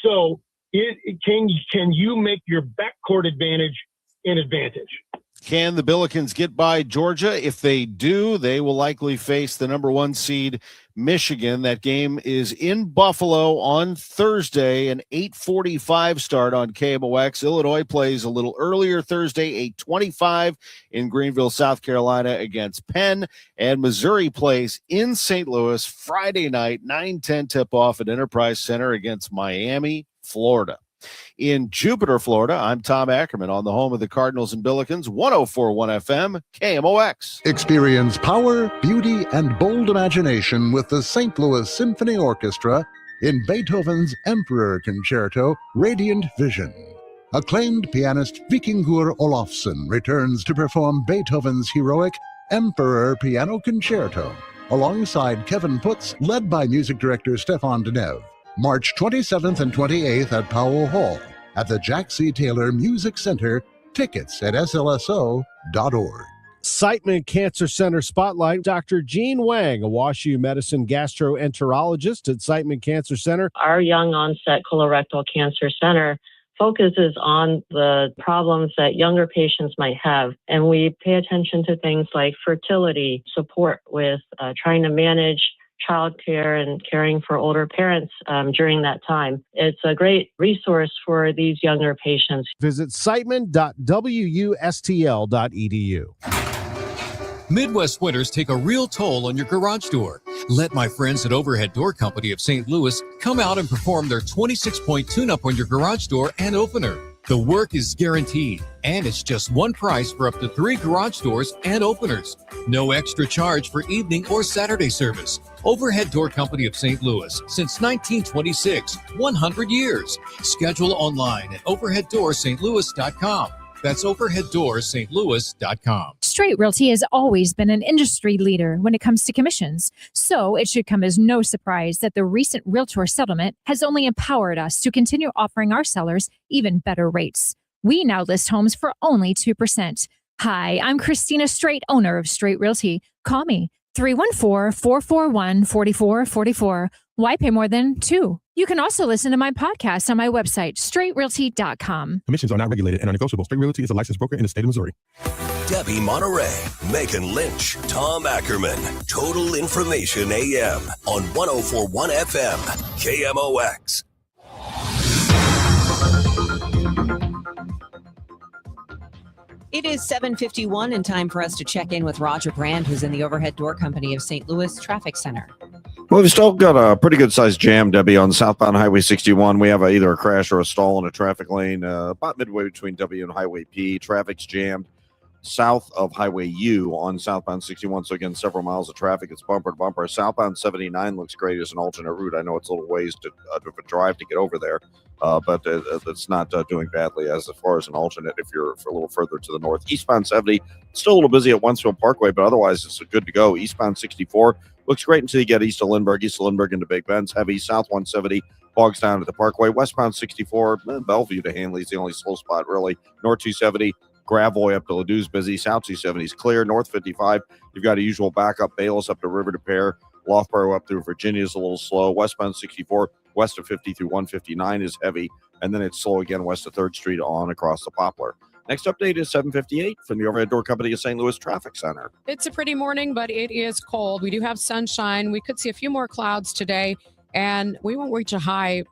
So can you make your backcourt advantage an advantage? Can the Billikens get by Georgia? If they do, they will likely face the number 1 seed Michigan. That game is in Buffalo on Thursday, an 8:45 start on KMOX. Illinois plays a little earlier Thursday, 8:25 in Greenville, South Carolina against Penn. And Missouri plays in St. Louis Friday night, 9:10 tip-off at Enterprise Center against Miami, Florida. In Jupiter, Florida, I'm Tom Ackerman on the home of the Cardinals and Billikens, 104.1 FM, KMOX. Experience power, beauty, and bold imagination with the St. Louis Symphony Orchestra in Beethoven's Emperor Concerto, Radiant Vision. Acclaimed pianist Vikingur Olafsson returns to perform Beethoven's heroic Emperor Piano Concerto alongside Kevin Putz, led by music director Stefan Denev. March 27th and 28th at Powell Hall at the Jack C. Taylor Music Center. Tickets at slso.org. Siteman Cancer Center Spotlight. Dr. Jean Wang, a WashU Medicine gastroenterologist at Siteman Cancer Center. Our young onset colorectal cancer center focuses on the problems that younger patients might have. And we pay attention to things like fertility, support with trying to manage childcare and caring for older parents during that time. It's a great resource for these younger patients. Visit siteman.wustl.edu. Midwest winters take a real toll on your garage door. Let my friends at Overhead Door Company of St. Louis come out and perform their 26-point tune-up on your garage door and opener. The work is guaranteed, and it's just one price for up to 3 garage doors and openers. No extra charge for evening or Saturday service. Overhead Door Company of St. Louis, since 1926, 100 years. Schedule online at overheaddoorsstlouis.com. That's overheaddoorsstlouis.com. Straight Realty has always been an industry leader when it comes to commissions. So it should come as no surprise that the recent Realtor settlement has only empowered us to continue offering our sellers even better rates. We now list homes for only 2%. Hi, I'm Christina Straight, owner of Straight Realty. Call me 314-441-4444. Why pay more than 2? You can also listen to my podcast on my website, straightrealty.com. Commissions are not regulated and are negotiable. Straight Realty is a licensed broker in the state of Missouri. Debbie Monterrey, Megan Lynch, Tom Ackerman. Total Information AM on 104.1 FM, KMOX. It is 7:51 and time for us to check in with Roger Brand, who's in the Overhead Door Company of St. Louis Traffic Center. Well, we've still got a pretty good sized jam, Debbie, on southbound Highway 61. We have either a crash or a stall in a traffic lane about midway between W and Highway P. Traffic's jammed south of Highway U on southbound 61. So, again, several miles of traffic. It's bumper to bumper. Southbound 79 looks great as an alternate route. I know it's a little ways of a drive to get over there, but it's not doing badly as far as an alternate if you're a little further to the north. Eastbound 70, still a little busy at Wentzville Parkway, but otherwise it's good to go. Eastbound 64 looks great until you get east of Lindbergh into Big Bend's heavy. South 170 bogs down at the Parkway. Westbound 64, Bellevue to Hanley is the only slow spot, really. North 270, Gravois up to Ladou's busy. South 270 is clear. North 55, you've got a usual backup. Bayless up to River to Pear. Loughborough up through Virginia is a little slow. Westbound 64, west of 50 through 159 is heavy. And then it's slow again west of 3rd Street on across the Poplar. Next update is 7:58 from the Overhead Door Company of St. Louis Traffic Center. It's a pretty morning, but it is cold. We do have sunshine. We could see a few more clouds today, and we won't reach a high,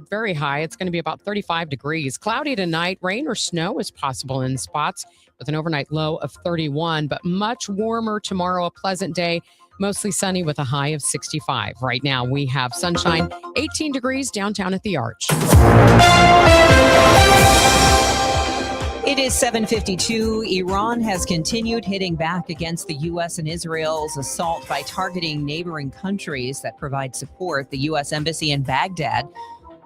very high. It's going to be about 35 degrees. Cloudy tonight. Rain or snow is possible in spots with an overnight low of 31, but much warmer tomorrow. A pleasant day, mostly sunny with a high of 65. Right now, we have sunshine, 18 degrees downtown at the Arch. It is 7:52. Iran has continued hitting back against the U.S. and Israel's assault by targeting neighboring countries that provide support. The U.S. Embassy in Baghdad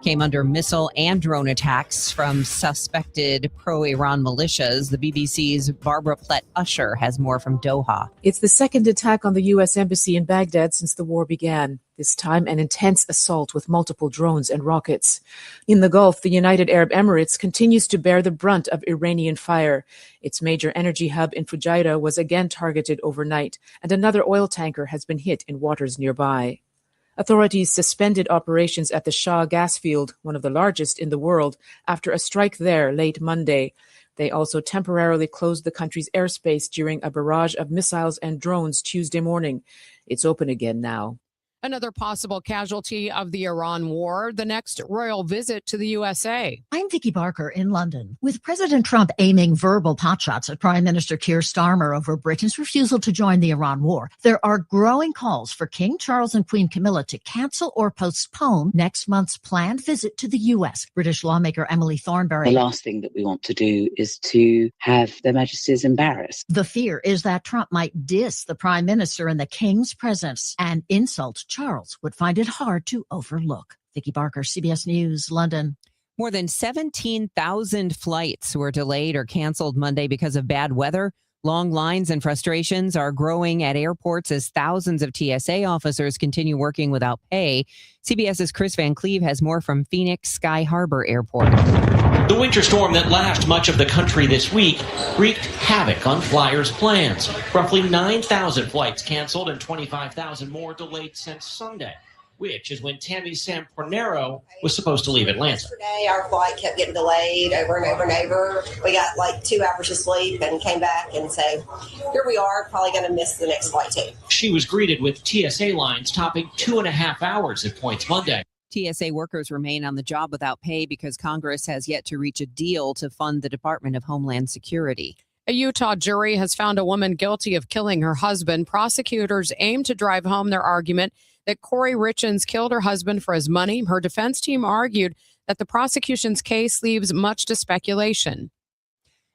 came under missile and drone attacks from suspected pro-Iran militias. The BBC's Barbara Plett-Usher has more from Doha. It's the second attack on the U.S. Embassy in Baghdad since the war began. This time, an intense assault with multiple drones and rockets. In the Gulf, the United Arab Emirates continues to bear the brunt of Iranian fire. Its major energy hub in Fujairah was again targeted overnight, and another oil tanker has been hit in waters nearby. Authorities suspended operations at the Shah gas field, one of the largest in the world, after a strike there late Monday. They also temporarily closed the country's airspace during a barrage of missiles and drones Tuesday morning. It's open again now. Another possible casualty of the Iran war, the next royal visit to the USA. I'm Vicki Barker in London. With President Trump aiming verbal potshots at Prime Minister Keir Starmer over Britain's refusal to join the Iran war, there are growing calls for King Charles and Queen Camilla to cancel or postpone next month's planned visit to the U.S. British lawmaker Emily Thornberry. The last thing that we want to do is to have Their Majesties embarrassed. The fear is that Trump might diss the Prime Minister in the King's presence and insult Charles would find it hard to overlook. Vicki Barker, CBS News, London. More than 17,000 flights were delayed or canceled Monday because of bad weather. Long lines and frustrations are growing at airports as thousands of TSA officers continue working without pay. CBS's Chris Van Cleve has more from Phoenix Sky Harbor Airport. The winter storm that lashed much of the country this week wreaked havoc on flyers' plans. Roughly 9,000 flights canceled and 25,000 more delayed since Sunday, which is when Tammy Sampornero was supposed to leave Atlanta. Yesterday, our flight kept getting delayed over and over and over. We got like 2 hours of sleep and came back, and so here we are, probably going to miss the next flight too. She was greeted with TSA lines topping 2.5 hours at points Monday. TSA workers remain on the job without pay because Congress has yet to reach a deal to fund the Department of Homeland Security. A Utah jury has found a woman guilty of killing her husband. Prosecutors aim to drive home their argument that Corey Richens killed her husband for his money. Her defense team argued that the prosecution's case leaves much to speculation.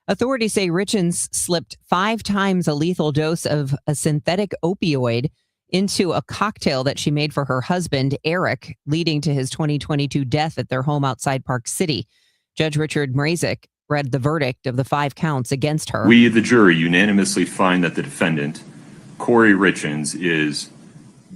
Authorities say Richens slipped 5 times a lethal dose of a synthetic opioid into a cocktail that she made for her husband, Eric, leading to his 2022 death at their home outside Park City. Judge Richard Mrazek read the verdict of the 5 counts against her. We, the jury, unanimously find that the defendant, Corey Richens, is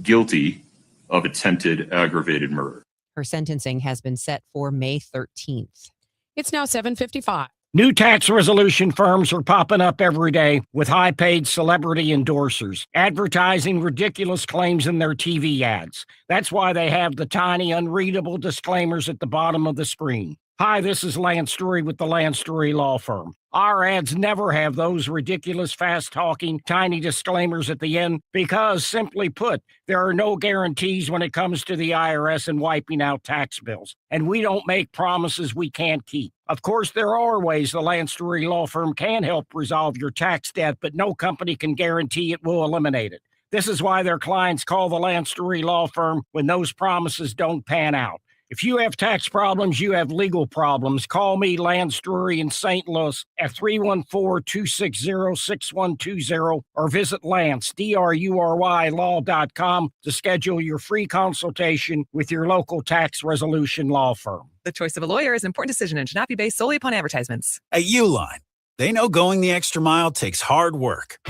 guilty of attempted aggravated murder. Her sentencing has been set for May 13th. It's now 7:55. New tax resolution firms are popping up every day with high-paid celebrity endorsers, advertising ridiculous claims in their TV ads. That's why they have the tiny, unreadable disclaimers at the bottom of the screen. Hi, this is Lance Story with the Lance Story Law Firm. Our ads never have those ridiculous, fast-talking, tiny disclaimers at the end because, simply put, there are no guarantees when it comes to the IRS and wiping out tax bills. And we don't make promises we can't keep. Of course, there are ways the Lance Story Law Firm can help resolve your tax debt, but no company can guarantee it will eliminate it. This is why their clients call the Lance Drury Law Firm when those promises don't pan out. If you have tax problems, you have legal problems. Call me, Lance Drury in St. Louis at 314-260-6120 or visit Lance, D-R-U-R-Y, law.com to schedule your free consultation with your local tax resolution law firm. The choice of a lawyer is an important decision and should not be based solely upon advertisements. At Uline, they know going the extra mile takes hard work.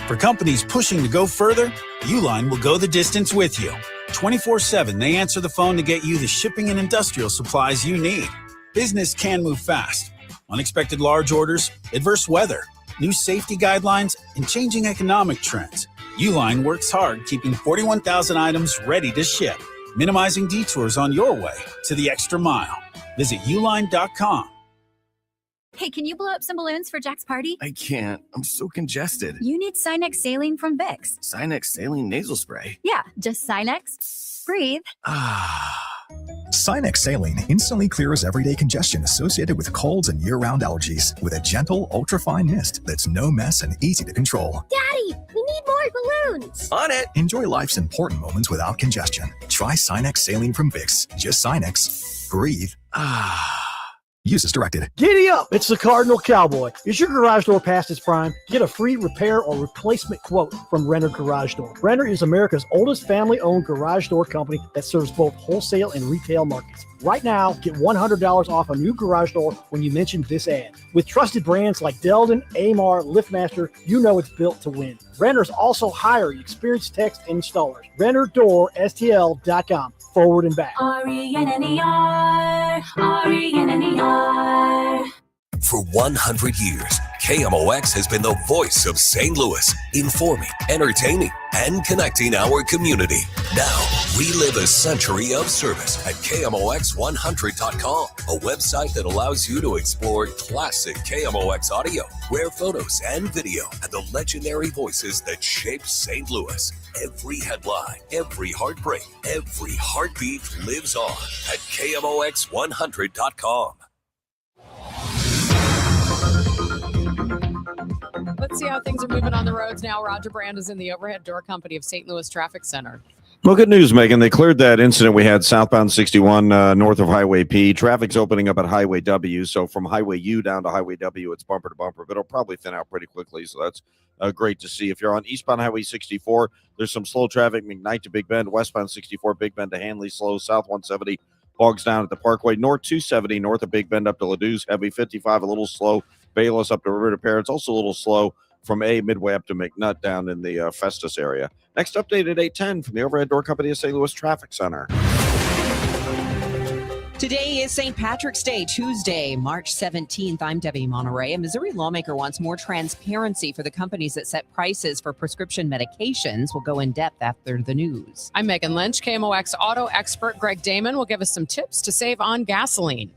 For companies pushing to go further, Uline will go the distance with you. 24/7, they answer the phone to get you the shipping and industrial supplies you need. Business can move fast. Unexpected large orders, adverse weather, new safety guidelines, and changing economic trends. Uline works hard keeping 41,000 items ready to ship, minimizing detours on your way to the extra mile. Visit uline.com. Hey, can you blow up some balloons for Jack's party? I can't. I'm so congested. You need Sinex Saline from Vicks. Sinex Saline Nasal Spray. Yeah, just Sinex. Breathe. Sinex Saline instantly clears everyday congestion associated with colds and year-round allergies with a gentle, ultra-fine mist that's no mess and easy to control. Daddy, we need more balloons. On it. Enjoy life's important moments without congestion. Try Sinex Saline from Vicks. Just Sinex. Breathe. Use as directed. Giddy up! It's the Cardinal Cowboy. Is your garage door past its prime? Get a free repair or replacement quote from Renner Garage Door. Renner is America's oldest family-owned garage door company that serves both wholesale and retail markets. Right now, get $100 off a new garage door when you mention this ad. With trusted brands like Delden, Amar, LiftMaster, you know it's built to win. Renner's also hiring experienced techs and installers. RennerDoorSTL.com. Forward and back. RENNER, RENNER. For 100 years, KMOX has been the voice of St. Louis, informing, entertaining, and connecting our community. Now, relive a century of service at KMOX100.com, a website that allows you to explore classic KMOX audio, rare photos and video, and the legendary voices that shaped St. Louis. Every headline, every heartbreak, every heartbeat lives on at KMOX100.com. Let's see how things are moving on the roads now. Roger Brand is in the overhead door company of St. Louis Traffic Center. Well, good news, Megan. They cleared that incident we had southbound 61 north of Highway P. Traffic's opening up at Highway W. So from Highway U down to Highway W, it's bumper to bumper, but it'll probably thin out pretty quickly. So that's great to see. If you're on eastbound Highway 64, there's some slow traffic, McKnight to Big Bend, westbound 64, Big Bend to Hanley, slow, south 170, bogs down at the Parkway, north 270, north of Big Bend up to Ladouce, heavy 55, a little slow, Bayless up to River to Parents, also a little slow from A midway up to McNutt down in the Festus area. Next update at 8:10 from the overhead door company of St. Louis Traffic Center. Today is St. Patrick's Day, Tuesday, March 17th. I'm Debbie Monterrey. A Missouri lawmaker wants more transparency for the companies that set prices for prescription medications. We'll go in depth after the news. I'm Megan Lynch. KMOX auto expert Greg Damon will give us some tips to save on gasoline.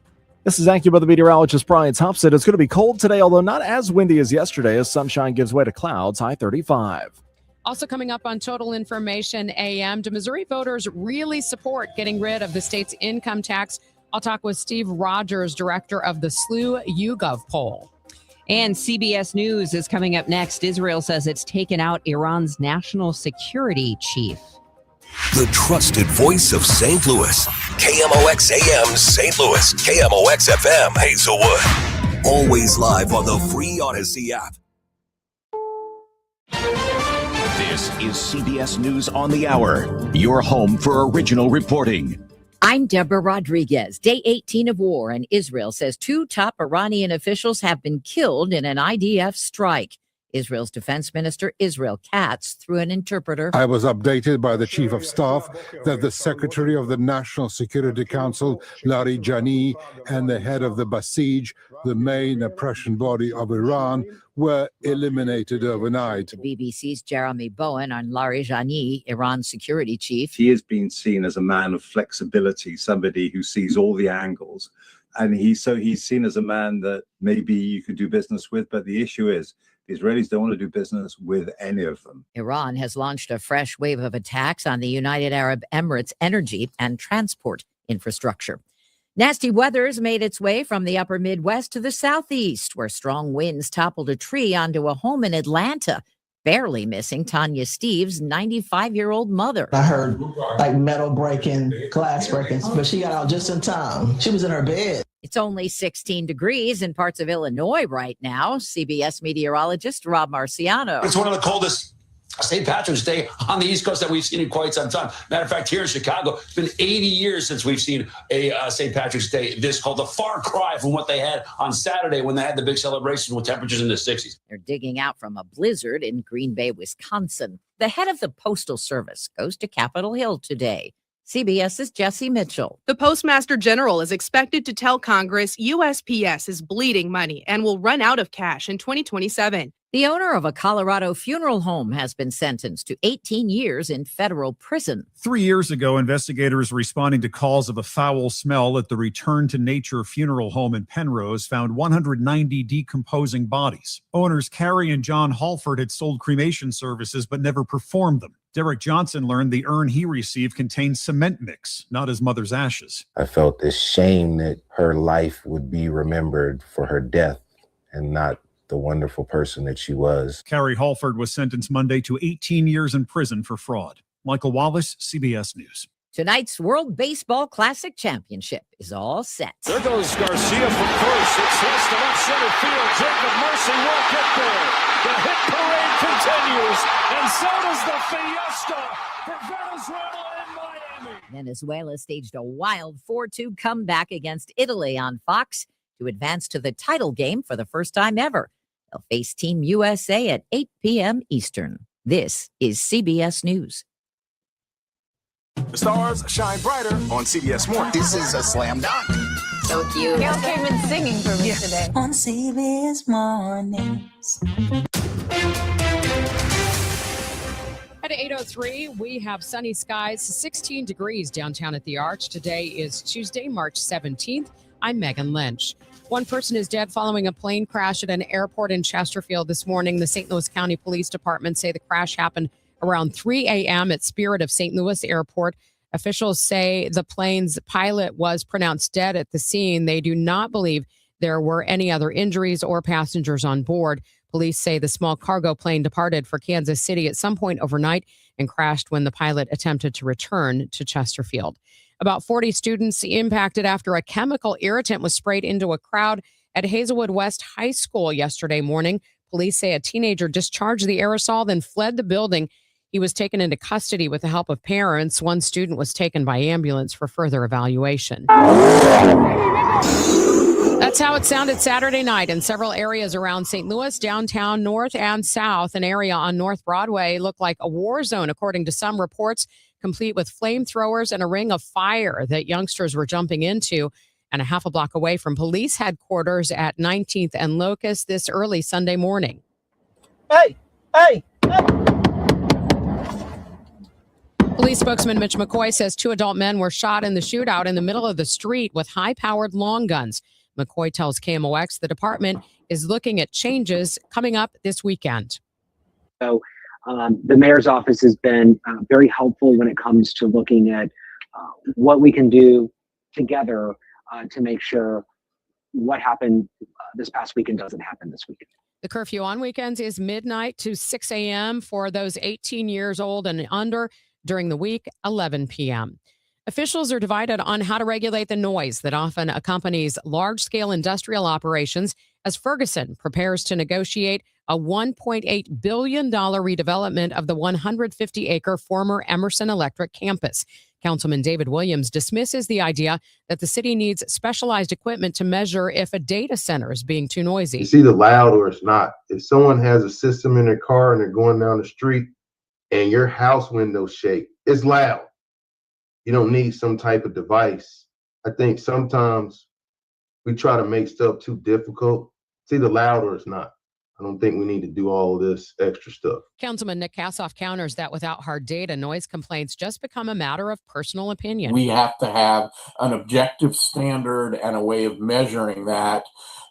This is AccuWeather meteorologist Brian Thompson. It's going to be cold today, although not as windy as yesterday, as sunshine gives way to clouds, high 35. Also coming up on Total Information AM, do Missouri voters really support getting rid of the state's income tax? I'll talk with Steve Rogers, director of the SLU YouGov poll. And CBS News is coming up next. Israel says it's taken out Iran's national security chief. The trusted voice of St. Louis. KMOX AM St. Louis. KMOX FM Hazelwood. Always live on the free Odyssey app. This is CBS News on the Hour, your home for original reporting. I'm Deborah Rodriguez. Day 18 of war, and Israel says 2 top Iranian officials have been killed in an IDF strike. Israel's defense minister, Israel Katz, through an interpreter. I was updated by the chief of staff that the secretary of the National Security Council, Larijani, and the head of the Basij, the main oppression body of Iran, were eliminated overnight. The BBC's Jeremy Bowen on Larijani, Iran's security chief. He has been seen as a man of flexibility, somebody who sees all the angles. And he's seen as a man that maybe you could do business with, but the issue is, the Israelis don't want to do business with any of them. Iran has launched a fresh wave of attacks on the United Arab Emirates' energy and transport infrastructure. Nasty weather's made its way from the upper Midwest to the southeast, where strong winds toppled a tree onto a home in Atlanta. barely missing Tanya Steve's 95-year-old mother. I heard like metal breaking, glass breaking, but she got out just in time. She was in her bed. It's only 16 degrees in parts of Illinois right now. CBS meteorologist Rob Marciano. It's one of the coldest St. Patrick's Day on the East Coast that we've seen in quite some time. Matter of fact, here in Chicago, it's been 80 years since we've seen a St. Patrick's Day this cold. A far cry from what they had on Saturday when they had the big celebration with temperatures in the 60s. They're digging out from a blizzard in Green Bay, Wisconsin. The head of the Postal Service goes to Capitol Hill today. CBS's Jesse Mitchell. The Postmaster General is expected to tell Congress USPS is bleeding money and will run out of cash in 2027. The owner of a Colorado funeral home has been sentenced to 18 years in federal prison. 3 years ago, investigators responding to calls of a foul smell at the Return to Nature funeral home in Penrose found 190 decomposing bodies. Owners Carrie and John Halford had sold cremation services but never performed them. Derek Johnson learned the urn he received contained cement mix, not his mother's ashes. I felt this shame that her life would be remembered for her death and not the wonderful person that she was. Carrie Halford was sentenced Monday to 18 years in prison for fraud. Michael Wallace, CBS News. Tonight's World Baseball Classic Championship is all set. There goes Garcia from first. It's hits to left center field. Jacob Mercy will get there. The hit parade continues, and so does the fiesta for Venezuela and Miami. Venezuela staged a wild 4-2 comeback against Italy on Fox to advance to the title game for the first time ever. They'll face Team USA at 8 p.m. Eastern. This is CBS News. The stars shine brighter on CBS Morning. This is a slam dunk. So cute. Gail came in singing for me today. On CBS Mornings. At 8:03, we have sunny skies, 16 degrees downtown at the Arch. Today is Tuesday, March 17th. I'm Megan Lynch. One person is dead following a plane crash at an airport in Chesterfield this morning. The St. Louis County Police Department say the crash happened around 3 a.m. at Spirit of St. Louis Airport. Officials say the plane's pilot was pronounced dead at the scene. They do not believe there were any other injuries or passengers on board. Police say the small cargo plane departed for Kansas City at some point overnight and crashed when the pilot attempted to return to Chesterfield. About 40 students impacted after a chemical irritant was sprayed into a crowd at Hazelwood West High School yesterday morning. Police say a teenager discharged the aerosol, then fled the building. He was taken into custody with the help of parents. One student was taken by ambulance for further evaluation. That's how it sounded Saturday night in several areas around St. Louis, downtown, north and south. An area on North Broadway looked like a war zone, according to some reports, complete with flamethrowers and a ring of fire that youngsters were jumping into. And a half a block away from police headquarters at 19th and Locust this early Sunday morning. Hey! Police spokesman Mitch McCoy says 2 adult men were shot in the shootout in the middle of the street with high-powered long guns. McCoy tells KMOX the department is looking at changes coming up this weekend. So the mayor's office has been very helpful when it comes to looking at what we can do together to make sure what happened this past weekend doesn't happen this weekend. The curfew on weekends is midnight to 6 a.m. for those 18 years old and under. During the week, 11 p.m. Officials are divided on how to regulate the noise that often accompanies large-scale industrial operations as Ferguson prepares to negotiate a $1.8 billion redevelopment of the 150-acre former Emerson Electric campus. Councilman David Williams dismisses the idea that the city needs specialized equipment to measure if a data center is being too noisy. It's either loud or it's not. If someone has a system in their car and they're going down the street and your house windows shake, it's loud. You don't need some type of device. I think sometimes we try to make stuff too difficult. It's either loud or it's not. I don't think we need to do all this extra stuff. Councilman Nick Kassoff counters that without hard data, noise complaints just become a matter of personal opinion. We have to have an objective standard and a way of measuring that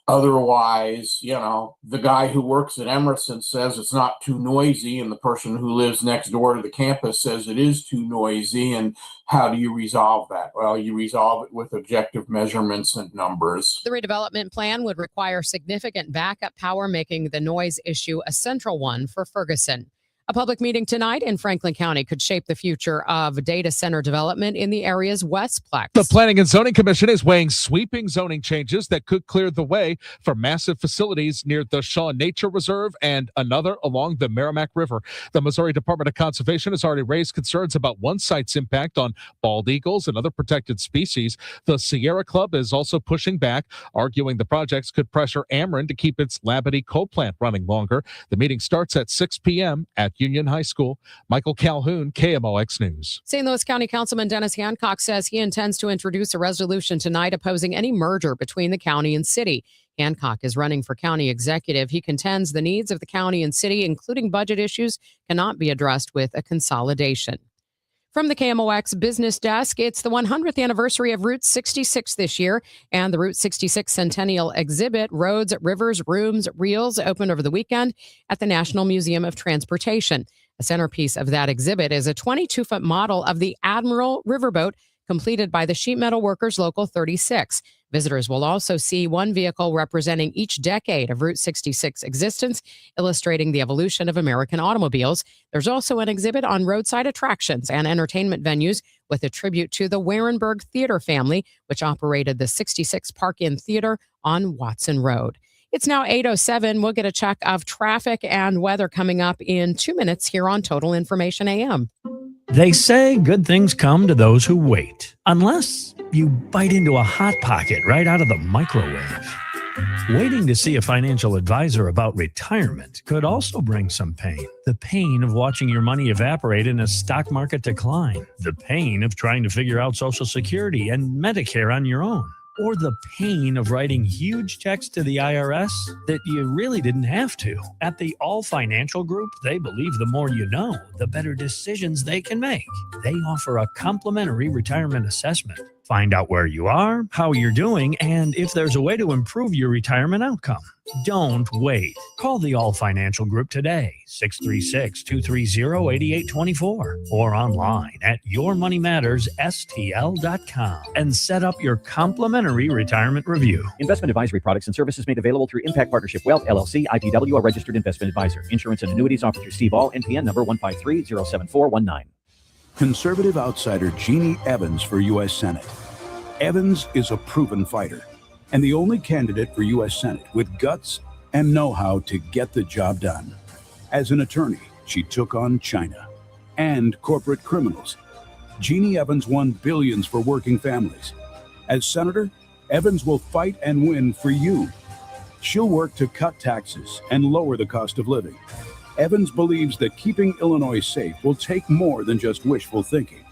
Otherwise, the guy who works at Emerson says it's not too noisy, and the person who lives next door to the campus says it is too noisy. And how do you resolve that? Well, you resolve it with objective measurements and numbers. The redevelopment plan would require significant backup power, making the noise issue a central one for Ferguson. A public meeting tonight in Franklin County could shape the future of data center development in the area's Westplex. The Planning and Zoning Commission is weighing sweeping zoning changes that could clear the way for massive facilities near the Shaw Nature Reserve and another along the Merrimack River. The Missouri Department of Conservation has already raised concerns about one site's impact on bald eagles and other protected species. The Sierra Club is also pushing back, arguing the projects could pressure Ameren to keep its Labadie coal plant running longer. The meeting starts at 6 p.m. at Union High School. Michael Calhoun, KMOX News. St. Louis County Councilman Dennis Hancock says he intends to introduce a resolution tonight opposing any merger between the county and city. Hancock is running for county executive. He contends the needs of the county and city, including budget issues, cannot be addressed with a consolidation. From the KMOX business desk, it's the 100th anniversary of Route 66 this year, and the Route 66 Centennial exhibit, Roads, Rivers, Rooms, Reels, opened over the weekend at the National Museum of Transportation. A centerpiece of that exhibit is a 22-foot model of the Admiral Riverboat completed by the Sheet Metal Workers Local 36. Visitors will also see one vehicle representing each decade of Route 66 existence, illustrating the evolution of American automobiles. There's also an exhibit on roadside attractions and entertainment venues with a tribute to the Warenberg Theater family, which operated the 66 Park-In Theater on Watson Road. It's now 8:07. We'll get a check of traffic and weather coming up in 2 minutes here on Total Information AM. They say good things come to those who wait, unless you bite into a Hot Pocket right out of the microwave. Waiting to see a financial advisor about retirement could also bring some pain. The pain of watching your money evaporate in a stock market decline. The pain of trying to figure out Social Security and Medicare on your own. Or the pain of writing huge checks to the IRS that you really didn't have to. At the All Financial Group, they believe the more you know, the better decisions they can make. They offer a complimentary retirement assessment. Find out where you are, how you're doing, and if there's a way to improve your retirement outcome. Don't wait. Call the All Financial Group today, 636-230-8824, or online at yourmoneymattersstl.com and set up your complimentary retirement review. Investment advisory products and services made available through Impact Partnership Wealth, LLC, IPW, a registered investment advisor. Insurance and annuities offered through Steve All, NPN number 153-07419. Conservative outsider Jeannie Evans for U.S. Senate. Evans is a proven fighter and the only candidate for U.S. Senate with guts and know-how to get the job done. As an attorney, she took on China and corporate criminals. Jeannie Evans won billions for working families. As senator, Evans will fight and win for you. She'll work to cut taxes and lower the cost of living. Evans believes that keeping Illinois safe will take more than just wishful thinking.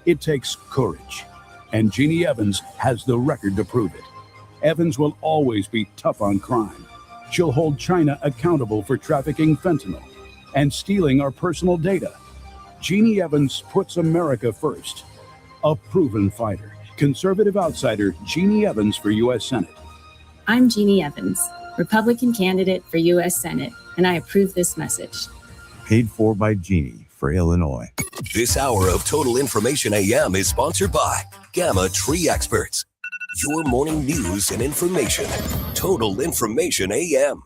It takes courage, and Jeannie Evans has the record to prove it. Evans will always be tough on crime. She'll hold China accountable for trafficking fentanyl and stealing our personal data. Jeannie Evans puts America first. A proven fighter. Conservative outsider Jeannie Evans for U.S. Senate. I'm Jeannie Evans, Republican candidate for U.S. Senate, and I approve this message. Paid for by Jeannie for Illinois. This hour of Total Information AM is sponsored by Gamma Tree Experts. Your morning news and information. Total Information AM.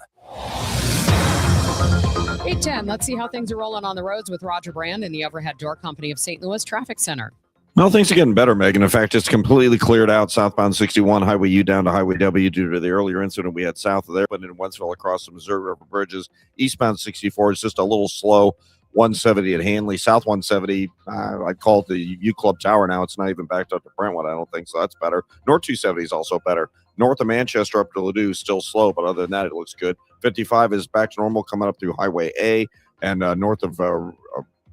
8:10. Let's see how things are rolling on the roads with Roger Brand and the Overhead Door Company of St. Louis Traffic Center. Well, things are getting better, Megan. In fact, it's completely cleared out southbound 61, Highway U down to Highway W due to the earlier incident we had south of there, but in Wentzville across the Missouri River bridges. Eastbound 64 is just a little slow. 170 at Hanley. South 170, I'd call it the U Club Tower now. It's not even backed up to Brentwood, I don't think, so that's better. North 270 is also better. North of Manchester up to Ladue, still slow, but other than that, it looks good. 55 is back to normal coming up through Highway A, and north of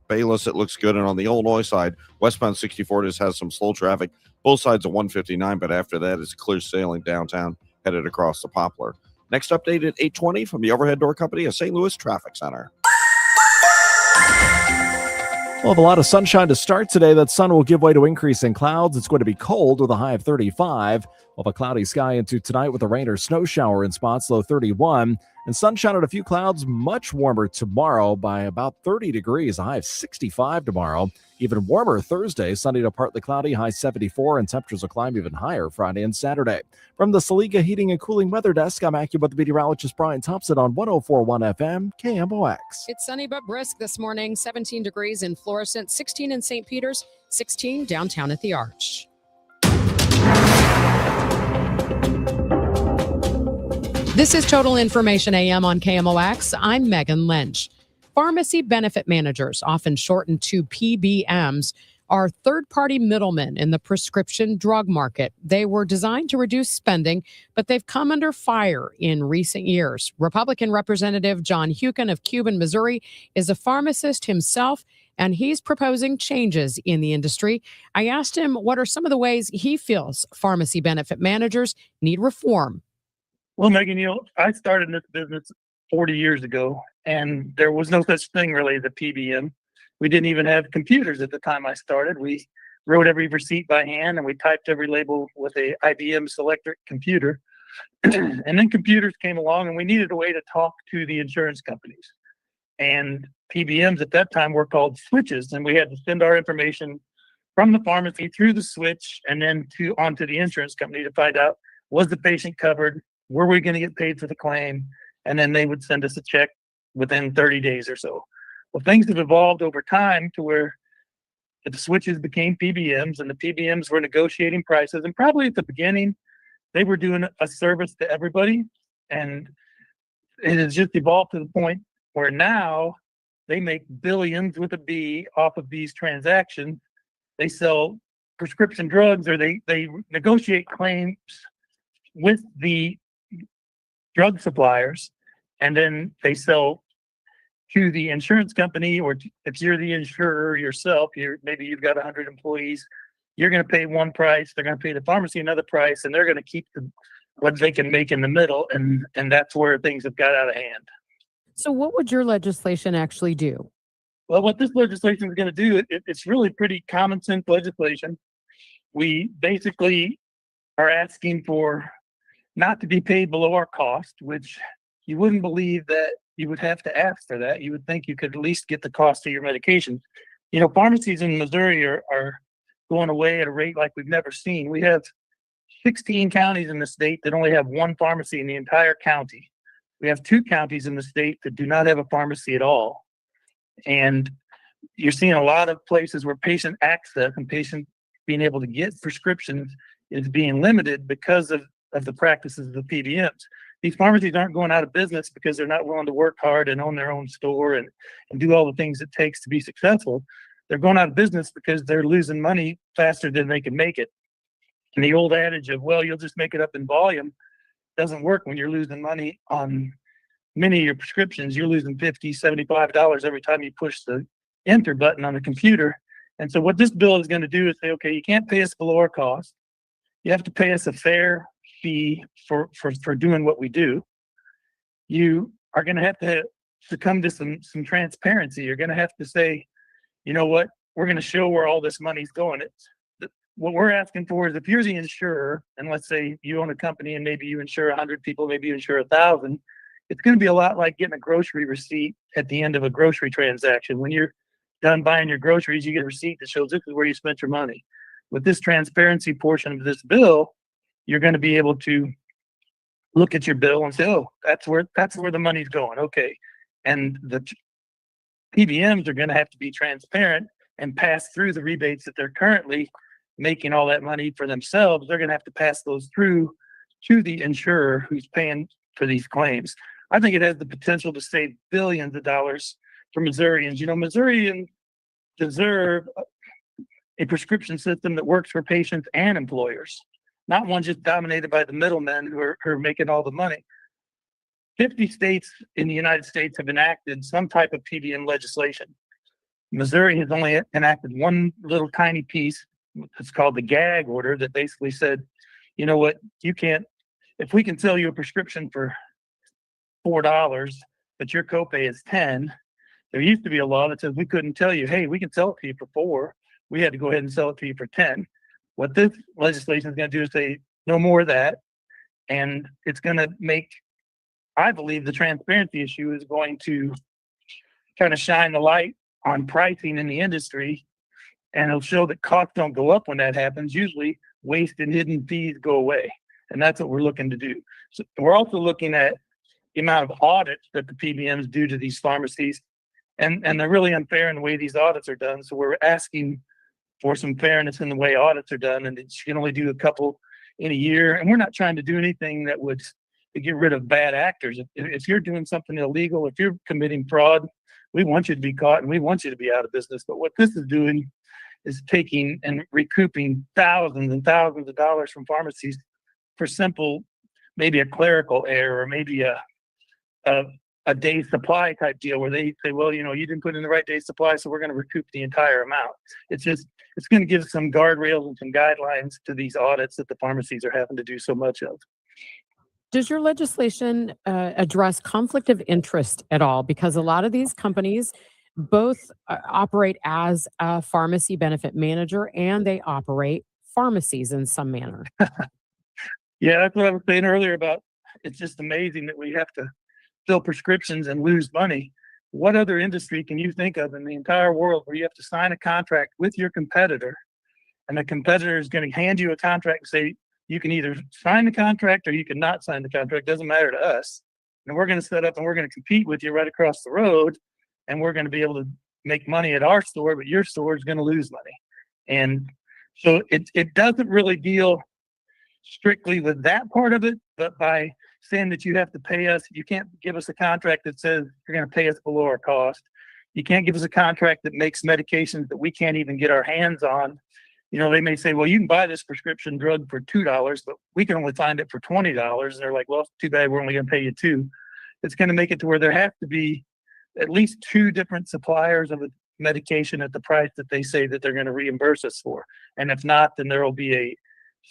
Bayless, it looks good. And on the Illinois side, westbound 64 just has some slow traffic, both sides of 159, but after that, it's clear sailing downtown, headed across the Poplar. Next update at 8:20 from the Overhead Door Company of St. Louis Traffic Center. We'll have a lot of sunshine to start today. That sun will give way to increasing clouds. It's going to be cold with a high of 35. We'll have a cloudy sky into tonight with a rain or snow shower in spots, low 31. And sunshine and a few clouds, much warmer tomorrow by about 30 degrees, a high of 65 tomorrow. Even warmer Thursday, sunny to partly cloudy, high 74, and temperatures will climb even higher Friday and Saturday. From the Saliga Heating and Cooling Weather Desk, I'm AccuWeather meteorologist Brian Thompson on 104.1 FM KMOX. It's sunny but brisk this morning, 17 degrees in Florissant, 16 in St. Peters, 16 downtown at the Arch. This is Total Information AM on KMOX. I'm Megan Lynch. Pharmacy benefit managers, often shortened to PBMs, are third-party middlemen in the prescription drug market. They were designed to reduce spending, but they've come under fire in recent years. Republican Representative John Hukin of Cuban, Missouri, is a pharmacist himself, and he's proposing changes in the industry. I asked him what are some of the ways he feels pharmacy benefit managers need reform. Well, Megan, I started in this business 40 years ago, and there was no such thing really as a PBM. We didn't even have computers at the time I started. We wrote every receipt by hand, and we typed every label with a IBM Selectric computer. And then computers came along, and we needed a way to talk to the insurance companies. And PBMs at that time were called switches, and we had to send our information from the pharmacy through the switch and then onto the insurance company to find out, was the patient covered? Were we going to get paid for the claim? And then they would send us a check within 30 days or so. Well, things have evolved over time to where the switches became PBMs, and the PBMs were negotiating prices. And probably at the beginning, they were doing a service to everybody. And it has just evolved to the point where now they make billions with a B off of these transactions. They sell prescription drugs, or they negotiate claims with the drug suppliers, and then they sell to the insurance company, or if you're the insurer yourself, maybe you've got 100 employees, you're going to pay one price, they're going to pay the pharmacy another price, and they're going to keep what they can make in the middle, and that's where things have got out of hand. So what would your legislation actually do? Well, what this legislation is going to do, it's really pretty common sense legislation. We basically are asking for not to be paid below our cost, which you wouldn't believe that you would have to ask for that. You would think you could at least get the cost of your medications. Pharmacies in Missouri are going away at a rate like we've never seen. We have 16 counties in the state that only have one pharmacy in the entire county. We have 2 counties in the state that do not have a pharmacy at all. And you're seeing a lot of places where patient access and patient being able to get prescriptions is being limited because of the practices of the PBMs. These pharmacies aren't going out of business because they're not willing to work hard and own their own store and do all the things it takes to be successful. They're going out of business because they're losing money faster than they can make it. And the old adage of, well, you'll just make it up in volume doesn't work when you're losing money on many of your prescriptions. You're losing $50, $75 every time you push the enter button on the computer. And so what this bill is going to do is say, okay, you can't pay us below our cost. You have to pay us a fair fee for doing what we do. You are going to have to succumb to some transparency. You're going to have to say, you know what, we're going to show where all this money's going. What we're asking for is, if you're the insurer, and let's say you own a company and maybe you insure 100 people, maybe you insure 1,000, it's going to be a lot like getting a grocery receipt at the end of a grocery transaction. When you're done buying your groceries, you get a receipt that shows this is where you spent your money. With this transparency portion of this bill, you're going to be able to look at your bill and say, oh, that's where the money's going. Okay. And the PBMs are going to have to be transparent and pass through the rebates that they're currently making all that money for themselves. They're going to have to pass those through to the insurer who's paying for these claims. I think it has the potential to save billions of dollars for Missourians. Missourians deserve a prescription system that works for patients and employers, not one just dominated by the middlemen who are making all the money. 50 states in the United States have enacted some type of PBM legislation. Missouri has only enacted one little tiny piece. It's called the gag order, that basically said, you know what, you can't, if we can sell you a prescription for $4, but your copay is $10, There used to be a law that says we couldn't tell you, hey, we can sell it to you for 4. We had to go ahead and sell it to you for 10. What this legislation is going to do is say no more of that. And it's going to make, I believe, the transparency issue is going to kind of shine the light on pricing in the industry. And it'll show that costs don't go up when that happens. Usually waste and hidden fees go away. And that's what we're looking to do. So we're also looking at the amount of audits that the PBMs do to these pharmacies. And they're really unfair in the way these audits are done. So we're asking for some fairness in the way audits are done. And you can only do a couple in a year. And we're not trying to do anything that would get rid of bad actors. If you're doing something illegal, if you're committing fraud, we want you to be caught and we want you to be out of business. But what this is doing is taking and recouping thousands and thousands of dollars from pharmacies for simple, maybe a clerical error or maybe a day's supply type deal where they say, well, you didn't put in the right day's supply, so we're going to recoup the entire amount. It's going to give some guardrails and some guidelines to these audits that the pharmacies are having to do so much of. Does your legislation address conflict of interest at all? Because a lot of these companies both operate as a pharmacy benefit manager and they operate pharmacies in some manner. Yeah, that's what I was saying earlier about it's just amazing that we have to fill prescriptions and lose money. What other industry can you think of in the entire world where you have to sign a contract with your competitor and the competitor is going to hand you a contract and say, you can either sign the contract or you can not sign the contract. Doesn't matter to us. And we're going to set up and we're going to compete with you right across the road. And we're going to be able to make money at our store, but your store is going to lose money. And so it doesn't really deal strictly with that part of it, but by saying that you have to pay us, you can't give us a contract that says you're going to pay us below our cost. You can't give us a contract that makes medications that we can't even get our hands on. They may say, well, you can buy this prescription drug for $2, but we can only find it for $20. And they're like, well, it's too bad. We're only going to pay you $2. It's going to make it to where there have to be at least 2 different suppliers of a medication at the price that they say that they're going to reimburse us for. And if not, then there will be a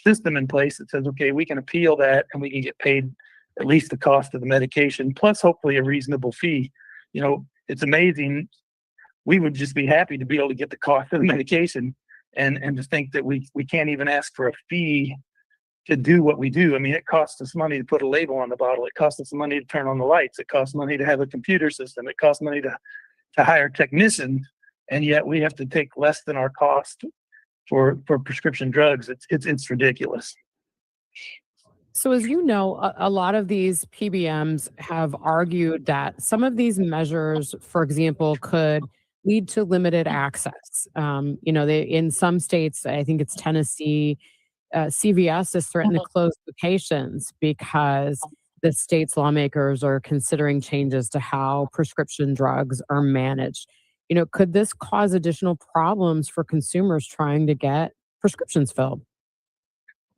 system in place that says, okay, we can appeal that and we can get paid at least the cost of the medication, plus hopefully a reasonable fee. It's amazing. We would just be happy to be able to get the cost of the medication and to think that we can't even ask for a fee to do what we do. I mean, it costs us money to put a label on the bottle. It costs us money to turn on the lights. It costs money to have a computer system. It costs money to hire technicians. And yet we have to take less than our cost for prescription drugs. It's ridiculous. So as you know, a lot of these PBMs have argued that some of these measures, for example, could lead to limited access. They in some states, I think it's Tennessee, CVS has threatened to close locations because the state's lawmakers are considering changes to how prescription drugs are managed. Could this cause additional problems for consumers trying to get prescriptions filled?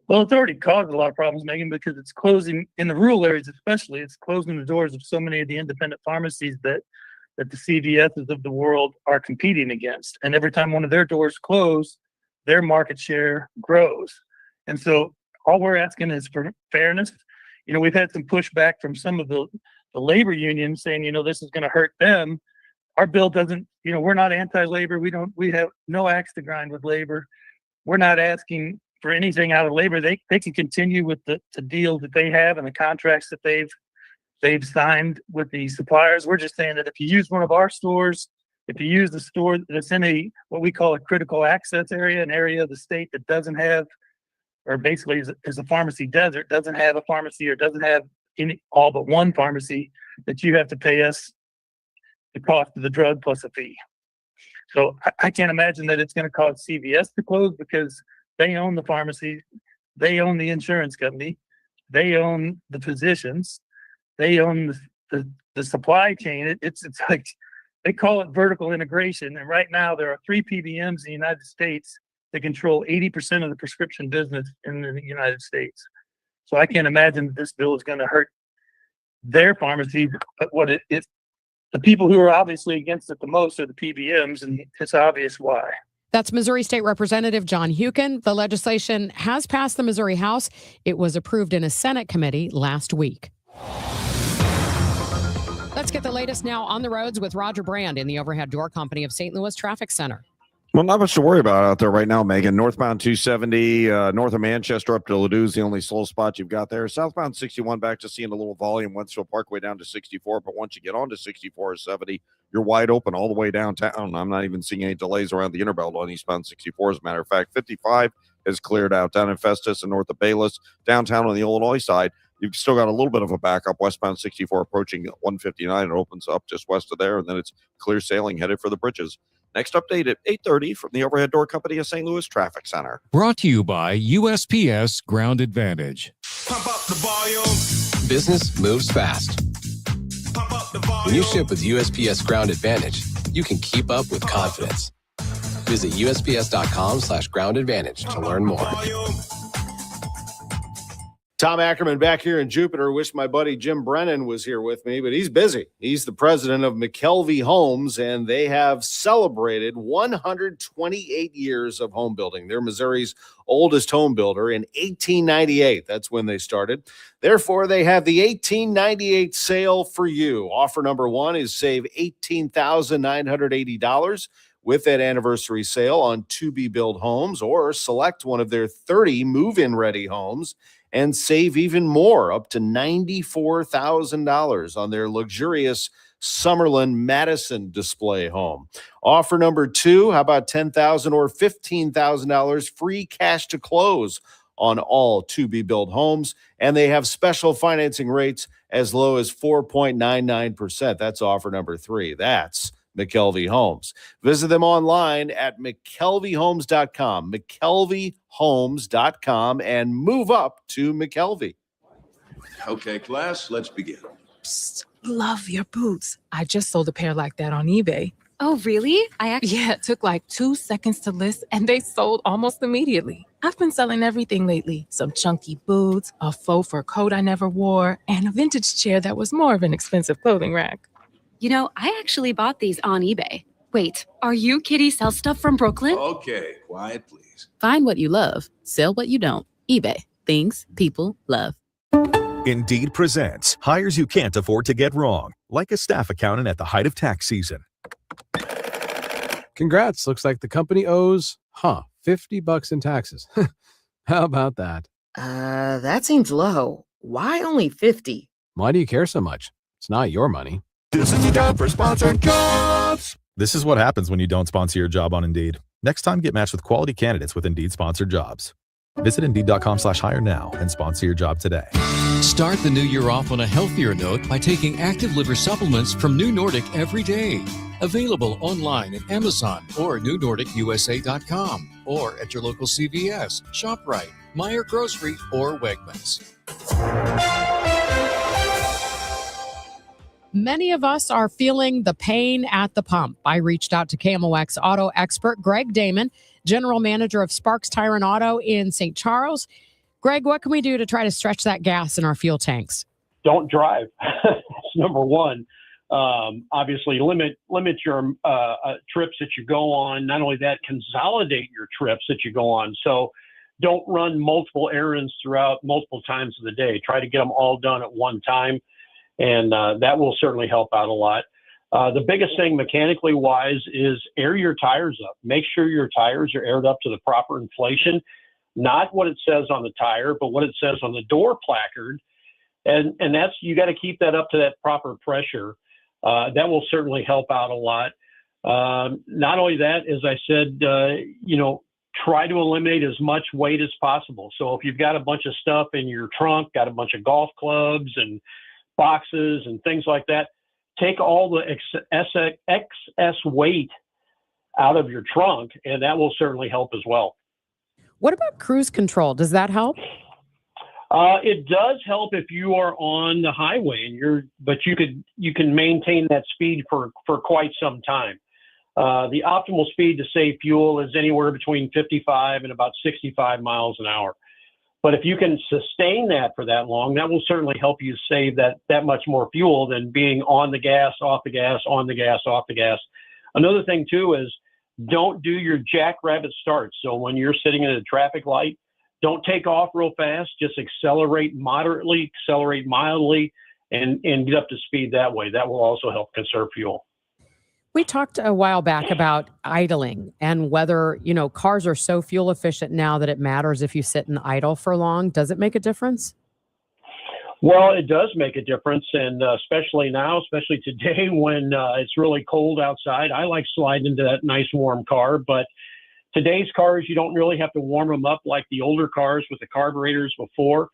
Well, it's already caused a lot of problems, Megan, because it's closing in the rural areas, especially. It's closing the doors of so many of the independent pharmacies that the CVSs of the world are competing against. And every time one of their doors close, their market share grows. And so all we're asking is for fairness. We've had some pushback from some of the labor unions saying, this is going to hurt them. Our bill doesn't, we're not anti-labor. We have no axe to grind with labor. We're not asking for anything out of labor. They can continue with the deals that they have and the contracts that they've signed with the suppliers. We're just saying that if you use one of our stores, if you use the store that's in what we call a critical access area, an area of the state that doesn't have, or basically is a pharmacy desert, doesn't have a pharmacy or doesn't have all but one pharmacy, that you have to pay us the cost of the drug plus a fee. So I can't imagine that it's going to cause CVS to close because they own the pharmacy, they own the insurance company, they own the physicians, they own the supply chain. It's like they call it vertical integration. And right now there are 3 PBMs in the United States that control 80% of the prescription business in the United States. So I can't imagine that this bill is going to hurt their pharmacy. But the people who are obviously against it the most are the PBMs, and it's obvious why. That's Missouri State Representative John Hukin. The legislation has passed the Missouri House. It was approved in a Senate committee last week. Let's get the latest now on the roads with Roger Brand in the Overhead Door Company of St. Louis Traffic Center. Well, not much to worry about out there right now, Megan. Northbound 270, north of Manchester up to Ladue is the only slow spot you've got there. Southbound 61 back to seeing a little volume. Wentzville Parkway down to 64, but once you get on to 64 or 70, you're wide open all the way downtown. I'm not even seeing any delays around the Interbelt on eastbound 64, as a matter of fact. 55 is cleared out down in Festus and north of Bayless. Downtown on the Illinois side, you've still got a little bit of a backup. Westbound 64 approaching 159. It opens up just west of there, and then it's clear sailing headed for the bridges. Next update at 8:30 from the Overhead Door Company of St. Louis Traffic Center. Brought to you by USPS Ground Advantage. Pump up the volume. Business moves fast. Pump up the volume. When you ship with USPS Ground Advantage, you can keep up with confidence. Visit USPS.com/Ground Advantage to learn more. Tom Ackerman back here in Jupiter. Wish my buddy Jim Brennan was here with me, but he's busy. He's the president of McKelvey Homes, and they have celebrated 128 years of home building. They're Missouri's oldest home builder. In 1898, that's when they started. Therefore, they have the 1898 sale for you. Offer number one is save $18,980 with that anniversary sale on to-be-built homes, or select one of their 30 move-in ready homes and save even more, up to $94,000 on their luxurious Summerlin Madison display home. Offer number two, how about $10,000 or $15,000 free cash to close on all to-be-built homes, and they have special financing rates as low as 4.99%. That's offer number three. That's McKelvey Homes. Visit them online at McKelveyHomes.com, McKelveyHomes.com, and move up to McKelvey. Okay, class, let's begin. Psst, love your boots. I just sold a pair like that on eBay. Oh, really? Yeah, it took like 2 seconds to list, and they sold almost immediately. I've been selling everything lately. Some chunky boots, a faux fur coat I never wore, and a vintage chair that was more of an expensive clothing rack. You know, I actually bought these on eBay. Wait, are you Kitty Sell Stuff from Brooklyn? Okay, quiet, please. Find what you love. Sell what you don't. eBay. Things people love. Indeed presents hires you can't afford to get wrong, like a staff accountant at the height of tax season. Congrats. Looks like the company owes, $50 in taxes. How about that? That seems low. Why only 50? Why do you care so much? It's not your money. This is the time for sponsored jobs. This is what happens when you don't sponsor your job on Indeed. Next time, get matched with quality candidates with Indeed sponsored jobs. Visit Indeed.com/hire now and sponsor your job today. Start the new year off on a healthier note by taking active liver supplements from New Nordic every day. Available online at Amazon or NewNordicUSA.com or at your local CVS, ShopRite, Meijer Grocery, or Wegmans. Many of us are feeling the pain at the pump. I reached out to KMOX auto expert Greg Damon, general manager of Sparks Tire and Auto in St. Charles. Greg, what can we do to try to stretch that gas in our fuel tanks? Don't drive. That's number one. Obviously, limit your trips that you go on. Not only that, consolidate your trips that you go on. So don't run multiple errands throughout multiple times of the day. Try to get them all done at one time. And that will certainly help out a lot. The biggest thing mechanically wise is air your tires up. Make sure your tires are aired up to the proper inflation, not what it says on the tire, but what it says on the door placard. And that's, you got to keep that up to that proper pressure. That will certainly help out a lot. Not only that, as I said, try to eliminate as much weight as possible. So if you've got a bunch of stuff in your trunk, got a bunch of golf clubs and boxes and things like that, take all the excess weight out of your trunk, and that will certainly help as well. What about cruise control? Does that help? It does help if you are on the highway, but you can maintain that speed for quite some time. The optimal speed to save fuel is anywhere between 55 and about 65 miles an hour. But if you can sustain that for that long, that will certainly help you save that much more fuel than being on the gas, off the gas, on the gas, off the gas. Another thing, too, is don't do your jackrabbit starts. So when you're sitting at a traffic light, don't take off real fast. Just accelerate moderately, accelerate mildly, and get up to speed that way. That will also help conserve fuel. We talked a while back about idling and whether, cars are so fuel efficient now that it matters if you sit and idle for long. Does it make a difference? Well, it does make a difference, and especially now, especially today when it's really cold outside. I like sliding into that nice warm car, but today's cars, you don't really have to warm them up like the older cars with the carburetors before.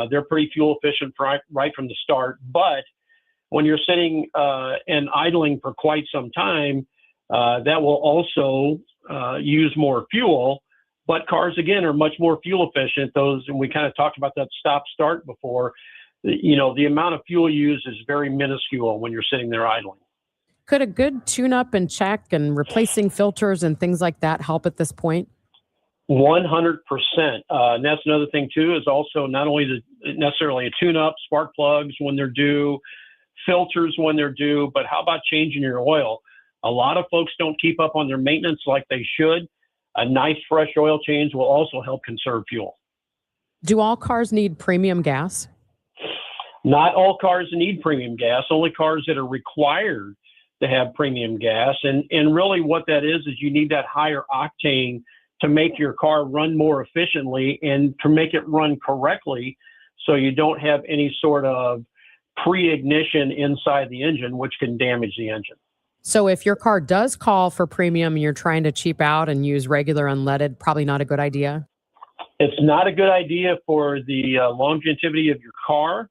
They're pretty fuel efficient right from the start, but when you're sitting and idling for quite some time, that will also use more fuel. But cars, again, are much more fuel efficient. And we kind of talked about that stop-start before. The amount of fuel used is very minuscule when you're sitting there idling. Could a good tune-up and check and replacing filters and things like that help at this point? 100%. And that's another thing, too, is also not only necessarily a tune-up, spark plugs when they're due, filters when they're due, but how about changing your oil? A lot of folks don't keep up on their maintenance like they should. A nice fresh oil change will also help conserve fuel. Do all cars need premium gas? Not all cars need premium gas, only cars that are required to have premium gas. And really what that is you need that higher octane to make your car run more efficiently and to make it run correctly so you don't have any sort of pre-ignition inside the engine, which can damage the engine. So if your car does call for premium and you're trying to cheap out and use regular unleaded, probably not a good idea? It's not a good idea for the longevity of your car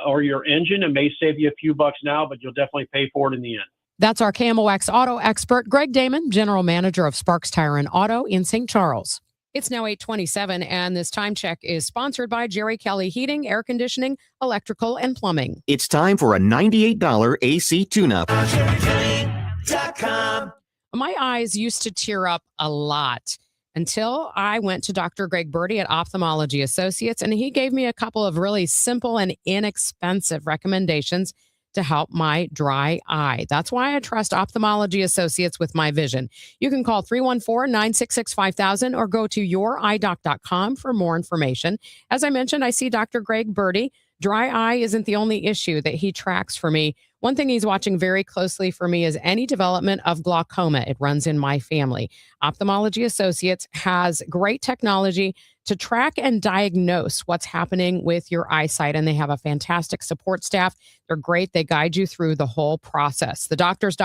or your engine. It may save you a few bucks now, but you'll definitely pay for it in the end. That's our KMOX auto expert, Greg Damon, General Manager of Sparks Tire and Auto in St. Charles. It's now 8:27, and this time check is sponsored by Jerry Kelly Heating, Air Conditioning, Electrical, and Plumbing. It's time for a $98 AC tune-up. My eyes used to tear up a lot until I went to Dr. Greg Birdie at Ophthalmology Associates, and he gave me a couple of really simple and inexpensive recommendations to help my dry eye. That's why I trust Ophthalmology Associates with my vision. You can call 314-966-5000 or go to youridoc.com for more information. As I mentioned, I see Dr. Greg Birdie. Dry eye isn't the only issue that he tracks for me. One thing he's watching very closely for me is any development of glaucoma. It runs in my family. Ophthalmology Associates has great technology to track and diagnose what's happening with your eyesight, and they have a fantastic support staff. They're great. They guide you through the whole process. The doctors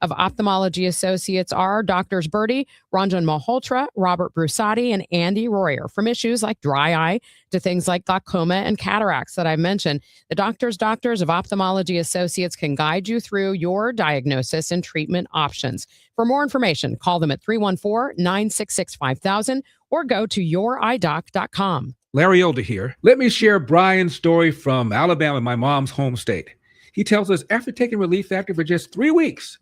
of Ophthalmology Associates are Doctors Birdie, Ranjan Malhotra, Robert Brusati, and Andy Royer. From issues like dry eye to things like glaucoma and cataracts that I mentioned, the doctors of Ophthalmology Associates can guide you through your diagnosis and treatment options. For more information, call them at 314-966-5000 or go to youridoc.com. Larry Older here. Let me share Brian's story from Alabama, my mom's home state. He tells us after taking Relief Factor for just 3 weeks,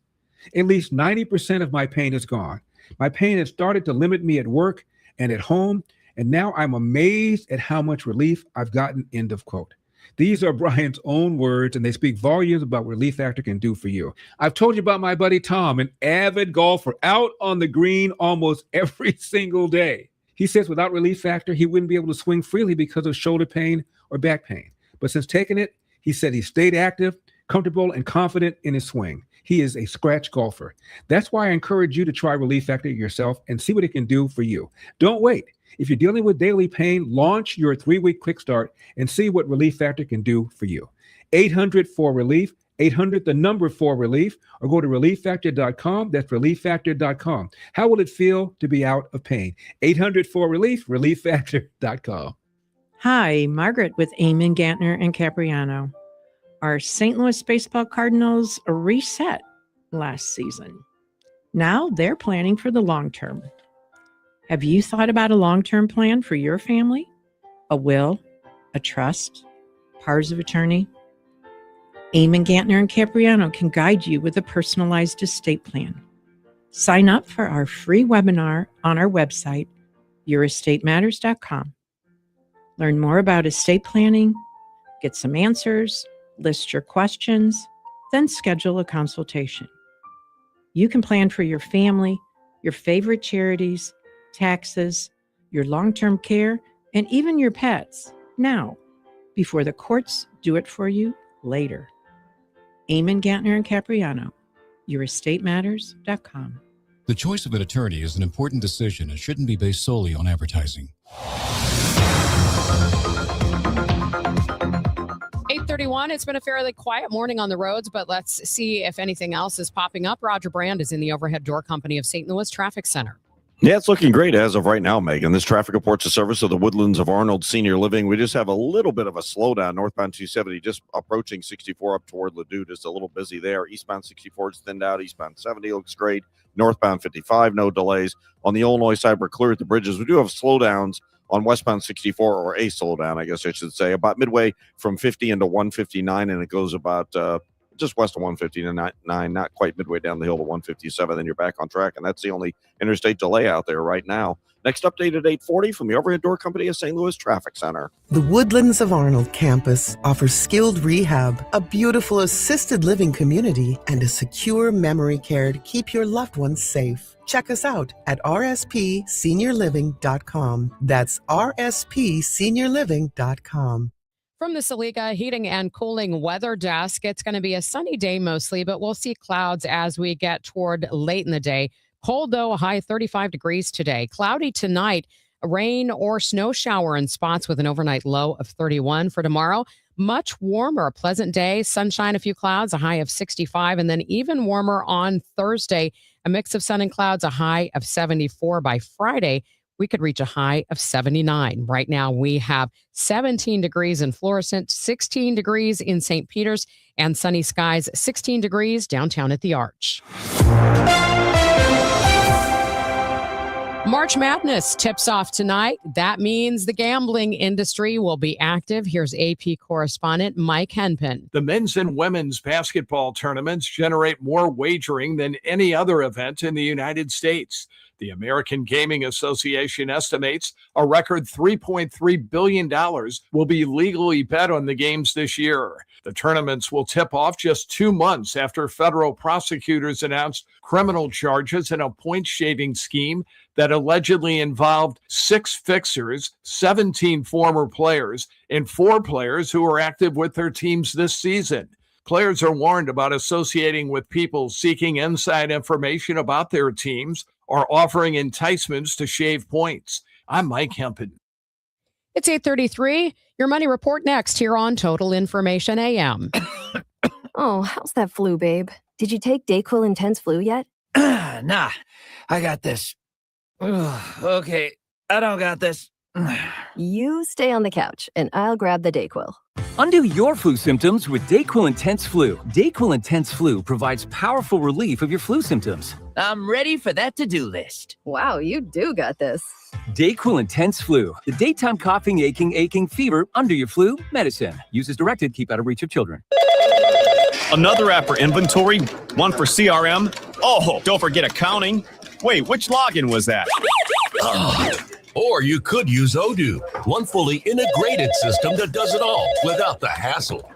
at least 90% of my pain is gone. My pain has started to limit me at work and at home, and now I'm amazed at how much relief I've gotten, end of quote. These are Brian's own words, and they speak volumes about what Relief Factor can do for you. I've told you about my buddy Tom, an avid golfer out on the green almost every single day. He says without Relief Factor, he wouldn't be able to swing freely because of shoulder pain or back pain. But since taking it, he said he stayed active, comfortable, and confident in his swing. He is a scratch golfer. That's why I encourage you to try Relief Factor yourself and see what it can do for you. Don't wait. If you're dealing with daily pain, launch your 3-week quick start and see what Relief Factor can do for you. 800-4RELIEF, 800-4RELIEF, or go to relieffactor.com. That's relieffactor.com. How will it feel to be out of pain? 800-4RELIEF, relieffactor.com. Hi, Margaret with Eamon, Gantner, and Capriano. Our St. Louis Baseball Cardinals reset last season. Now they're planning for the long term. Have you thought about a long-term plan for your family? A will, a trust, powers of attorney? Eamon, Gantner, and Capriano can guide you with a personalized estate plan. Sign up for our free webinar on our website, yourestateMatters.com. Learn more about estate planning, get some answers, list your questions, then schedule a consultation. You can plan for your family, your favorite charities, taxes, your long-term care, and even your pets now. before the courts do it for you later. Eamon, Gantner, and Capriano, yourestatemematters.com. The choice of an attorney is an important decision and shouldn't be based solely on advertising. 8:31. It's been a fairly quiet morning on the roads, but let's see if anything else is popping up. Roger Brand is in the overhead door company of St. Louis Traffic Center. Yeah, it's looking great as of right now, Megan. This traffic reports a service of the Woodlands of Arnold Senior Living. We just have a little bit of a slowdown northbound 270, just approaching 64 up toward Ladue. Just a little busy there. Eastbound 64 is thinned out. Eastbound 70 looks great. Northbound 55, no delays. On the Illinois side, we're clear at the bridges. We do have slowdowns on westbound 64, or a slowdown, I guess I should say, about midway from 50 into 159, and it goes about just west of 159, not quite midway down the hill to 157, then you're back on track, and that's the only interstate delay out there right now. Next update at 8:40 from the overhead door company of St. Louis Traffic Center. The Woodlands of Arnold campus offers skilled rehab, a beautiful assisted living community, and a secure memory care to keep your loved ones safe. Check us out at rspseniorliving.com. That's rspseniorliving.com. From the Saliga Heating and Cooling Weather Desk, it's going to be a sunny day mostly, but we'll see clouds as we get toward late in the day. Cold, though, a high 35 degrees today. Cloudy tonight, a rain or snow shower in spots with an overnight low of 31. For tomorrow, much warmer, a pleasant day, sunshine, a few clouds, a high of 65, and then even warmer on Thursday, a mix of sun and clouds, a high of 74. By Friday, we could reach a high of 79. Right now, we have 17 degrees in Florissant, 16 degrees in St. Peters, and sunny skies, 16 degrees downtown at the Arch. March Madness tips off tonight. That means the gambling industry will be active. Here's AP correspondent Mike Henpin. The men's and women's basketball tournaments generate more wagering than any other event in the United States. The American Gaming Association estimates a record $3.3 billion will be legally bet on the games this year. The tournaments will tip off just 2 months after federal prosecutors announced criminal charges in a point-shaving scheme that allegedly involved 6 fixers, 17 former players, and 4 players who are active with their teams this season. Players are warned about associating with people seeking inside information about their teams or offering enticements to shave points. I'm Mike Hempen. It's 8:33. Your money report next here on Total Information AM. Oh, how's that flu, babe? Did you take Dayquil Intense Flu yet? Nah, I got this. Ugh, okay, I don't got this. You stay on the couch, and I'll grab the Dayquil. Undo your flu symptoms with Dayquil Intense Flu. Dayquil Intense Flu provides powerful relief of your flu symptoms. I'm ready for that to-do list. Wow, you do got this. Dayquil Intense Flu, the daytime coughing, aching fever under your flu medicine. Use as directed, keep out of reach of children. Another app for inventory, one for CRM. Oh, don't forget accounting. Wait, which login was that? Or you could use Odoo, one fully integrated system that does it all without the hassle.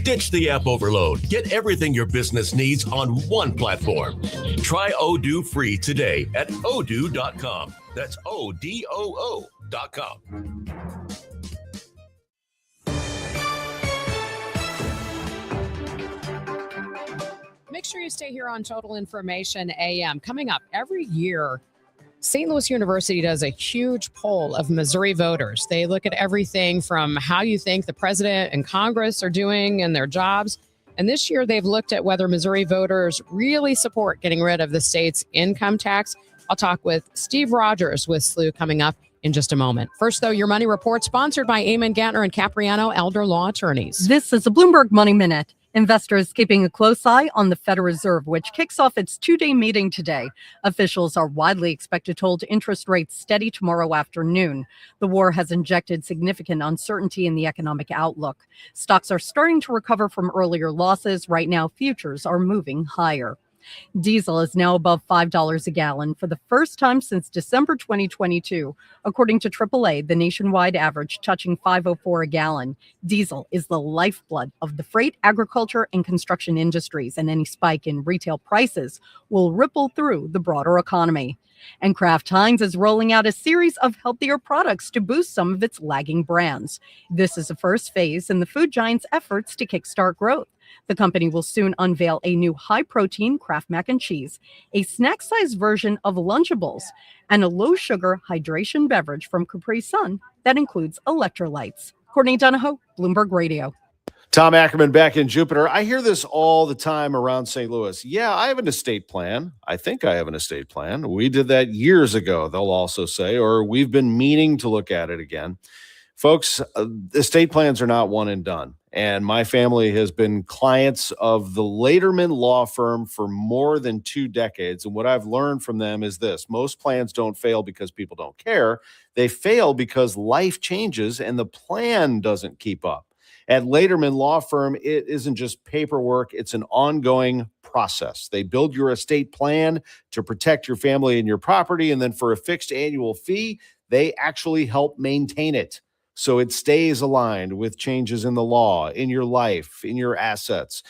Ditch the app overload. Get everything your business needs on one platform. Try Odoo free today at odoo.com. That's ODOO.com. Make sure you stay here on Total Information AM. Coming up every year, St. Louis University does a huge poll of Missouri voters. They look at everything from how you think the president and Congress are doing in their jobs. And this year, they've looked at whether Missouri voters really support getting rid of the state's income tax. I'll talk with Steve Rogers with SLU coming up in just a moment. First, though, your money report sponsored by Eamon, Gantner, and Capriano Elder Law Attorneys. This is a Bloomberg Money Minute. Investors keeping a close eye on the Federal Reserve, which kicks off its 2-day meeting today. Officials are widely expected to hold interest rates steady tomorrow afternoon. The war has injected significant uncertainty in the economic outlook. Stocks are starting to recover from earlier losses. Right now, futures are moving higher. Diesel is now above $5 a gallon for the first time since December 2022. According to AAA, the nationwide average touching $5.04 a gallon. Diesel is the lifeblood of the freight, agriculture, and construction industries, and any spike in retail prices will ripple through the broader economy. And Kraft Heinz is rolling out a series of healthier products to boost some of its lagging brands. This is the first phase in the food giant's efforts to kickstart growth. The company will soon unveil a new high-protein Kraft mac and cheese, a snack-sized version of Lunchables, and a low-sugar hydration beverage from Capri Sun that includes electrolytes. Courtney Donahoe, Bloomberg Radio. Tom Ackerman back in Jupiter. I hear this all the time around St. Louis. Yeah, I have an estate plan. I think I have an estate plan. We did that years ago, they'll also say, or we've been meaning to look at it again. Folks, estate plans are not one and done. And my family has been clients of the Laterman Law Firm for more than 2 decades. And what I've learned from them is this: most plans don't fail because people don't care. They fail because life changes and the plan doesn't keep up. At Laterman Law Firm, it isn't just paperwork, it's an ongoing process. They build your estate plan to protect your family and your property, and then for a fixed annual fee, they actually help maintain it so it stays aligned with changes in the law, in your life, in your assets.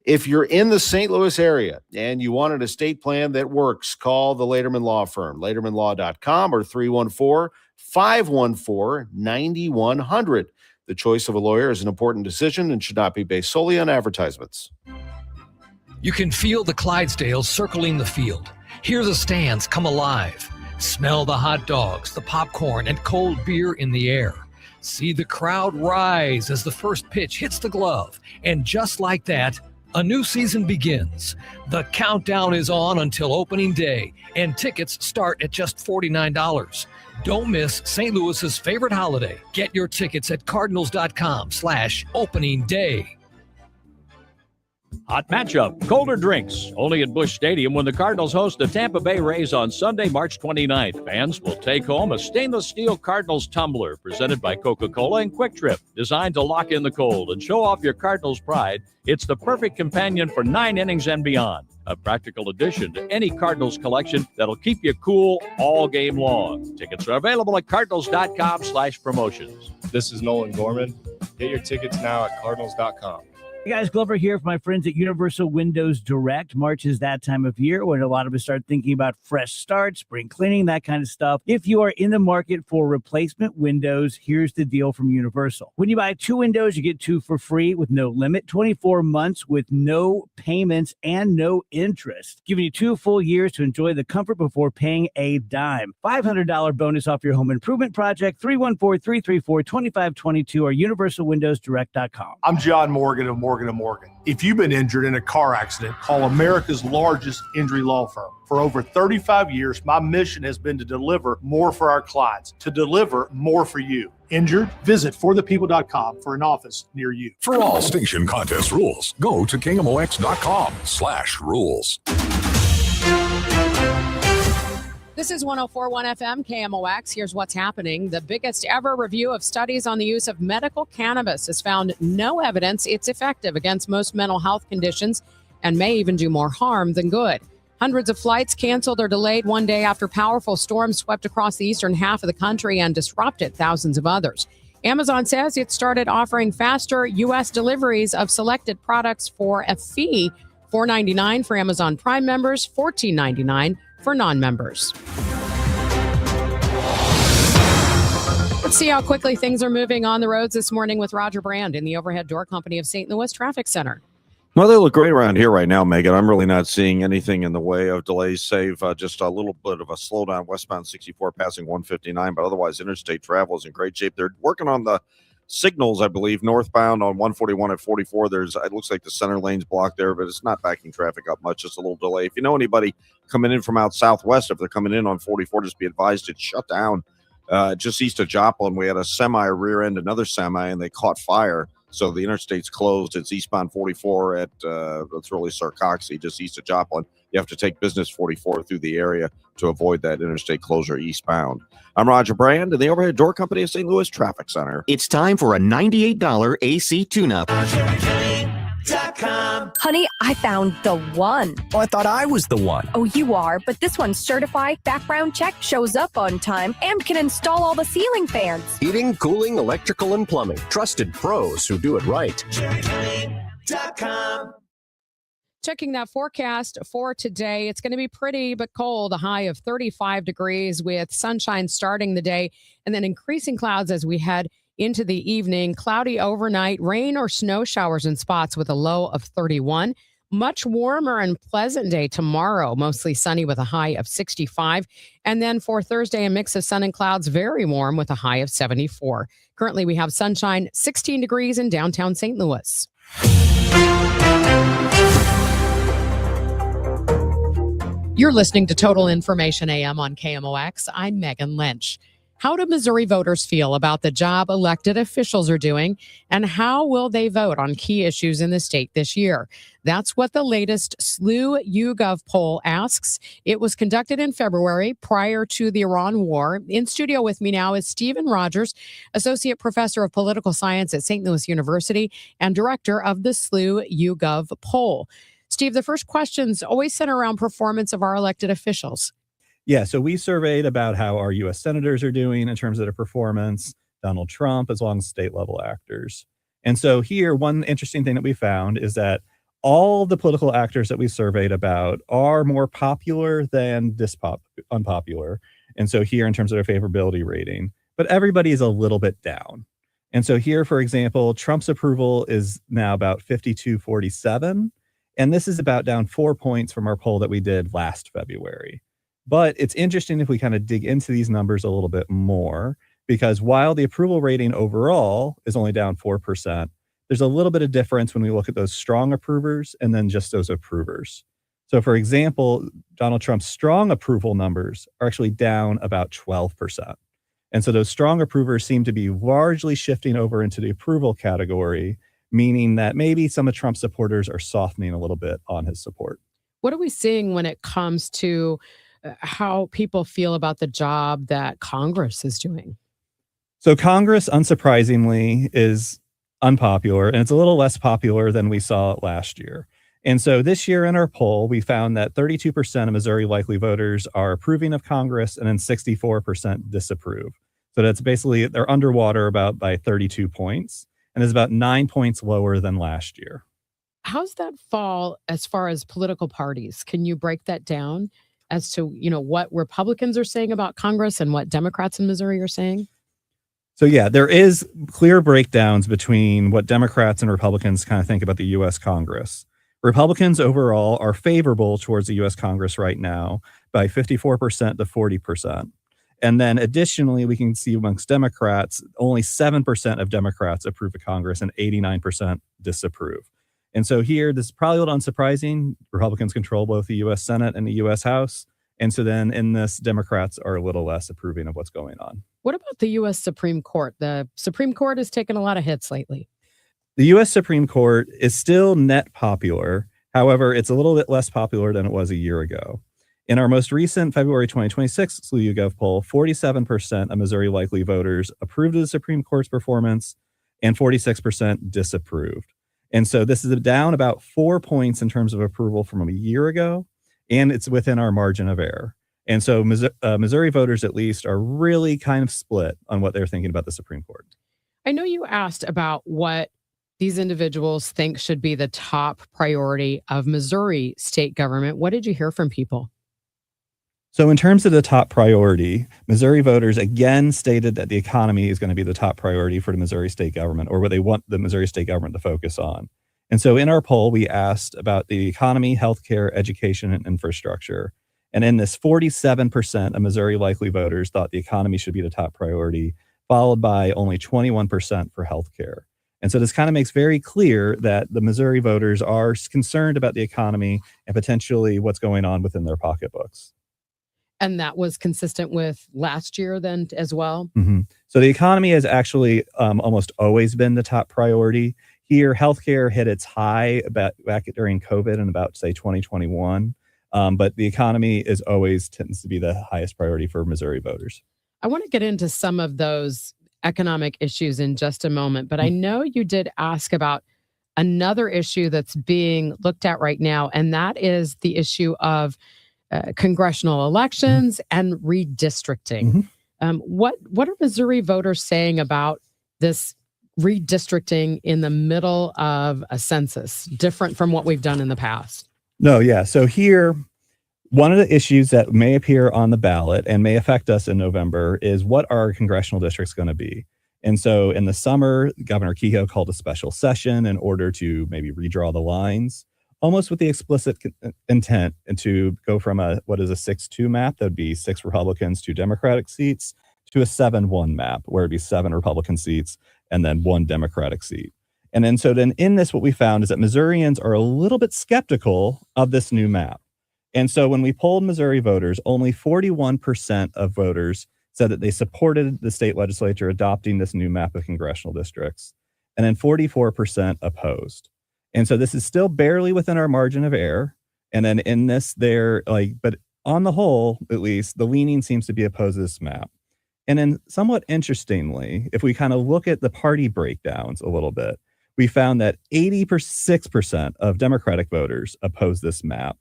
If you're in the St. Louis area and you want an estate plan that works, call the Laterman Law Firm, latermanlaw.com, or 314-514-9100. The choice of a lawyer is an important decision and should not be based solely on advertisements. You can feel the Clydesdales circling the field. Hear the stands come alive. Smell the hot dogs, the popcorn, and cold beer in the air. See the crowd rise as the first pitch hits the glove. And just like that, a new season begins. The countdown is on until opening day, and tickets start at just $49. Don't miss St. Louis's favorite holiday. Get your tickets at cardinals.com/opening day. Hot matchup, colder drinks, only at Busch Stadium when the Cardinals host the Tampa Bay Rays on Sunday, March 29th. Fans will take home a stainless steel Cardinals tumbler presented by Coca-Cola and Quick Trip, designed to lock in the cold and show off your Cardinals pride. It's the perfect companion for 9 innings and beyond. A practical addition to any Cardinals collection that'll keep you cool all game long. Tickets are available at cardinals.com/promotions. This is Nolan Gorman. Get your tickets now at cardinals.com. Hey guys, Glover here for my friends at Universal Windows Direct. March is that time of year when a lot of us start thinking about fresh starts, spring cleaning, that kind of stuff. If you are in the market for replacement windows, here's the deal from Universal. When you buy 2 windows, you get 2 for free with no limit, 24 months with no payments and no interest, giving you 2 full years to enjoy the comfort before paying a dime. $500 bonus off your home improvement project, 314-334-2522 or universalwindowsdirect.com. I'm John Morgan of Morgan & Morgan. If you've been injured in a car accident, call America's largest injury law firm. For over 35 years, my mission has been to deliver more for our clients, to deliver more for you. Injured? Visit forthepeople.com for an office near you. For all station contest rules, go to KMOX.com/rules. This is 104.1 FM KMOX. Here's what's happening. The biggest ever review of studies on the use of medical cannabis has found no evidence it's effective against most mental health conditions and may even do more harm than good. Hundreds of flights canceled or delayed one day after powerful storms swept across the eastern half of the country and disrupted thousands of others. Amazon says it started offering faster U.S. deliveries of selected products for a fee, $4.99 for Amazon Prime members, $14.99 for non-members. Let's see how quickly things are moving on the roads this morning with Roger Brand in the Overhead Door Company of St. Louis Traffic Center. Well, they look great around here right now, Megan. I'm really not seeing anything in the way of delays, save just a little bit of a slowdown westbound 64 passing 159, but otherwise interstate travel is in great shape. They're working on the signals, I believe, northbound on 141 at 44. It looks like the center lane's blocked there, but it's not backing traffic up much, just a little delay. If you know anybody coming in from out southwest, if they're coming in on 44, just be advised it's shut down just east of Joplin. We had a semi rear end another semi, and they caught fire. So the interstate's closed. It's eastbound 44 at, that's really Sarcoxy, just east of Joplin. You have to take business 44 through the area to avoid that interstate closure eastbound. I'm Roger Brand in the Overhead Door Company of St. Louis Traffic Center. It's time for a $98 AC tune-up. Honey, I found the one. Oh, I thought I was the one. Oh, you are, but this one's certified, background check, shows up on time, and can install all the ceiling fans. Heating, cooling, electrical, and plumbing. Trusted pros who do it right. Checking that forecast for today, it's going to be pretty but cold, a high of 35 degrees with sunshine starting the day and then increasing clouds as we head into the evening. Cloudy overnight, rain or snow showers in spots with a low of 31. Much warmer and pleasant day tomorrow, mostly sunny with a high of 65. And then for Thursday, a mix of sun and clouds, very warm with a high of 74. Currently, we have sunshine, 16 degrees in downtown St. Louis. You're listening to Total Information AM on KMOX. I'm Megan Lynch. How do Missouri voters feel about the job elected officials are doing, and how will they vote on key issues in the state this year? That's what the latest SLU YouGov poll asks. It was conducted in February prior to the Iran war. In studio with me now is Stephen Rogers, Associate Professor of Political Science at St. Louis University and Director of the SLU YouGov poll. Steve, the first questions always center around performance of our elected officials. Yeah, so we surveyed about how our U.S. senators are doing in terms of their performance, Donald Trump, as well as state level actors. And so here, one interesting thing that we found is that all the political actors that we surveyed about are more popular than unpopular. And so here, in terms of their favorability rating, but everybody is a little bit down. And so here, for example, Trump's approval is now about 52-47. And this is about down 4 points from our poll that we did last February. But it's interesting if we kind of dig into these numbers a little bit more, because while the approval rating overall is only down 4%, there's a little bit of difference when we look at those strong approvers and then just those approvers. So for example, Donald Trump's strong approval numbers are actually down about 12%. And so those strong approvers seem to be largely shifting over into the approval category, meaning that maybe some of Trump's supporters are softening a little bit on his support. What are we seeing when it comes to how people feel about the job that Congress is doing? So Congress, unsurprisingly, is unpopular, and it's a little less popular than we saw last year. And so this year in our poll, we found that 32% of Missouri likely voters are approving of Congress, and then 64% disapprove. So that's basically, they're underwater about by 32 points, and is about 9 points lower than last year. How's that fall as far as political parties? Can you break that down as to, what Republicans are saying about Congress and what Democrats in Missouri are saying? So yeah, there is clear breakdowns between what Democrats and Republicans kind of think about the U.S. Congress. Republicans overall are favorable towards the U.S. Congress right now by 54% to 40%. And then additionally, we can see amongst Democrats, only 7% of Democrats approve of Congress and 89% disapprove. And so here, this is probably a little unsurprising. Republicans control both the U.S. Senate and the U.S. House. And so then in this, Democrats are a little less approving of what's going on. What about the U.S. Supreme Court? The Supreme Court has taken a lot of hits lately. The U.S. Supreme Court is still net popular. However, it's a little bit less popular than it was a year ago. In our most recent February 2026 SLU YouGov poll, 47% of Missouri likely voters approved of the Supreme Court's performance and 46% disapproved. And so this is down about 4 points in terms of approval from a year ago, and it's within our margin of error. And so Missouri voters, at least, are really kind of split on what they're thinking about the Supreme Court. I know you asked about what these individuals think should be the top priority of Missouri state government. What did you hear from people? So in terms of the top priority, Missouri voters again stated that the economy is going to be the top priority for the Missouri state government, or what they want the Missouri state government to focus on. And so in our poll, we asked about the economy, healthcare, education, and infrastructure. And in this, 47% of Missouri likely voters thought the economy should be the top priority, followed by only 21% for healthcare. And so this kind of makes very clear that the Missouri voters are concerned about the economy and potentially what's going on within their pocketbooks. And that was consistent with last year then as well? Mm-hmm. So the economy has actually almost always been the top priority. Here, healthcare hit its high back during COVID in about, say, 2021. But the economy is always tends to be the highest priority for Missouri voters. I want to get into some of those economic issues in just a moment, but I know you did ask about another issue that's being looked at right now, and that is the issue of congressional elections and redistricting. What are Missouri voters saying about this redistricting in the middle of a census, different from what we've done in the past? No, yeah. So here, one of the issues that may appear on the ballot and may affect us in November is what are congressional districts going to be? And so in the summer, Governor Kehoe called a special session in order to maybe redraw the lines, almost with the explicit intent and to go from what is a 6-2 map, that would be 6 Republicans, 2 Democratic seats, to a 7-1 map, where it'd be 7 Republican seats and then 1 Democratic seat. And then in this, what we found is that Missourians are a little bit skeptical of this new map. And so when we polled Missouri voters, only 41% of voters said that they supported the state legislature adopting this new map of congressional districts. And then 44% opposed. And so this is still barely within our margin of error. And then in this, but on the whole, at least, the leaning seems to be opposed to this map. And then somewhat interestingly, if we kind of look at the party breakdowns a little bit, we found that 86% of Democratic voters opposed this map.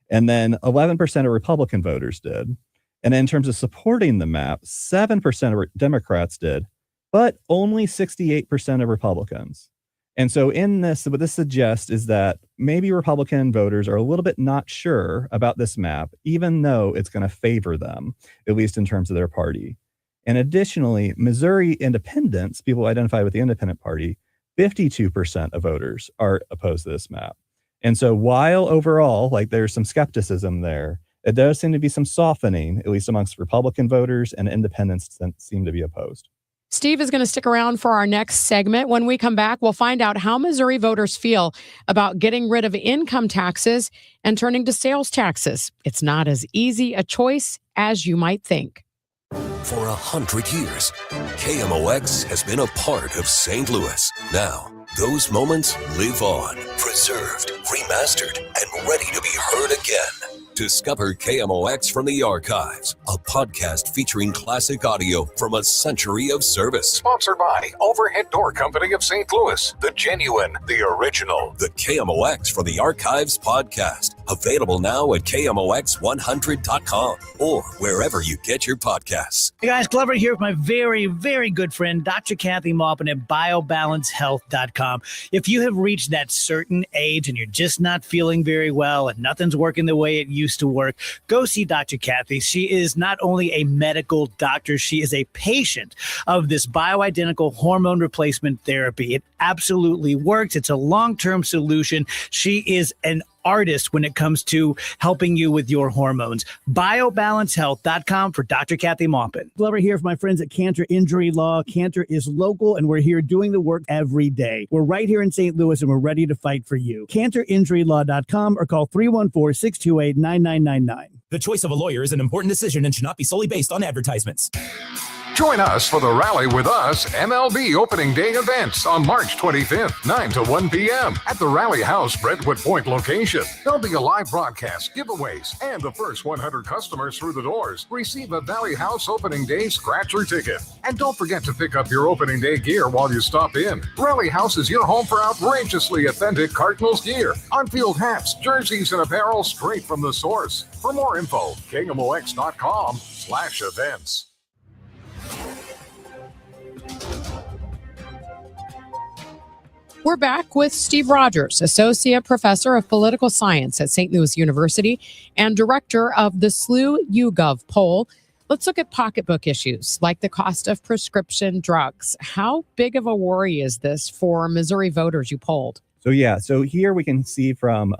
And then 11% of Republican voters did. And in terms of supporting the map, 7% of Democrats did, but only 68% of Republicans. And so in this, what this suggests is that maybe Republican voters are a little bit not sure about this map, even though it's going to favor them, at least in terms of their party. And additionally, Missouri independents, people identify with the independent party, 52% of voters are opposed to this map. And so while overall, there's some skepticism there, it does seem to be some softening, at least amongst Republican voters, and independents seem to be opposed. Steve is going to stick around for our next segment. When we come back, we'll find out how Missouri voters feel about getting rid of income taxes and turning to sales taxes. It's not as easy a choice as you might think. For 100 years, KMOX has been a part of St. Louis. Now, those moments live on, preserved, remastered, and ready to be heard again. Discover KMOX from the Archives, a podcast featuring classic audio from a century of service. Sponsored by Overhead Door Company of St. Louis, the genuine, the original. The KMOX from the Archives podcast, available now at KMOX100.com or wherever you get your podcasts. Hey guys, Glover here with my very, very good friend, Dr. Kathy Maupin at BioBalanceHealth.com. If you have reached that certain age and you're just not feeling very well and nothing's working the way it used to work, go see Dr. Kathy. She is not only a medical doctor, she is a patient of this bioidentical hormone replacement therapy. It absolutely works. It's a long-term solution. She is an artist when it comes to helping you with your hormones. BioBalanceHealth.com for Dr. Kathy Maupin. Glover here for my friends at Cantor Injury Law. Cantor is local, and we're here doing the work every day. We're right here in St. Louis, and we're ready to fight for you. CantorInjuryLaw.com or call 314-628-9999. The choice of a lawyer is an important decision and should not be solely based on advertisements. Join us for the Rally With Us MLB Opening Day events on March 25th, 9 to 1 p.m. at the Rally House Brentwood Point location. There'll be a live broadcast, giveaways, and the first 100 customers through the doors receive a Valley House Opening Day scratcher ticket. And don't forget to pick up your opening day gear while you stop in. Rally House is your home for outrageously authentic Cardinals gear, on-field hats, jerseys, and apparel straight from the source. For more info, KMOX.com/events. We're back with Steve Rogers, Associate Professor of Political Science at St. Louis University and Director of the SLU YouGov poll. Let's look at pocketbook issues like the cost of prescription drugs. How big of a worry is this for Missouri voters you polled? So here we can see from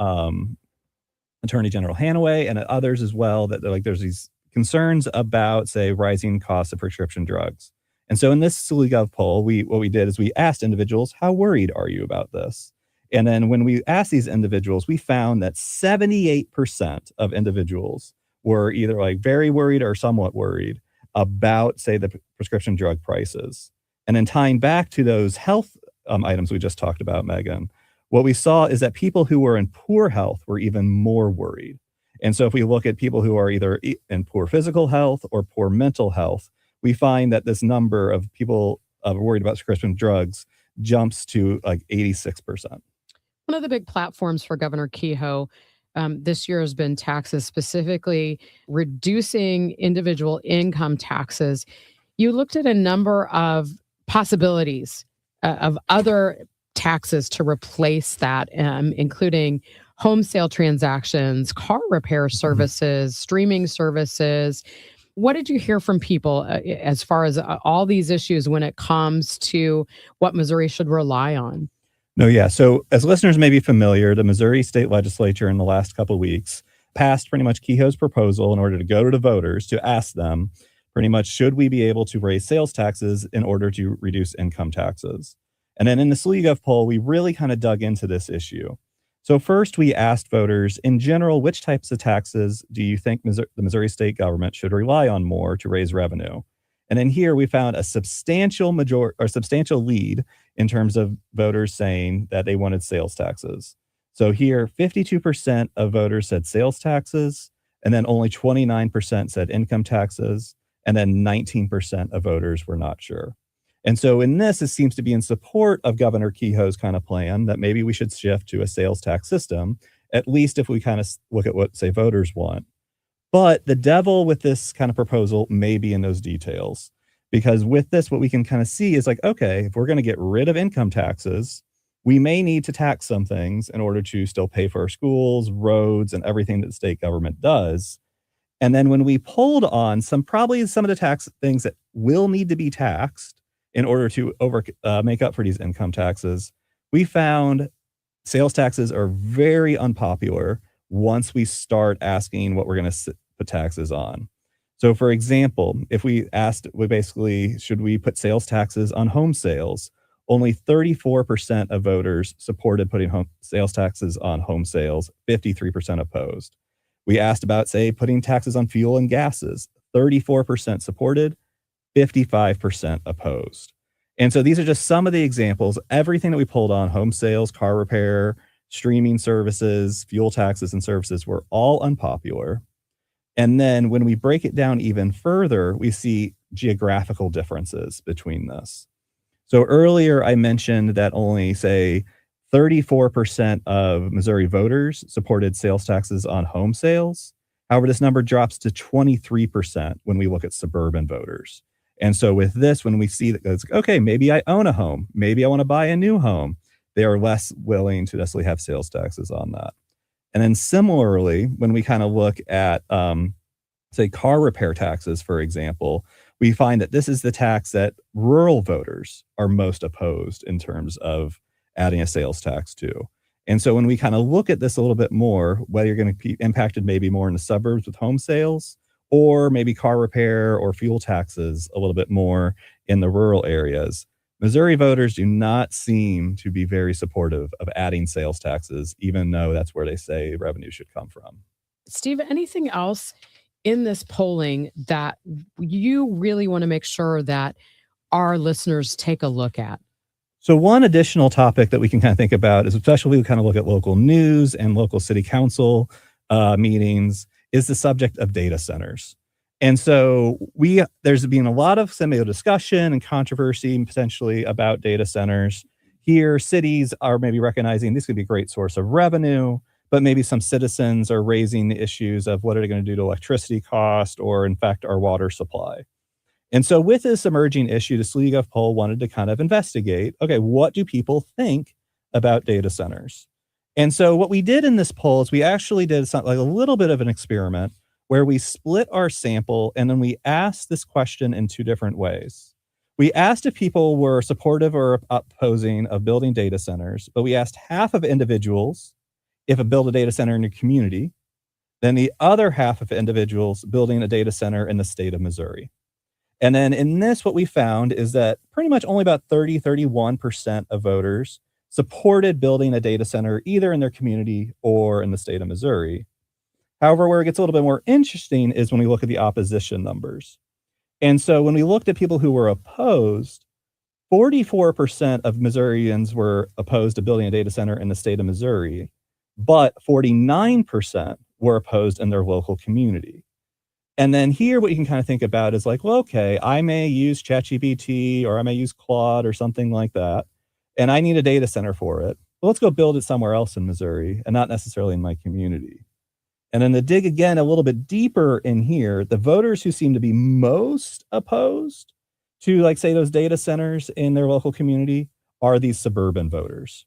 Attorney General Hanaway and others as well that there's these concerns about, say, rising costs of prescription drugs. And so in this SLU poll, what we did is we asked individuals, how worried are you about this? And then when we asked these individuals, we found that 78% of individuals were either very worried or somewhat worried about, say, the prescription drug prices. And then tying back to those health items we just talked about, Megan, what we saw is that people who were in poor health were even more worried. And so if we look at people who are either in poor physical health or poor mental health, we find that this number of people worried about prescription drugs jumps to 86%. One of the big platforms for Governor Kehoe this year has been taxes, specifically reducing individual income taxes. You looked at a number of possibilities of other taxes to replace that, including home sale transactions, car repair services, streaming services. What did you hear from people as far as all these issues when it comes to what Missouri should rely on? No, yeah. So as listeners may be familiar, the Missouri state legislature in the last couple of weeks passed pretty much Kehoe's proposal in order to go to the voters to ask them pretty much, should we be able to raise sales taxes in order to reduce income taxes? And then in the SleeGov poll, we really kind of dug into this issue. So first, we asked voters, in general, which types of taxes do you think the Missouri state government should rely on more to raise revenue? And then here we found a substantial lead in terms of voters saying that they wanted sales taxes. So here, 52% of voters said sales taxes, and then only 29% said income taxes, and then 19% of voters were not sure. And so in this, it seems to be in support of Governor Kehoe's kind of plan that maybe we should shift to a sales tax system, at least if we kind of look at what, say, voters want. But the devil with this kind of proposal may be in those details, because with this, what we can kind of see is like, okay, if we're going to get rid of income taxes, we may need to tax some things in order to still pay for our schools, roads, and everything that the state government does. And then when we pulled on some of the tax things that will need to be taxed in order to make up for these income taxes, we found sales taxes are very unpopular once we start asking what we're going to put taxes on. So for example, if we basically, should we put sales taxes on home sales? Only 34% of voters supported putting sales taxes on home sales, 53% opposed. We asked about, say, putting taxes on fuel and gases, 34% supported, 55% opposed. And so these are just some of the examples. Everything that we pulled on, home sales, car repair, streaming services, fuel taxes and services, were all unpopular. And then when we break it down even further, we see geographical differences between this. So earlier I mentioned that only, say, 34% of Missouri voters supported sales taxes on home sales. However, this number drops to 23% when we look at suburban voters. And so with this, when we see that, it's like, okay, maybe I own a home, maybe I want to buy a new home, they are less willing to necessarily have sales taxes on that. And then similarly, when we kind of look at, say, car repair taxes, for example, we find that this is the tax that rural voters are most opposed in terms of adding a sales tax to. And so when we kind of look at this a little bit more, whether you're going to be impacted maybe more in the suburbs with home sales, or maybe car repair or fuel taxes a little bit more in the rural areas, Missouri voters do not seem to be very supportive of adding sales taxes, even though that's where they say revenue should come from. Steve, anything else in this polling that you really want to make sure that our listeners take a look at? So one additional topic that we can kind of think about is, especially we kind of look at local news and local city council meetings, is the subject of data centers. And so there's been a lot of discussion and controversy potentially about data centers. Here, cities are maybe recognizing this could be a great source of revenue, but maybe some citizens are raising the issues of what are they going to do to electricity cost or, in fact, our water supply. And so with this emerging issue, the SleeGov poll wanted to kind of investigate, okay, what do people think about data centers? And so what we did in this poll is we actually did something like a little bit of an experiment where we split our sample and then we asked this question in two different ways. We asked if people were supportive or opposing of building data centers, but we asked half of individuals if a build a data center in your community, then the other half of individuals building a data center in the state of Missouri. And then in this, what we found is that pretty much only about 31% of voters supported building a data center either in their community or in the state of Missouri. However, where it gets a little bit more interesting is when we look at the opposition numbers. And so when we looked at people who were opposed, 44% of Missourians were opposed to building a data center in the state of Missouri, but 49% were opposed in their local community. And then here, what you can kind of think about is like, well, okay, I may use ChatGPT or I may use Claude or something like that, and I need a data center for it. well, let's go build it somewhere else in Missouri and not necessarily in my community. And then to dig again a little bit deeper in here, the voters who seem to be most opposed to, like, say, those data centers in their local community are these suburban voters.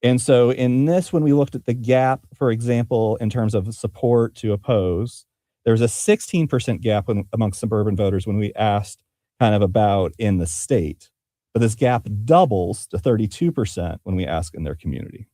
And so in this, when we looked at the gap, for example, in terms of support to oppose, there's a 16% gap amongst suburban voters when we asked kind of about in the state. But this gap doubles to 32% when we ask in their community.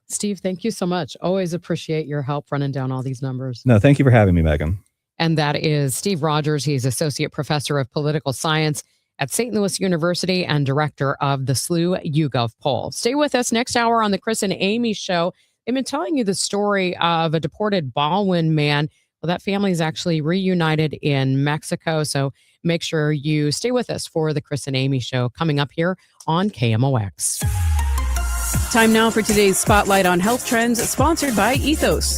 Steve, thank you so much. Always appreciate your help running down all these numbers. No, thank you for having me, Megan. And that is Steve Rogers. He's Associate Professor of Political Science at St. Louis University and Director of the SLU YouGov poll. Stay with us next hour on the Chris and Amy Show. They've been telling you the story of a deported Baldwin man. Well, that family is actually reunited in Mexico. So make sure you stay with us for the Chris and Amy Show coming up here on KMOX. Time now for today's Spotlight on Health Trends, sponsored by Ethos.